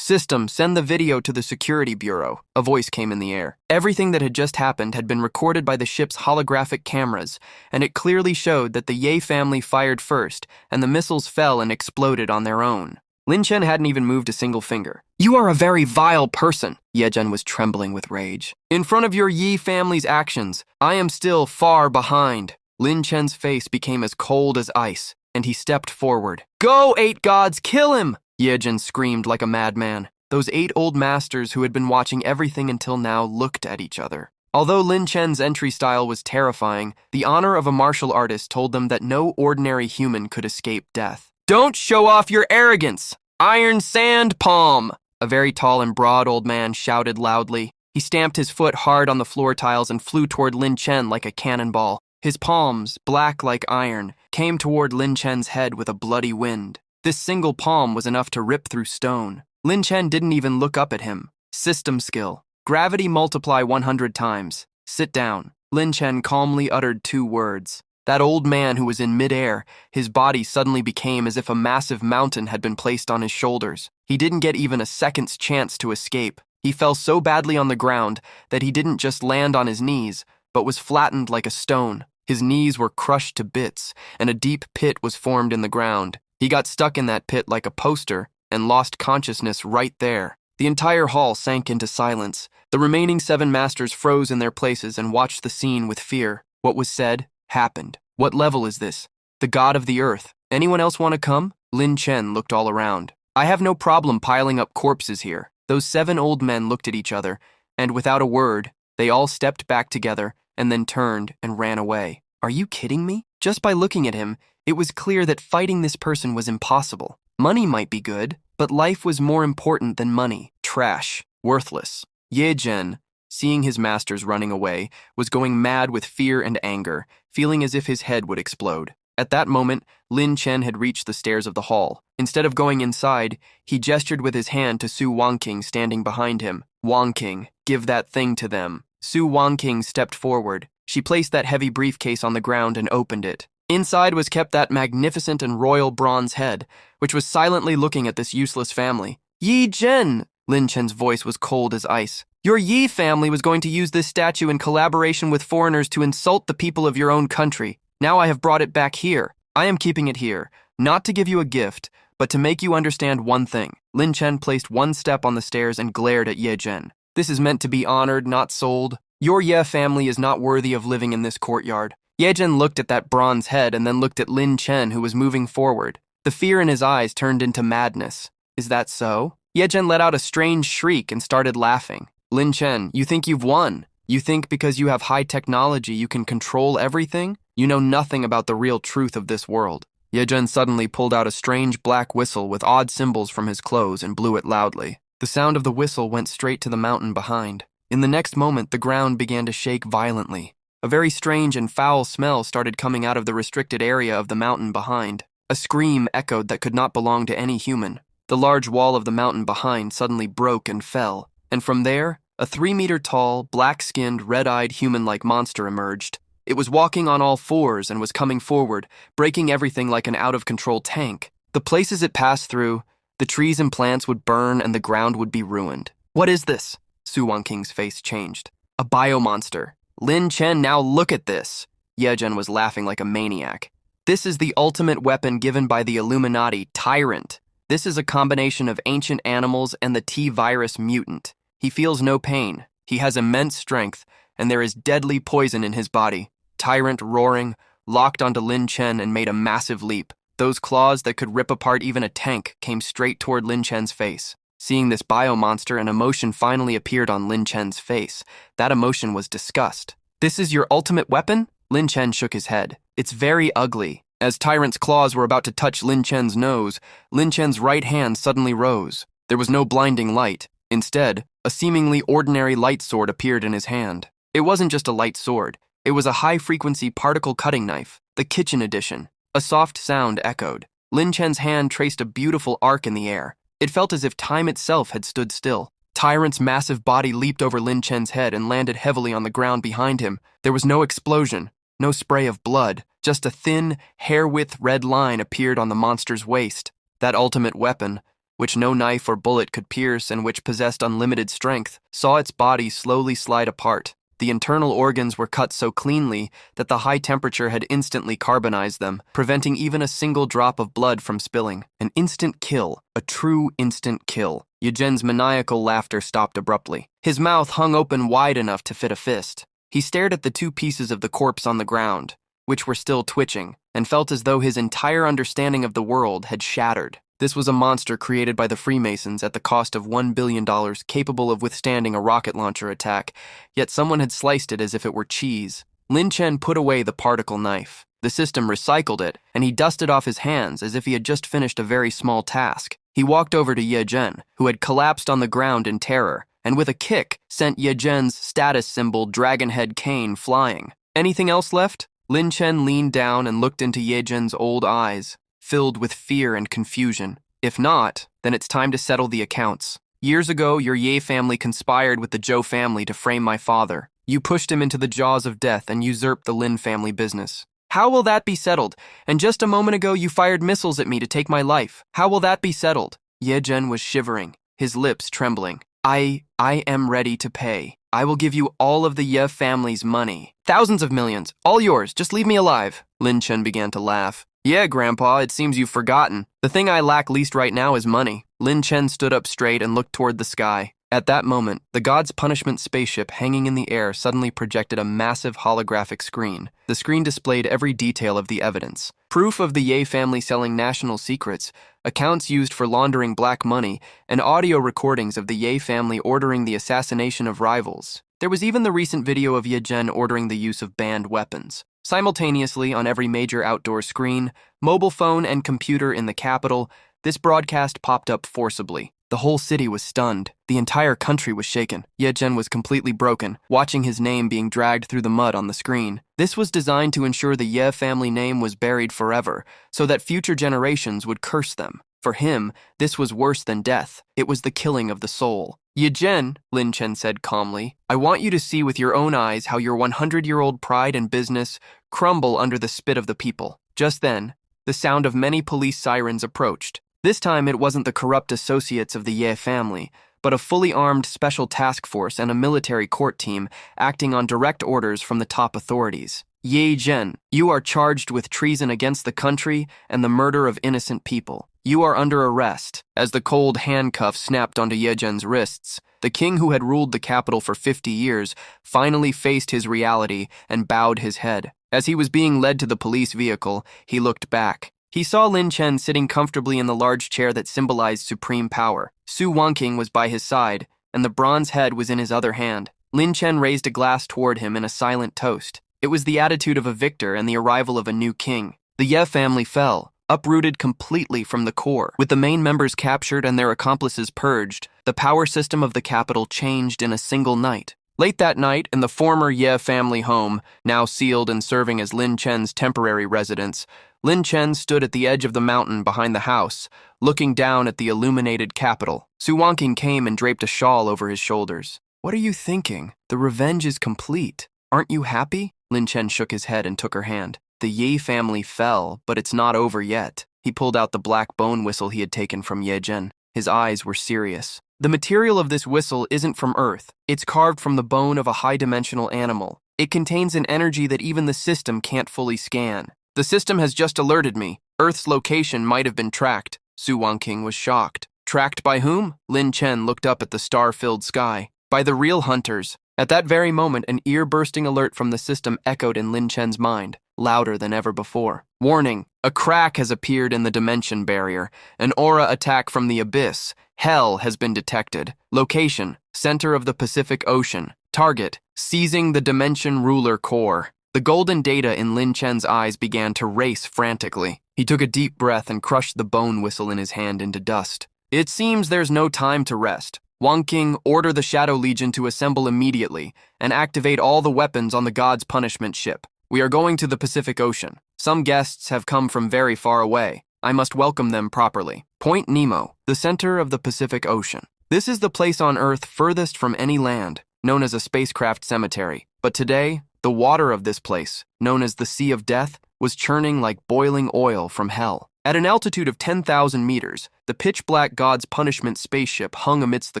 System, send the video to the security bureau. A voice came in the air. Everything that had just happened had been recorded by the ship's holographic cameras, and it clearly showed that the Ye family fired first, and the missiles fell and exploded on their own. Lin Chen hadn't even moved a single finger. You are a very vile person. Ye Zhen was trembling with rage. In front of your Ye family's actions, I am still far behind. Lin Chen's face became as cold as ice, and he stepped forward. Go, 8 gods, kill him! Ye Zhen screamed like a madman. Those 8 old masters who had been watching everything until now looked at each other. Although Lin Chen's entry style was terrifying, the honor of a martial artist told them that no ordinary human could escape death. Don't show off your arrogance! Iron sand palm! A very tall and broad old man shouted loudly. He stamped his foot hard on the floor tiles and flew toward Lin Chen like a cannonball. His palms, black like iron, came toward Lin Chen's head with a bloody wind. This single palm was enough to rip through stone. Lin Chen didn't even look up at him. System skill. Gravity multiply 100 times. Sit down. Lin Chen calmly uttered 2 words. That old man who was in midair, his body suddenly became as if a massive mountain had been placed on his shoulders. He didn't get even a second's chance to escape. He fell so badly on the ground that he didn't just land on his knees, but was flattened like a stone. His knees were crushed to bits, and a deep pit was formed in the ground. He got stuck in that pit like a poster and lost consciousness right there. The entire hall sank into silence. The remaining 7 masters froze in their places and watched the scene with fear. What was said, happened. What level is this? The god of the earth. Anyone else want to come? Lin Chen looked all around. I have no problem piling up corpses here. Those 7 old men looked at each other, and without a word, they all stepped back together and then turned and ran away. Are you kidding me? Just by looking at him, it was clear that fighting this person was impossible. Money might be good, but life was more important than money. Trash. Worthless. Ye Zhen, seeing his masters running away, was going mad with fear and anger, feeling as if his head would explode. At that moment, Lin Chen had reached the stairs of the hall. Instead of going inside, he gestured with his hand to Su Wangqing standing behind him. Wangqing, give that thing to them. Su Wangqing stepped forward. She placed that heavy briefcase on the ground and opened it. Inside was kept that magnificent and royal bronze head, which was silently looking at this useless family. Yi Zhen! Lin Chen's voice was cold as ice. Your Yi family was going to use this statue in collaboration with foreigners to insult the people of your own country. Now I have brought it back here. I am keeping it here, not to give you a gift, but to make you understand one thing. Lin Chen placed one step on the stairs and glared at Ye Zhen. This is meant to be honored, not sold. Your Ye family is not worthy of living in this courtyard. Ye Zhen looked at that bronze head and then looked at Lin Chen, who was moving forward. The fear in his eyes turned into madness. Is that so? Ye Zhen let out a strange shriek and started laughing. Lin Chen, you think you've won? You think because you have high technology you can control everything? You know nothing about the real truth of this world. Ye Zhen suddenly pulled out a strange black whistle with odd symbols from his clothes and blew it loudly. The sound of the whistle went straight to the mountain behind. In the next moment, the ground began to shake violently. A very strange and foul smell started coming out of the restricted area of the mountain behind. A scream echoed that could not belong to any human. The large wall of the mountain behind suddenly broke and fell, and from there, a 3-meter-tall, black-skinned, red-eyed human-like monster emerged. It was walking on all fours and was coming forward, breaking everything like an out-of-control tank. The places it passed through, the trees and plants would burn and the ground would be ruined. What is this? Su Wangqing's face changed. A biomonster. Lin Chen, now look at this. Ye Zhen was laughing like a maniac. This is the ultimate weapon given by the Illuminati, Tyrant. This is a combination of ancient animals and the T-virus mutant. He feels no pain. He has immense strength, and there is deadly poison in his body. Tyrant, roaring, locked onto Lin Chen and made a massive leap. Those claws that could rip apart even a tank came straight toward Lin Chen's face. Seeing this biomonster, an emotion finally appeared on Lin Chen's face. That emotion was disgust. This is your ultimate weapon? Lin Chen shook his head. It's very ugly. As Tyrant's claws were about to touch Lin Chen's nose, Lin Chen's right hand suddenly rose. There was no blinding light. Instead, a seemingly ordinary light sword appeared in his hand. It wasn't just a light sword. It was a high-frequency particle cutting knife, the kitchen edition. A soft sound echoed. Lin Chen's hand traced a beautiful arc in the air. It felt as if time itself had stood still. Tyrant's massive body leaped over Lin Chen's head and landed heavily on the ground behind him. There was no explosion, no spray of blood. Just a thin, hair-width red line appeared on the monster's waist. That ultimate weapon, which no knife or bullet could pierce and which possessed unlimited strength, saw its body slowly slide apart. The internal organs were cut so cleanly that the high temperature had instantly carbonized them, preventing even a single drop of blood from spilling. An instant kill, a true instant kill. Ye Zhen's maniacal laughter stopped abruptly. His mouth hung open wide enough to fit a fist. He stared at the 2 pieces of the corpse on the ground, which were still twitching, and felt as though his entire understanding of the world had shattered. This was a monster created by the Freemasons at the cost of $1 billion, capable of withstanding a rocket launcher attack, yet someone had sliced it as if it were cheese. Lin Chen put away the particle knife. The system recycled it, and he dusted off his hands as if he had just finished a very small task. He walked over to Ye Zhen, who had collapsed on the ground in terror, and with a kick, sent Ye Zhen's status symbol dragon head cane flying. Anything else left? Lin Chen leaned down and looked into Ye Zhen's old eyes, filled with fear and confusion. If not, then it's time to settle the accounts. Years ago, your Ye family conspired with the Zhou family to frame my father. You pushed him into the jaws of death and usurped the Lin family business. How will that be settled? And just a moment ago, you fired missiles at me to take my life. How will that be settled? Ye Zhen was shivering, his lips trembling. I am ready to pay. I will give you all of the Ye family's money. Thousands of millions. All yours. Just leave me alive. Lin Chen began to laugh. Yeah, Grandpa, it seems you've forgotten. The thing I lack least right now is money. Lin Chen stood up straight and looked toward the sky. At that moment, the God's Punishment spaceship hanging in the air suddenly projected a massive holographic screen. The screen displayed every detail of the evidence. Proof of the Ye family selling national secrets, accounts used for laundering black money, and audio recordings of the Ye family ordering the assassination of rivals. There was even the recent video of Ye Zhen ordering the use of banned weapons. Simultaneously, on every major outdoor screen, mobile phone, and computer in the capital, this broadcast popped up forcibly. The whole city was stunned. The entire country was shaken. Ye Zhen was completely broken, watching his name being dragged through the mud on the screen. This was designed to ensure the Ye family name was buried forever, so that future generations would curse them. For him, this was worse than death. It was the killing of the soul. Ye Zhen, Lin Chen said calmly, I want you to see with your own eyes how your 100-year-old pride and business crumble under the spit of the people. Just then, the sound of many police sirens approached. This time it wasn't the corrupt associates of the Ye family, but a fully armed special task force and a military court team acting on direct orders from the top authorities. Ye Zhen, you are charged with treason against the country and the murder of innocent people. You are under arrest. As the cold handcuffs snapped onto Ye Zhen's wrists, the king who had ruled the capital for 50 years finally faced his reality and bowed his head. As he was being led to the police vehicle, he looked back. He saw Lin Chen sitting comfortably in the large chair that symbolized supreme power. Su Wanqing was by his side, and the bronze head was in his other hand. Lin Chen raised a glass toward him in a silent toast. It was the attitude of a victor and the arrival of a new king. The Ye family fell, uprooted completely from the core. With the main members captured and their accomplices purged, the power system of the capital changed in a single night. Late that night, in the former Ye family home, now sealed and serving as Lin Chen's temporary residence, Lin Chen stood at the edge of the mountain behind the house, looking down at the illuminated capital. Su Wanqing came and draped a shawl over his shoulders. What are you thinking? The revenge is complete. Aren't you happy? Lin Chen shook his head and took her hand. The Ye family fell, but it's not over yet. He pulled out the black bone whistle he had taken from Ye Zhen. His eyes were serious. The material of this whistle isn't from Earth. It's carved from the bone of a high-dimensional animal. It contains an energy that even the system can't fully scan. The system has just alerted me. Earth's location might have been tracked. Su Wanqing was shocked. Tracked by whom? Lin Chen looked up at the star-filled sky. By the real hunters. At that very moment, an ear-bursting alert from the system echoed in Lin Chen's mind, louder than ever before. Warning, a crack has appeared in the dimension barrier. An aura attack from the abyss. Hell has been detected. Location, center of the Pacific Ocean. Target, seizing the dimension ruler core. The golden data in Lin Chen's eyes began to race frantically. He took a deep breath and crushed the bone whistle in his hand into dust. It seems there's no time to rest. Wanqing, order the Shadow Legion to assemble immediately and activate all the weapons on the God's Punishment ship. We are going to the Pacific Ocean. Some guests have come from very far away. I must welcome them properly. Point Nemo, the center of the Pacific Ocean. This is the place on Earth furthest from any land, known as a spacecraft cemetery. But today, the water of this place, known as the Sea of Death, was churning like boiling oil from hell. At an altitude of 10,000 meters, the pitch-black God's Punishment spaceship hung amidst the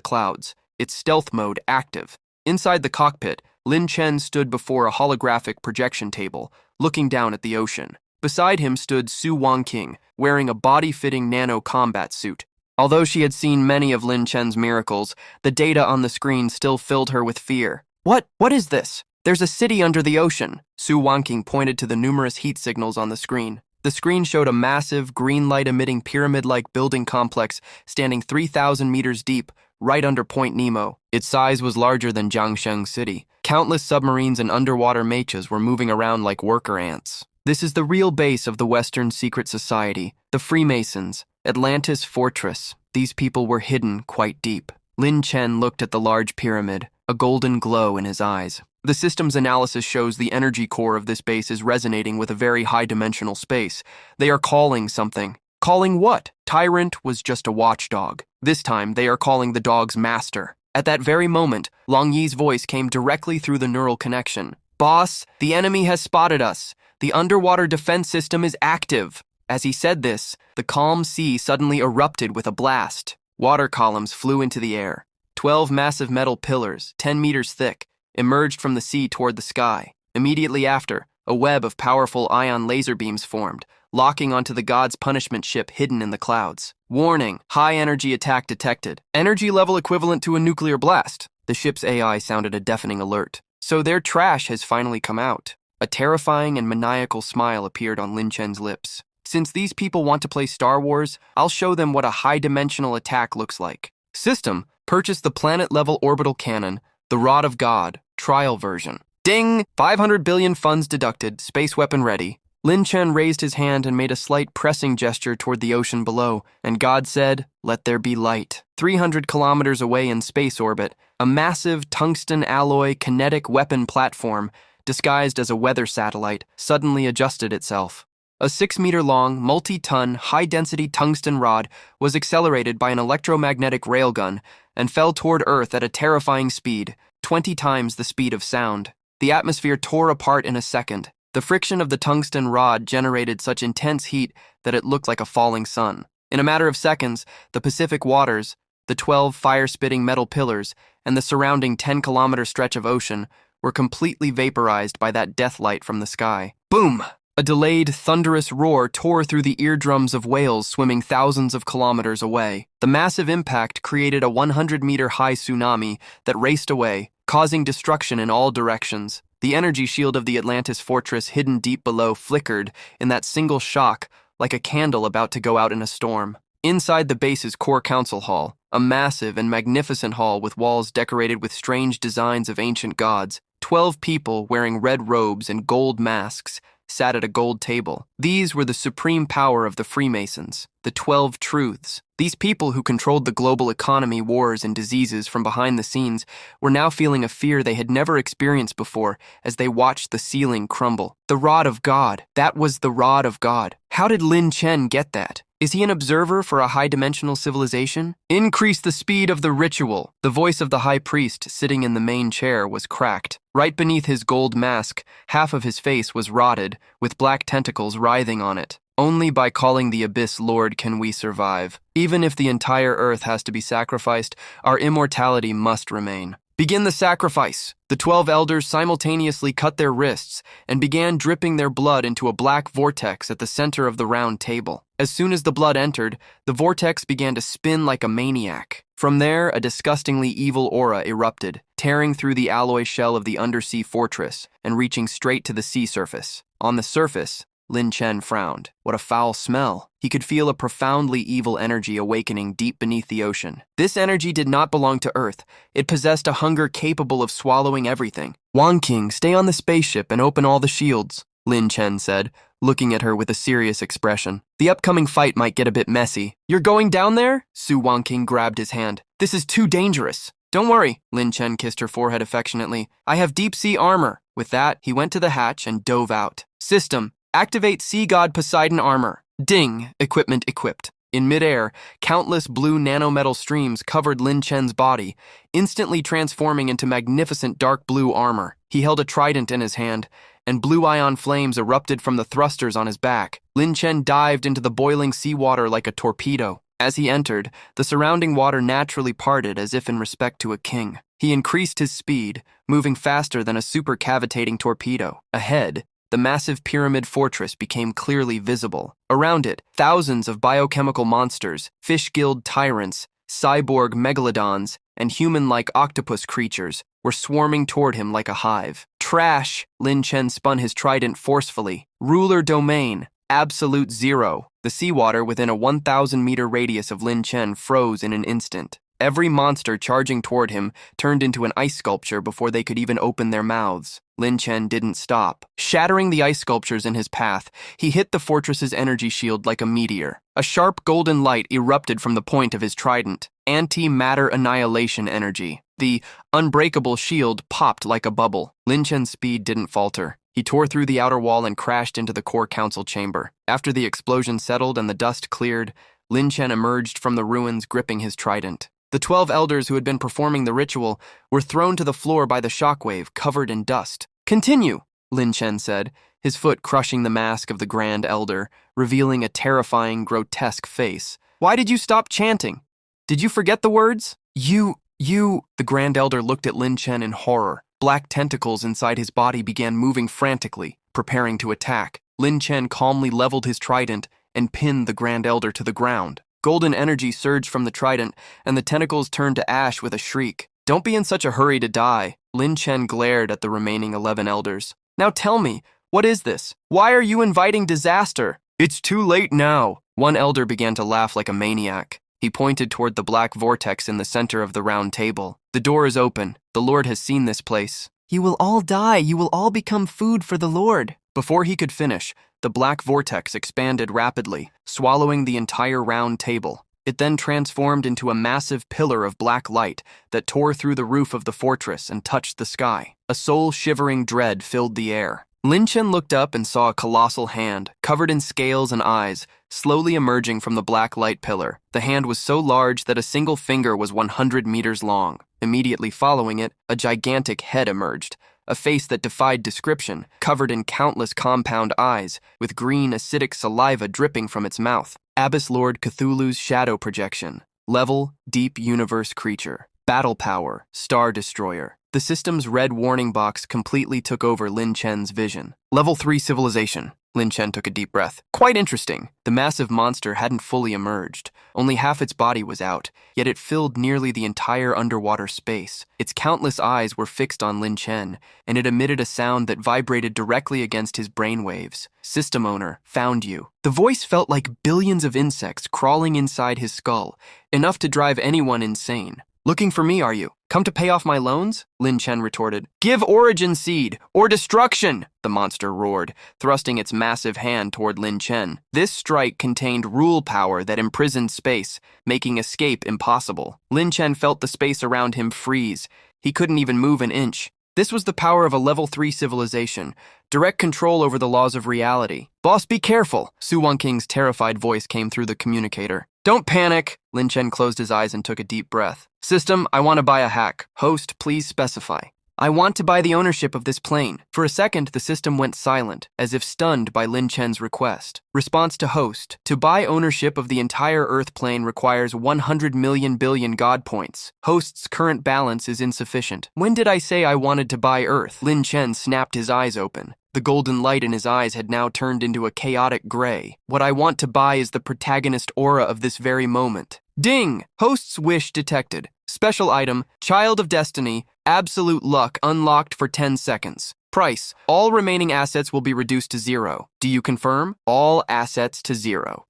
clouds, its stealth mode active. Inside the cockpit, Lin Chen stood before a holographic projection table, looking down at the ocean. Beside him stood Su Wanqing, wearing a body-fitting nano-combat suit. Although she had seen many of Lin Chen's miracles, the data on the screen still filled her with fear. What is this? There's a city under the ocean. Su Wanqing pointed to the numerous heat signals on the screen. The screen showed a massive, green light-emitting pyramid-like building complex standing 3,000 meters deep, right under Point Nemo. Its size was larger than Jiangsheng City. Countless submarines and underwater mechas were moving around like worker ants. This is the real base of the Western secret society, the Freemasons, Atlantis Fortress. These people were hidden quite deep. Lin Chen looked at the large pyramid, a golden glow in his eyes. The system's analysis shows the energy core of this base is resonating with a very high-dimensional space. They are calling something. Calling what? Tyrant was just a watchdog. This time, they are calling the dog's master. At that very moment, Long Yi's voice came directly through the neural connection. Boss, the enemy has spotted us. The underwater defense system is active. As he said this, the calm sea suddenly erupted with a blast. Water columns flew into the air. 12 massive metal pillars, 10 meters thick, emerged from the sea toward the sky. Immediately after, A web of powerful ion laser beams formed, locking onto the god's punishment ship hidden in the clouds. Warning, high-energy attack detected. Energy level equivalent to a nuclear blast. The ship's AI sounded a deafening alert. So their trash has finally come out. A terrifying and maniacal smile appeared on Lin Chen's lips. Since these people want to play Star Wars, I'll show them what a high-dimensional attack looks like. System, purchase the planet-level orbital cannon, the Rod of God, trial version. Ding! 500 billion funds deducted, space weapon ready. Lin Chen raised his hand and made a slight pressing gesture toward the ocean below, and God said, "Let there be light." 300 kilometers away in space orbit, a massive tungsten alloy kinetic weapon platform, disguised as a weather satellite, suddenly adjusted itself. A 6-meter-long, multi-ton, high-density tungsten rod was accelerated by an electromagnetic railgun and fell toward Earth at a terrifying speed, 20 times the speed of sound. The atmosphere tore apart in a second. The friction of the tungsten rod generated such intense heat that it looked like a falling sun. In a matter of seconds, the Pacific waters, the 12 fire-spitting metal pillars, and the surrounding 10-kilometer stretch of ocean were completely vaporized by that death light from the sky. Boom! A delayed, thunderous roar tore through the eardrums of whales swimming thousands of kilometers away. The massive impact created a 100-meter-high tsunami that raced away, causing destruction in all directions. The energy shield of the Atlantis fortress hidden deep below flickered in that single shock like a candle about to go out in a storm. Inside the base's core council hall, a massive and magnificent hall with walls decorated with strange designs of ancient gods, 12 people wearing red robes and gold masks sat at a gold table. These were the supreme power of the Freemasons, the 12 Truths. These people who controlled the global economy, wars, and diseases from behind the scenes were now feeling a fear they had never experienced before as they watched the ceiling crumble. The Rod of God. That was the Rod of God. How did Lin Chen get that? Is he an observer for a high-dimensional civilization? Increase the speed of the ritual. The voice of the high priest sitting in the main chair was cracked. Right beneath his gold mask, half of his face was rotted, with black tentacles writhing on it. Only by calling the abyss Lord can we survive. Even if the entire earth has to be sacrificed, our immortality must remain. Begin the sacrifice. The 12 elders simultaneously cut their wrists and began dripping their blood into a black vortex at the center of the round table. As soon as the blood entered, the vortex began to spin like a maniac. From there, a disgustingly evil aura erupted, tearing through the alloy shell of the undersea fortress and reaching straight to the sea surface. On the surface, Lin Chen frowned. What a foul smell. He could feel a profoundly evil energy awakening deep beneath the ocean. This energy did not belong to Earth. It possessed a hunger capable of swallowing everything. "Wang King, stay on the spaceship and open all the shields," Lin Chen said, looking at her with a serious expression. "The upcoming fight might get a bit messy." "You're going down there?" Su Wangqing grabbed his hand. "This is too dangerous." "Don't worry," Lin Chen kissed her forehead affectionately. "I have deep-sea armor." With that, he went to the hatch and dove out. "System, activate Sea God Poseidon armor." Ding! Equipment equipped. In midair, countless blue nanometal streams covered Lin Chen's body, instantly transforming into magnificent dark blue armor. He held a trident in his hand, and blue ion flames erupted from the thrusters on his back. Lin Chen dived into the boiling seawater like a torpedo. As he entered, the surrounding water naturally parted as if in respect to a king. He increased his speed, moving faster than a supercavitating torpedo. Ahead, the massive pyramid fortress became clearly visible. Around it, thousands of biochemical monsters, fish-gilled tyrants, cyborg megalodons, and human-like octopus creatures were swarming toward him like a hive. "Trash!" Lin Chen spun his trident forcefully. "Ruler domain. Absolute zero." The seawater within a 1,000-meter radius of Lin Chen froze in an instant. Every monster charging toward him turned into an ice sculpture before they could even open their mouths. Lin Chen didn't stop. Shattering the ice sculptures in his path, he hit the fortress's energy shield like a meteor. A sharp golden light erupted from the point of his trident. Anti-matter annihilation energy. The unbreakable shield popped like a bubble. Lin Chen's speed didn't falter. He tore through the outer wall and crashed into the core council chamber. After the explosion settled and the dust cleared, Lin Chen emerged from the ruins gripping his trident. The 12 elders who had been performing the ritual were thrown to the floor by the shockwave, covered in dust. "Continue," Lin Chen said, his foot crushing the mask of the Grand Elder, revealing a terrifying, grotesque face. "Why did you stop chanting? Did you forget the words?" You... The Grand Elder looked at Lin Chen in horror. Black tentacles inside his body began moving frantically, preparing to attack. Lin Chen calmly leveled his trident and pinned the Grand Elder to the ground. Golden energy surged from the trident, and the tentacles turned to ash with a shriek. "Don't be in such a hurry to die." Lin Chen glared at the remaining 11 elders. "Now tell me, what is this? Why are you inviting disaster?" "It's too late now." One elder began to laugh like a maniac. He pointed toward the black vortex in the center of the round table. "The door is open. The Lord has seen this place." "You will all die. You will all become food for the Lord." Before he could finish, the black vortex expanded rapidly, swallowing the entire round table. It then transformed into a massive pillar of black light that tore through the roof of the fortress and touched the sky. A soul-shivering dread filled the air. Lin Chen looked up and saw a colossal hand, covered in scales and eyes, slowly emerging from the black light pillar. The hand was so large that a single finger was 100 meters long. Immediately following it, a gigantic head emerged, a face that defied description, covered in countless compound eyes, with green acidic saliva dripping from its mouth. Abyss Lord Cthulhu's shadow projection. Level, deep universe creature. Battle power, Star Destroyer. The system's red warning box completely took over Lin Chen's vision. Level 3 civilization. Lin Chen took a deep breath. Quite interesting. The massive monster hadn't fully emerged. Only half its body was out, yet it filled nearly the entire underwater space. Its countless eyes were fixed on Lin Chen, and it emitted a sound that vibrated directly against his brainwaves. "System owner, found you." The voice felt like billions of insects crawling inside his skull, enough to drive anyone insane. "Looking for me, are you? Come to pay off my loans?" Lin Chen retorted. "Give Origin Seed, or destruction!" the monster roared, thrusting its massive hand toward Lin Chen. This strike contained rule power that imprisoned space, making escape impossible. Lin Chen felt the space around him freeze. He couldn't even move an inch. This was the power of a level 3 civilization, direct control over the laws of reality. "Boss, be careful!" Su Wangqing's terrified voice came through the communicator. "Don't panic!" Lin Chen closed his eyes and took a deep breath. "System, I want to buy a hack. Host, please specify." "I want to buy the ownership of this plane." For a second, the system went silent, as if stunned by Lin Chen's request. Response to host. "To buy ownership of the entire Earth plane requires 100 million billion God points. Host's current balance is insufficient." "When did I say I wanted to buy Earth?" Lin Chen snapped his eyes open. The golden light in his eyes had now turned into a chaotic gray. "What I want to buy is the protagonist aura of this very moment." Ding! Host's wish detected. Special item, Child of Destiny, absolute luck unlocked for 10 seconds. Price, all remaining assets will be reduced to 0. Do you confirm? All assets to 0.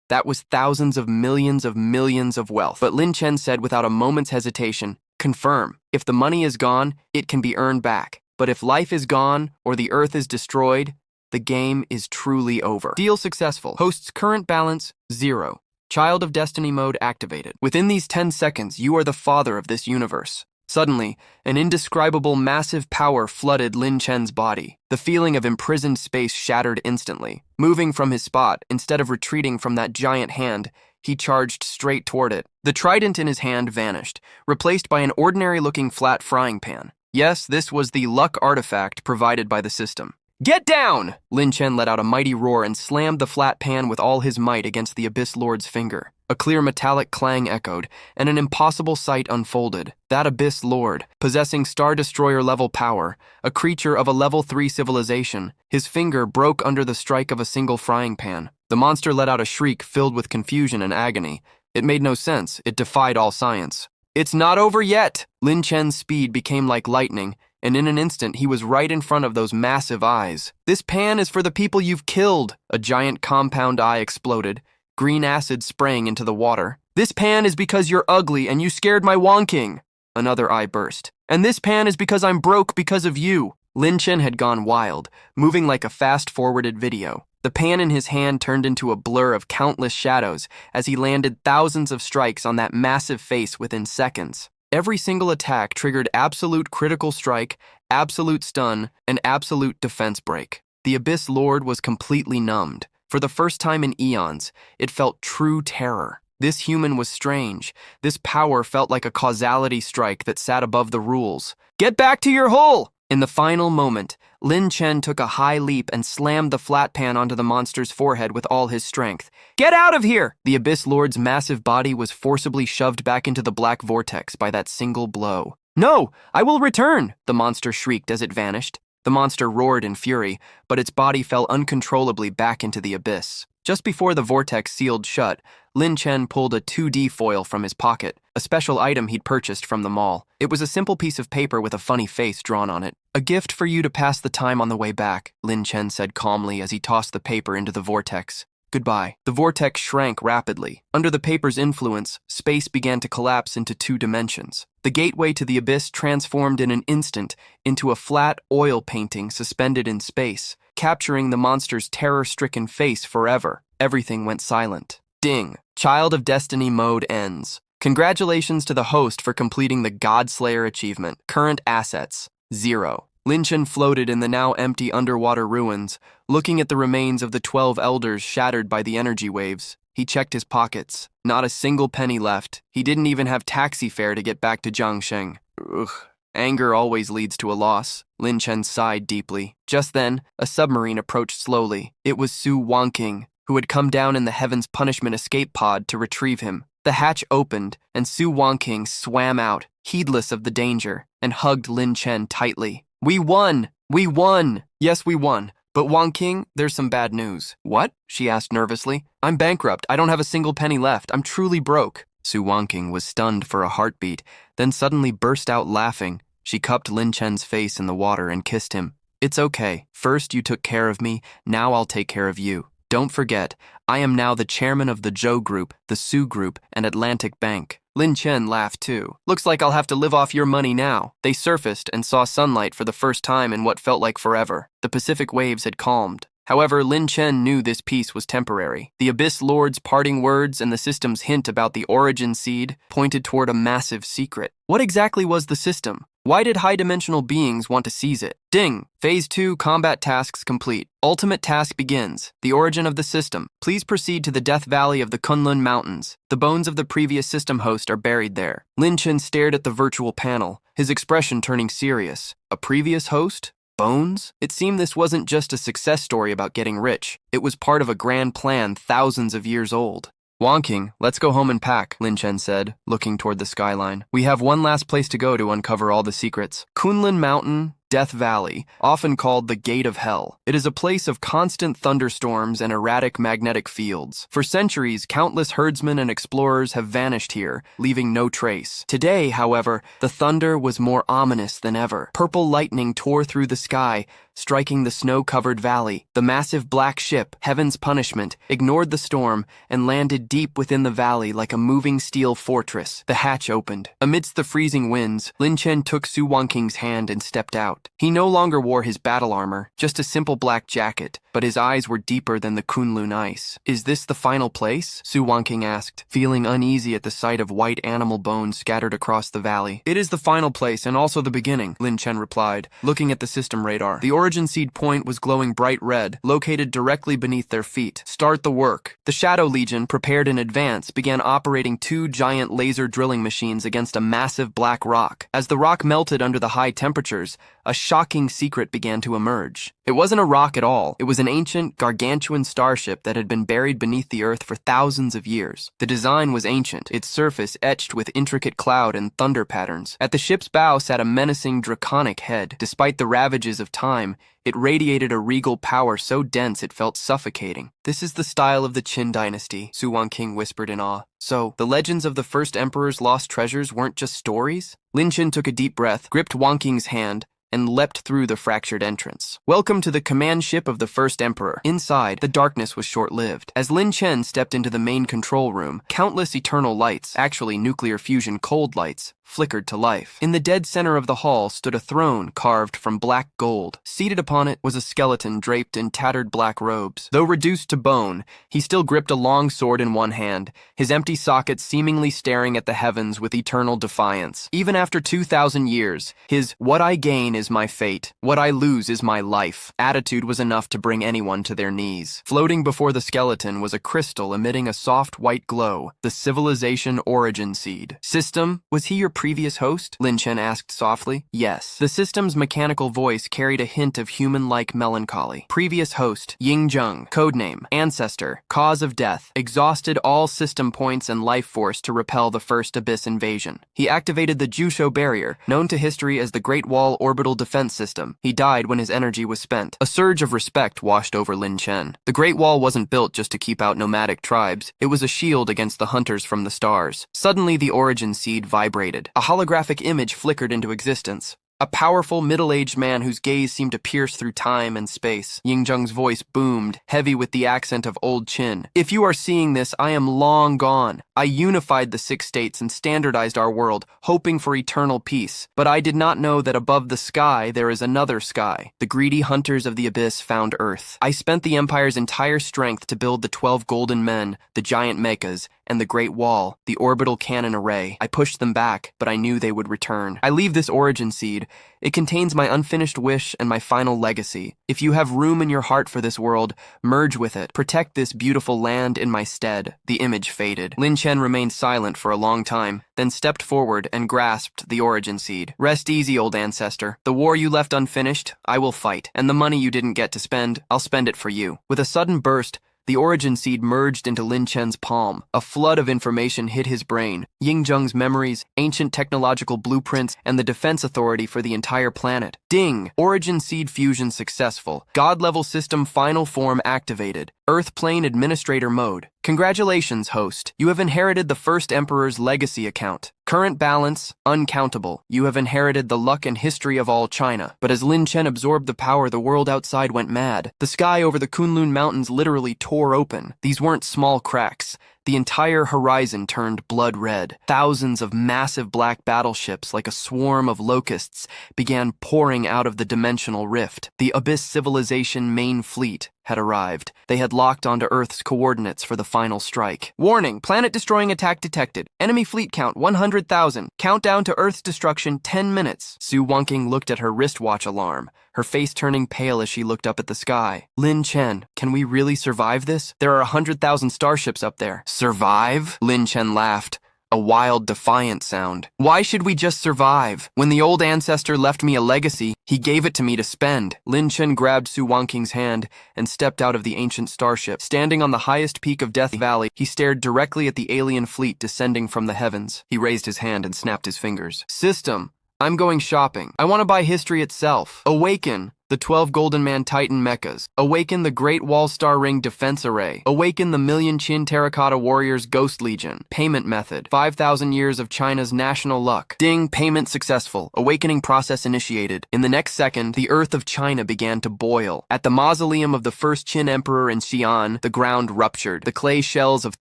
That was thousands of millions of wealth. But Lin Chen said without a moment's hesitation, "Confirm. If the money is gone, it can be earned back. But if life is gone or the Earth is destroyed, the game is truly over." Deal successful. Host's current balance, 0. Child of Destiny mode activated. Within these 10 seconds, you are the father of this universe. Suddenly, an indescribable massive power flooded Lin Chen's body. The feeling of imprisoned space shattered instantly. Moving from his spot, instead of retreating from that giant hand, he charged straight toward it. The trident in his hand vanished, replaced by an ordinary-looking flat frying pan. Yes, this was the luck artifact provided by the system. "Get down!" Lin Chen let out a mighty roar and slammed the flat pan with all his might against the Abyss Lord's finger. A clear metallic clang echoed, and an impossible sight unfolded. That Abyss Lord, possessing Star Destroyer level power, a creature of a level 3 civilization, his finger broke under the strike of a single frying pan. The monster let out a shriek filled with confusion and agony. It made no sense. It defied all science. "It's not over yet!" Lin Chen's speed became like lightning, and in an instant he was right in front of those massive eyes. "This pan is for the people you've killed!" A giant compound eye exploded, green acid spraying into the water. "This pan is because you're ugly and you scared my Wonking!" Another eye burst. "And this pan is because I'm broke because of you!" Lin Chen had gone wild, moving like a fast-forwarded video. The pan in his hand turned into a blur of countless shadows as he landed thousands of strikes on that massive face within seconds. Every single attack triggered absolute critical strike, absolute stun, and absolute defense break. The Abyss Lord was completely numbed. For the first time in eons, it felt true terror. This human was strange. This power felt like a causality strike that sat above the rules. "Get back to your hole!" In the final moment, Lin Chen took a high leap and slammed the flat pan onto the monster's forehead with all his strength. "Get out of here!" The Abyss Lord's massive body was forcibly shoved back into the black vortex by that single blow. "No, I will return!" the monster shrieked as it vanished. The monster roared in fury, but its body fell uncontrollably back into the abyss. Just before the vortex sealed shut, Lin Chen pulled a 2D foil from his pocket, a special item he'd purchased from the mall. It was a simple piece of paper with a funny face drawn on it. "A gift for you to pass the time on the way back," Lin Chen said calmly as he tossed the paper into the vortex. "Goodbye." The vortex shrank rapidly. Under the paper's influence, space began to collapse into 2 dimensions. The gateway to the abyss transformed in an instant into a flat oil painting suspended in space, capturing the monster's terror-stricken face forever. Everything went silent. Ding! Child of Destiny mode ends. Congratulations to the host for completing the Godslayer achievement. Current assets, 0. Lin Chen floated in the now empty underwater ruins, looking at the remains of the 12 elders shattered by the energy waves. He checked his pockets. Not a single penny left. He didn't even have taxi fare to get back to Jiangsheng. Ugh. Anger always leads to a loss. Lin Chen sighed deeply. Just then, a submarine approached slowly. It was Su Wangqing, who had come down in the Heaven's Punishment escape pod to retrieve him. The hatch opened, and Su Wangqing swam out, heedless of the danger, and hugged Lin Chen tightly. "We won! We won!" "Yes, we won. But Wangqing, there's some bad news." "What?" she asked nervously. "I'm bankrupt. I don't have a single penny left. I'm truly broke." Su Wangqing was stunned for a heartbeat, then suddenly burst out laughing. She cupped Lin Chen's face in the water and kissed him. "It's okay. First you took care of me, now I'll take care of you. Don't forget, I am now the chairman of the Zhou Group, the Su Group, and Atlantic Bank." Lin Chen laughed too. "Looks like I'll have to live off your money now." They surfaced and saw sunlight for the first time in what felt like forever. The Pacific waves had calmed. However, Lin Chen knew this peace was temporary. The Abyss Lord's parting words and the system's hint about the origin seed pointed toward a massive secret. What exactly was the system? Why did high-dimensional beings want to seize it? Ding! Phase 2 combat tasks complete. Ultimate task begins. The origin of the system. Please proceed to the Death Valley of the Kunlun Mountains. The bones of the previous system host are buried there. Lin Chen stared at the virtual panel, his expression turning serious. A previous host? Bones? It seemed this wasn't just a success story about getting rich. It was part of a grand plan thousands of years old. "Wangqing, let's go home and pack," Lin Chen said, looking toward the skyline. "We have one last place to go to uncover all the secrets. Kunlun Mountain, Death Valley, often called the Gate of Hell. It is a place of constant thunderstorms and erratic magnetic fields. For centuries, countless herdsmen and explorers have vanished here, leaving no trace. Today, however, the thunder was more ominous than ever. Purple lightning tore through the sky, striking the snow-covered valley. The massive black ship, Heaven's Punishment, ignored the storm and landed deep within the valley like a moving steel fortress. The hatch opened. Amidst the freezing winds, Lin Chen took Su Wangqing's hand and stepped out. He no longer wore his battle armor, just a simple black jacket, but his eyes were deeper than the Kunlun ice. "Is this the final place?" Su Wangqing asked, feeling uneasy at the sight of white animal bones scattered across the valley. "It is the final place and also the beginning," Lin Chen replied, looking at the system radar. The origin seed point was glowing bright red, located directly beneath their feet. "Start the work." The Shadow Legion, prepared in advance, began operating 2 giant laser drilling machines against a massive black rock. As the rock melted under the high temperatures, a shocking secret began to emerge. It wasn't a rock at all. It was an ancient, gargantuan starship that had been buried beneath the earth for thousands of years. The design was ancient, its surface etched with intricate cloud and thunder patterns. At the ship's bow sat a menacing, draconic head. Despite the ravages of time, it radiated a regal power so dense it felt suffocating. "This is the style of the Qin dynasty," Su Wangqing whispered in awe. "So, the legends of the first emperor's lost treasures weren't just stories?" Lin Chen took a deep breath, gripped Wangqing's hand, and leapt through the fractured entrance. "Welcome to the command ship of the first emperor." Inside, the darkness was short-lived. As Lin Chen stepped into the main control room, countless eternal lights, actually nuclear fusion cold lights, flickered to life. In the dead center of the hall stood a throne carved from black gold. Seated upon it was a skeleton draped in tattered black robes. Though reduced to bone, he still gripped a long sword in one hand, his empty socket seemingly staring at the heavens with eternal defiance. Even after 2,000 years, his "what I gain is my fate, what I lose is my life" attitude was enough to bring anyone to their knees. Floating before the skeleton was a crystal emitting a soft white glow, the civilization origin seed. "System, was he your previous host? Lin Chen asked softly. Yes. The system's mechanical voice carried a hint of human-like melancholy. Previous host, Ying Zheng, codename, ancestor, cause of death, exhausted all system points and life force to repel the first Abyss invasion. He activated the Jusho barrier, known to history as the Great Wall Orbital Defense System. He died when his energy was spent. A surge of respect washed over Lin Chen. The Great Wall wasn't built just to keep out nomadic tribes. It was a shield against the hunters from the stars. Suddenly, the origin seed vibrated. A holographic image flickered into existence. A powerful, middle-aged man whose gaze seemed to pierce through time and space. Ying Zheng's voice boomed, heavy with the accent of old Qin. If you are seeing this, I am long gone. I unified the 6 states and standardized our world, hoping for eternal peace. But I did not know that above the sky there is another sky. The greedy hunters of the abyss found Earth. I spent the Empire's entire strength to build the 12 golden men, the giant mechas, and the Great Wall, the orbital cannon array. I pushed them back, but I knew they would return. I leave this origin seed. It contains my unfinished wish and my final legacy. If you have room in your heart for this world, merge with it. Protect this beautiful land in my stead. The image faded. Lin Chen remained silent for a long time, then stepped forward and grasped the origin seed. Rest easy, old ancestor. The war you left unfinished, I will fight. And the money you didn't get to spend, I'll spend it for you. With a sudden burst, the origin seed merged into Lin Chen's palm. A flood of information hit his brain. Ying Zheng's memories, ancient technological blueprints, and the defense authority for the entire planet. Ding! Origin seed fusion successful. God-level system final form activated. Earth plane administrator mode. Congratulations, host. You have inherited the first emperor's legacy account. Current balance, uncountable. You have inherited the luck and history of all China. But as Lin Chen absorbed the power, the world outside went mad. The sky over the Kunlun Mountains literally tore open. These weren't small cracks. The entire horizon turned blood red. Thousands of massive black battleships, like a swarm of locusts, began pouring out of the dimensional rift. The Abyss Civilization main fleet had arrived. They had locked onto Earth's coordinates for the final strike. Warning, planet-destroying attack detected. Enemy fleet count 100,000. Countdown to Earth's destruction 10 minutes. Su Wonking looked at her wristwatch alarm, her face turning pale as she looked up at the sky. Lin Chen, can we really survive this? There are 100,000 starships up there. Survive? Lin Chen laughed. A wild, defiant sound. Why should we just survive? When the old ancestor left me a legacy, he gave it to me to spend. Lin Chen grabbed Su Wangqing's hand and stepped out of the ancient starship. Standing on the highest peak of Death Valley, he stared directly at the alien fleet descending from the heavens. He raised his hand and snapped his fingers. System, I'm going shopping. I want to buy history itself. Awaken the 12 Golden Man Titan mechas. Awaken the Great Wall Star Ring Defense Array. Awaken the Million Qin Terracotta Warriors Ghost Legion. Payment method. 5,000 years of China's national luck. Ding, payment successful. Awakening process initiated. In the next second, the earth of China began to boil. At the mausoleum of the first Qin Emperor in Xi'an, the ground ruptured. The clay shells of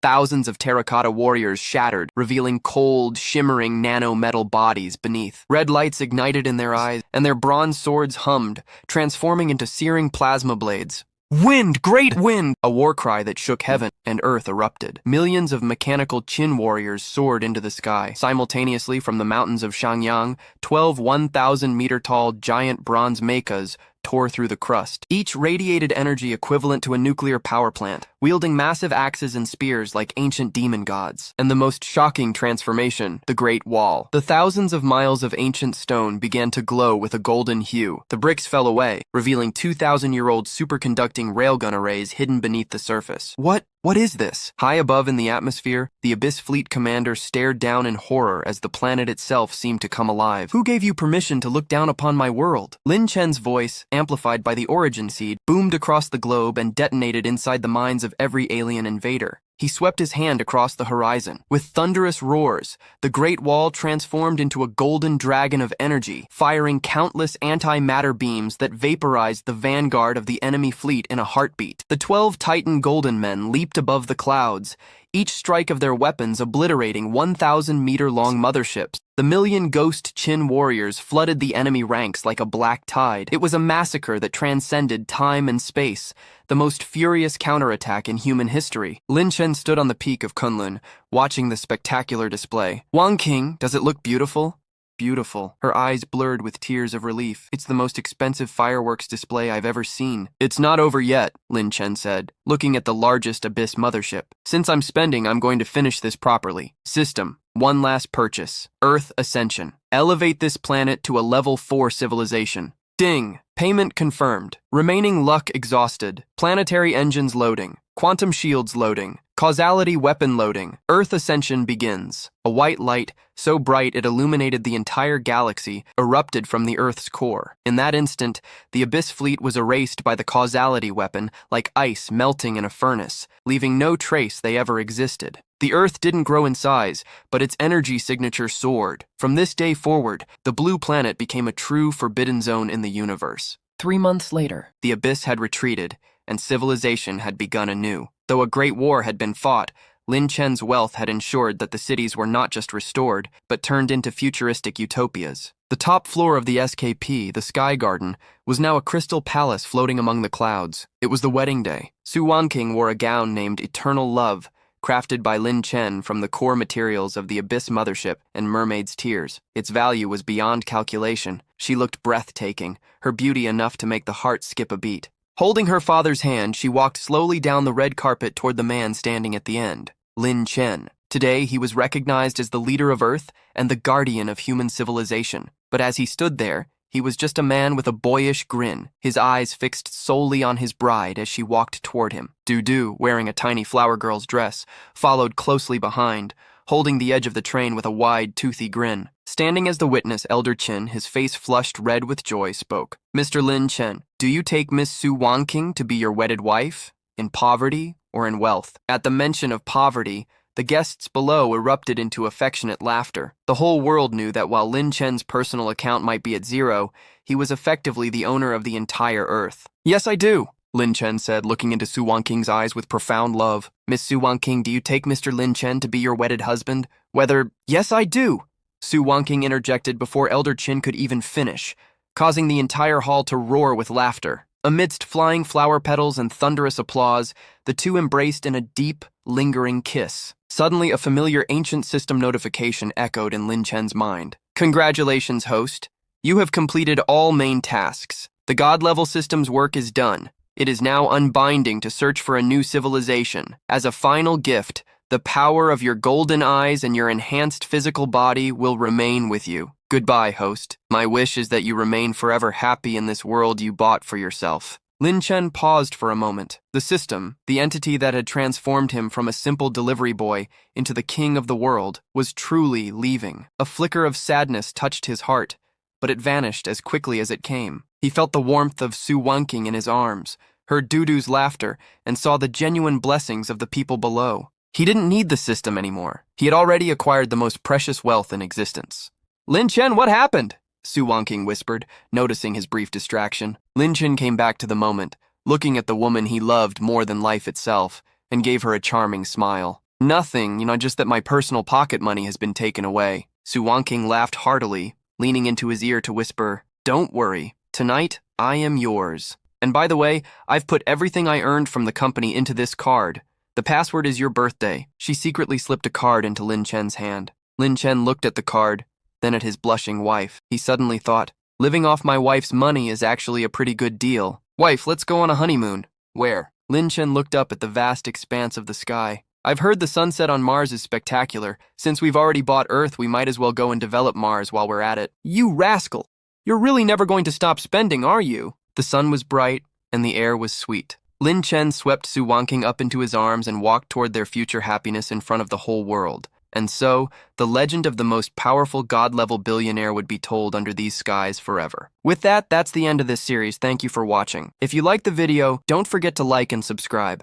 thousands of terracotta warriors shattered, revealing cold, shimmering nano-metal bodies beneath. Red lights ignited in their eyes, and their bronze swords hummed, transforming into searing plasma blades. Wind! Great wind! A war cry that shook heaven and earth erupted. Millions of mechanical Qin warriors soared into the sky. Simultaneously, from the mountains of Shangyang, 12 1,000-meter-tall giant bronze mechas tore through the crust. Each radiated energy equivalent to a nuclear power plant, wielding massive axes and spears like ancient demon gods. And the most shocking transformation, the Great Wall. The thousands of miles of ancient stone began to glow with a golden hue. The bricks fell away, revealing 2,000-year-old superconducting railgun arrays hidden beneath the surface. What is this? High above in the atmosphere, the Abyss Fleet commander stared down in horror as the planet itself seemed to come alive. Who gave you permission to look down upon my world? Lin Chen's voice, amplified by the origin seed, boomed across the globe and detonated inside the minds of every alien invader. He swept his hand across the horizon. With thunderous roars, the Great Wall transformed into a golden dragon of energy, firing countless antimatter beams that vaporized the vanguard of the enemy fleet in a heartbeat. The 12 Titan Golden Men leaped above the clouds, each strike of their weapons obliterating 1,000-meter-long motherships. The million ghost Qin warriors flooded the enemy ranks like a black tide. It was a massacre that transcended time and space, the most furious counterattack in human history. Lin Chen stood on the peak of Kunlun, watching the spectacular display. Wang Qing, does it look beautiful? Beautiful. Her eyes blurred with tears of relief. It's the most expensive fireworks display I've ever seen. It's not over yet, Lin Chen said, looking at the largest Abyss mothership. Since I'm spending, I'm going to finish this properly. System, One last purchase. Earth Ascension. Elevate this planet to a level 4 civilization. Ding. Payment confirmed. Remaining luck exhausted. Planetary engines loading. Quantum shields loading. Causality weapon loading. Earth Ascension begins. A white light, so bright it illuminated the entire galaxy, erupted from the Earth's core. In that instant, the Abyss fleet was erased by the causality weapon, like ice melting in a furnace, leaving no trace they ever existed. The Earth didn't grow in size, but its energy signature soared. From this day forward, the blue planet became a true forbidden zone in the universe. 3 months later, the Abyss had retreated, and civilization had begun anew. Though a great war had been fought, Lin Chen's wealth had ensured that the cities were not just restored, but turned into futuristic utopias. The top floor of the SKP, the Sky Garden, was now a crystal palace floating among the clouds. It was the wedding day. Su Wanqing wore a gown named Eternal Love, crafted by Lin Chen from the core materials of the Abyss Mothership and Mermaid's Tears. Its value was beyond calculation. She looked breathtaking, her beauty enough to make the heart skip a beat. Holding her father's hand, she walked slowly down the red carpet toward the man standing at the end, Lin Chen. Today, he was recognized as the leader of Earth and the guardian of human civilization. But as he stood there, he was just a man with a boyish grin, his eyes fixed solely on his bride as she walked toward him. Dudu, wearing a tiny flower girl's dress, followed closely behind, holding the edge of the train with a wide, toothy grin. Standing as the witness, Elder Chen, his face flushed red with joy, spoke. Mr. Lin Chen, do you take Miss Su Wanqing to be your wedded wife? In poverty or in wealth? At the mention of poverty, the guests below erupted into affectionate laughter. The whole world knew that while Lin Chen's personal account might be at zero, he was effectively the owner of the entire Earth. Yes, I do, Lin Chen said, looking into Su Wanqing's eyes with profound love. Miss Su Wanqing, do you take Mr. Lin Chen to be your wedded husband? Whether... Yes, I do, Su Wanqing interjected before Elder Chen could even finish, causing the entire hall to roar with laughter. Amidst flying flower petals and thunderous applause, the two embraced in a deep, lingering kiss. Suddenly, a familiar ancient system notification echoed in Lin Chen's mind. Congratulations, host. You have completed all main tasks. The God-level system's work is done. It is now unbinding to search for a new civilization. As a final gift, the power of your golden eyes and your enhanced physical body will remain with you. Goodbye, host. My wish is that you remain forever happy in this world you bought for yourself. Lin Chen paused for a moment. The system, the entity that had transformed him from a simple delivery boy into the king of the world, was truly leaving. A flicker of sadness touched his heart, but it vanished as quickly as it came. He felt the warmth of Su Wanqing in his arms, heard Dudu's laughter, and saw the genuine blessings of the people below. He didn't need the system anymore. He had already acquired the most precious wealth in existence. Lin Chen, what happened? Su Wanqing whispered, noticing his brief distraction. Lin Chen came back to the moment, looking at the woman he loved more than life itself, and gave her a charming smile. Nothing, just that my personal pocket money has been taken away. Su Wanqing laughed heartily, leaning into his ear to whisper, Don't worry, tonight I am yours. And by the way, I've put everything I earned from the company into this card. The password is your birthday. She secretly slipped a card into Lin Chen's hand. Lin Chen looked at the card, then at his blushing wife. He suddenly thought, living off my wife's money is actually a pretty good deal. Wife, let's go on a honeymoon. Where? Lin Chen looked up at the vast expanse of the sky. I've heard the sunset on Mars is spectacular. Since we've already bought Earth, we might as well go and develop Mars while we're at it. You rascal! You're really never going to stop spending, are you? The sun was bright, and the air was sweet. Lin Chen swept Su Wanqing up into his arms and walked toward their future happiness in front of the whole world. And so, the legend of the most powerful God-level billionaire would be told under these skies forever. With that, that's the end of this series. Thank you for watching. If you liked the video, don't forget to like and subscribe.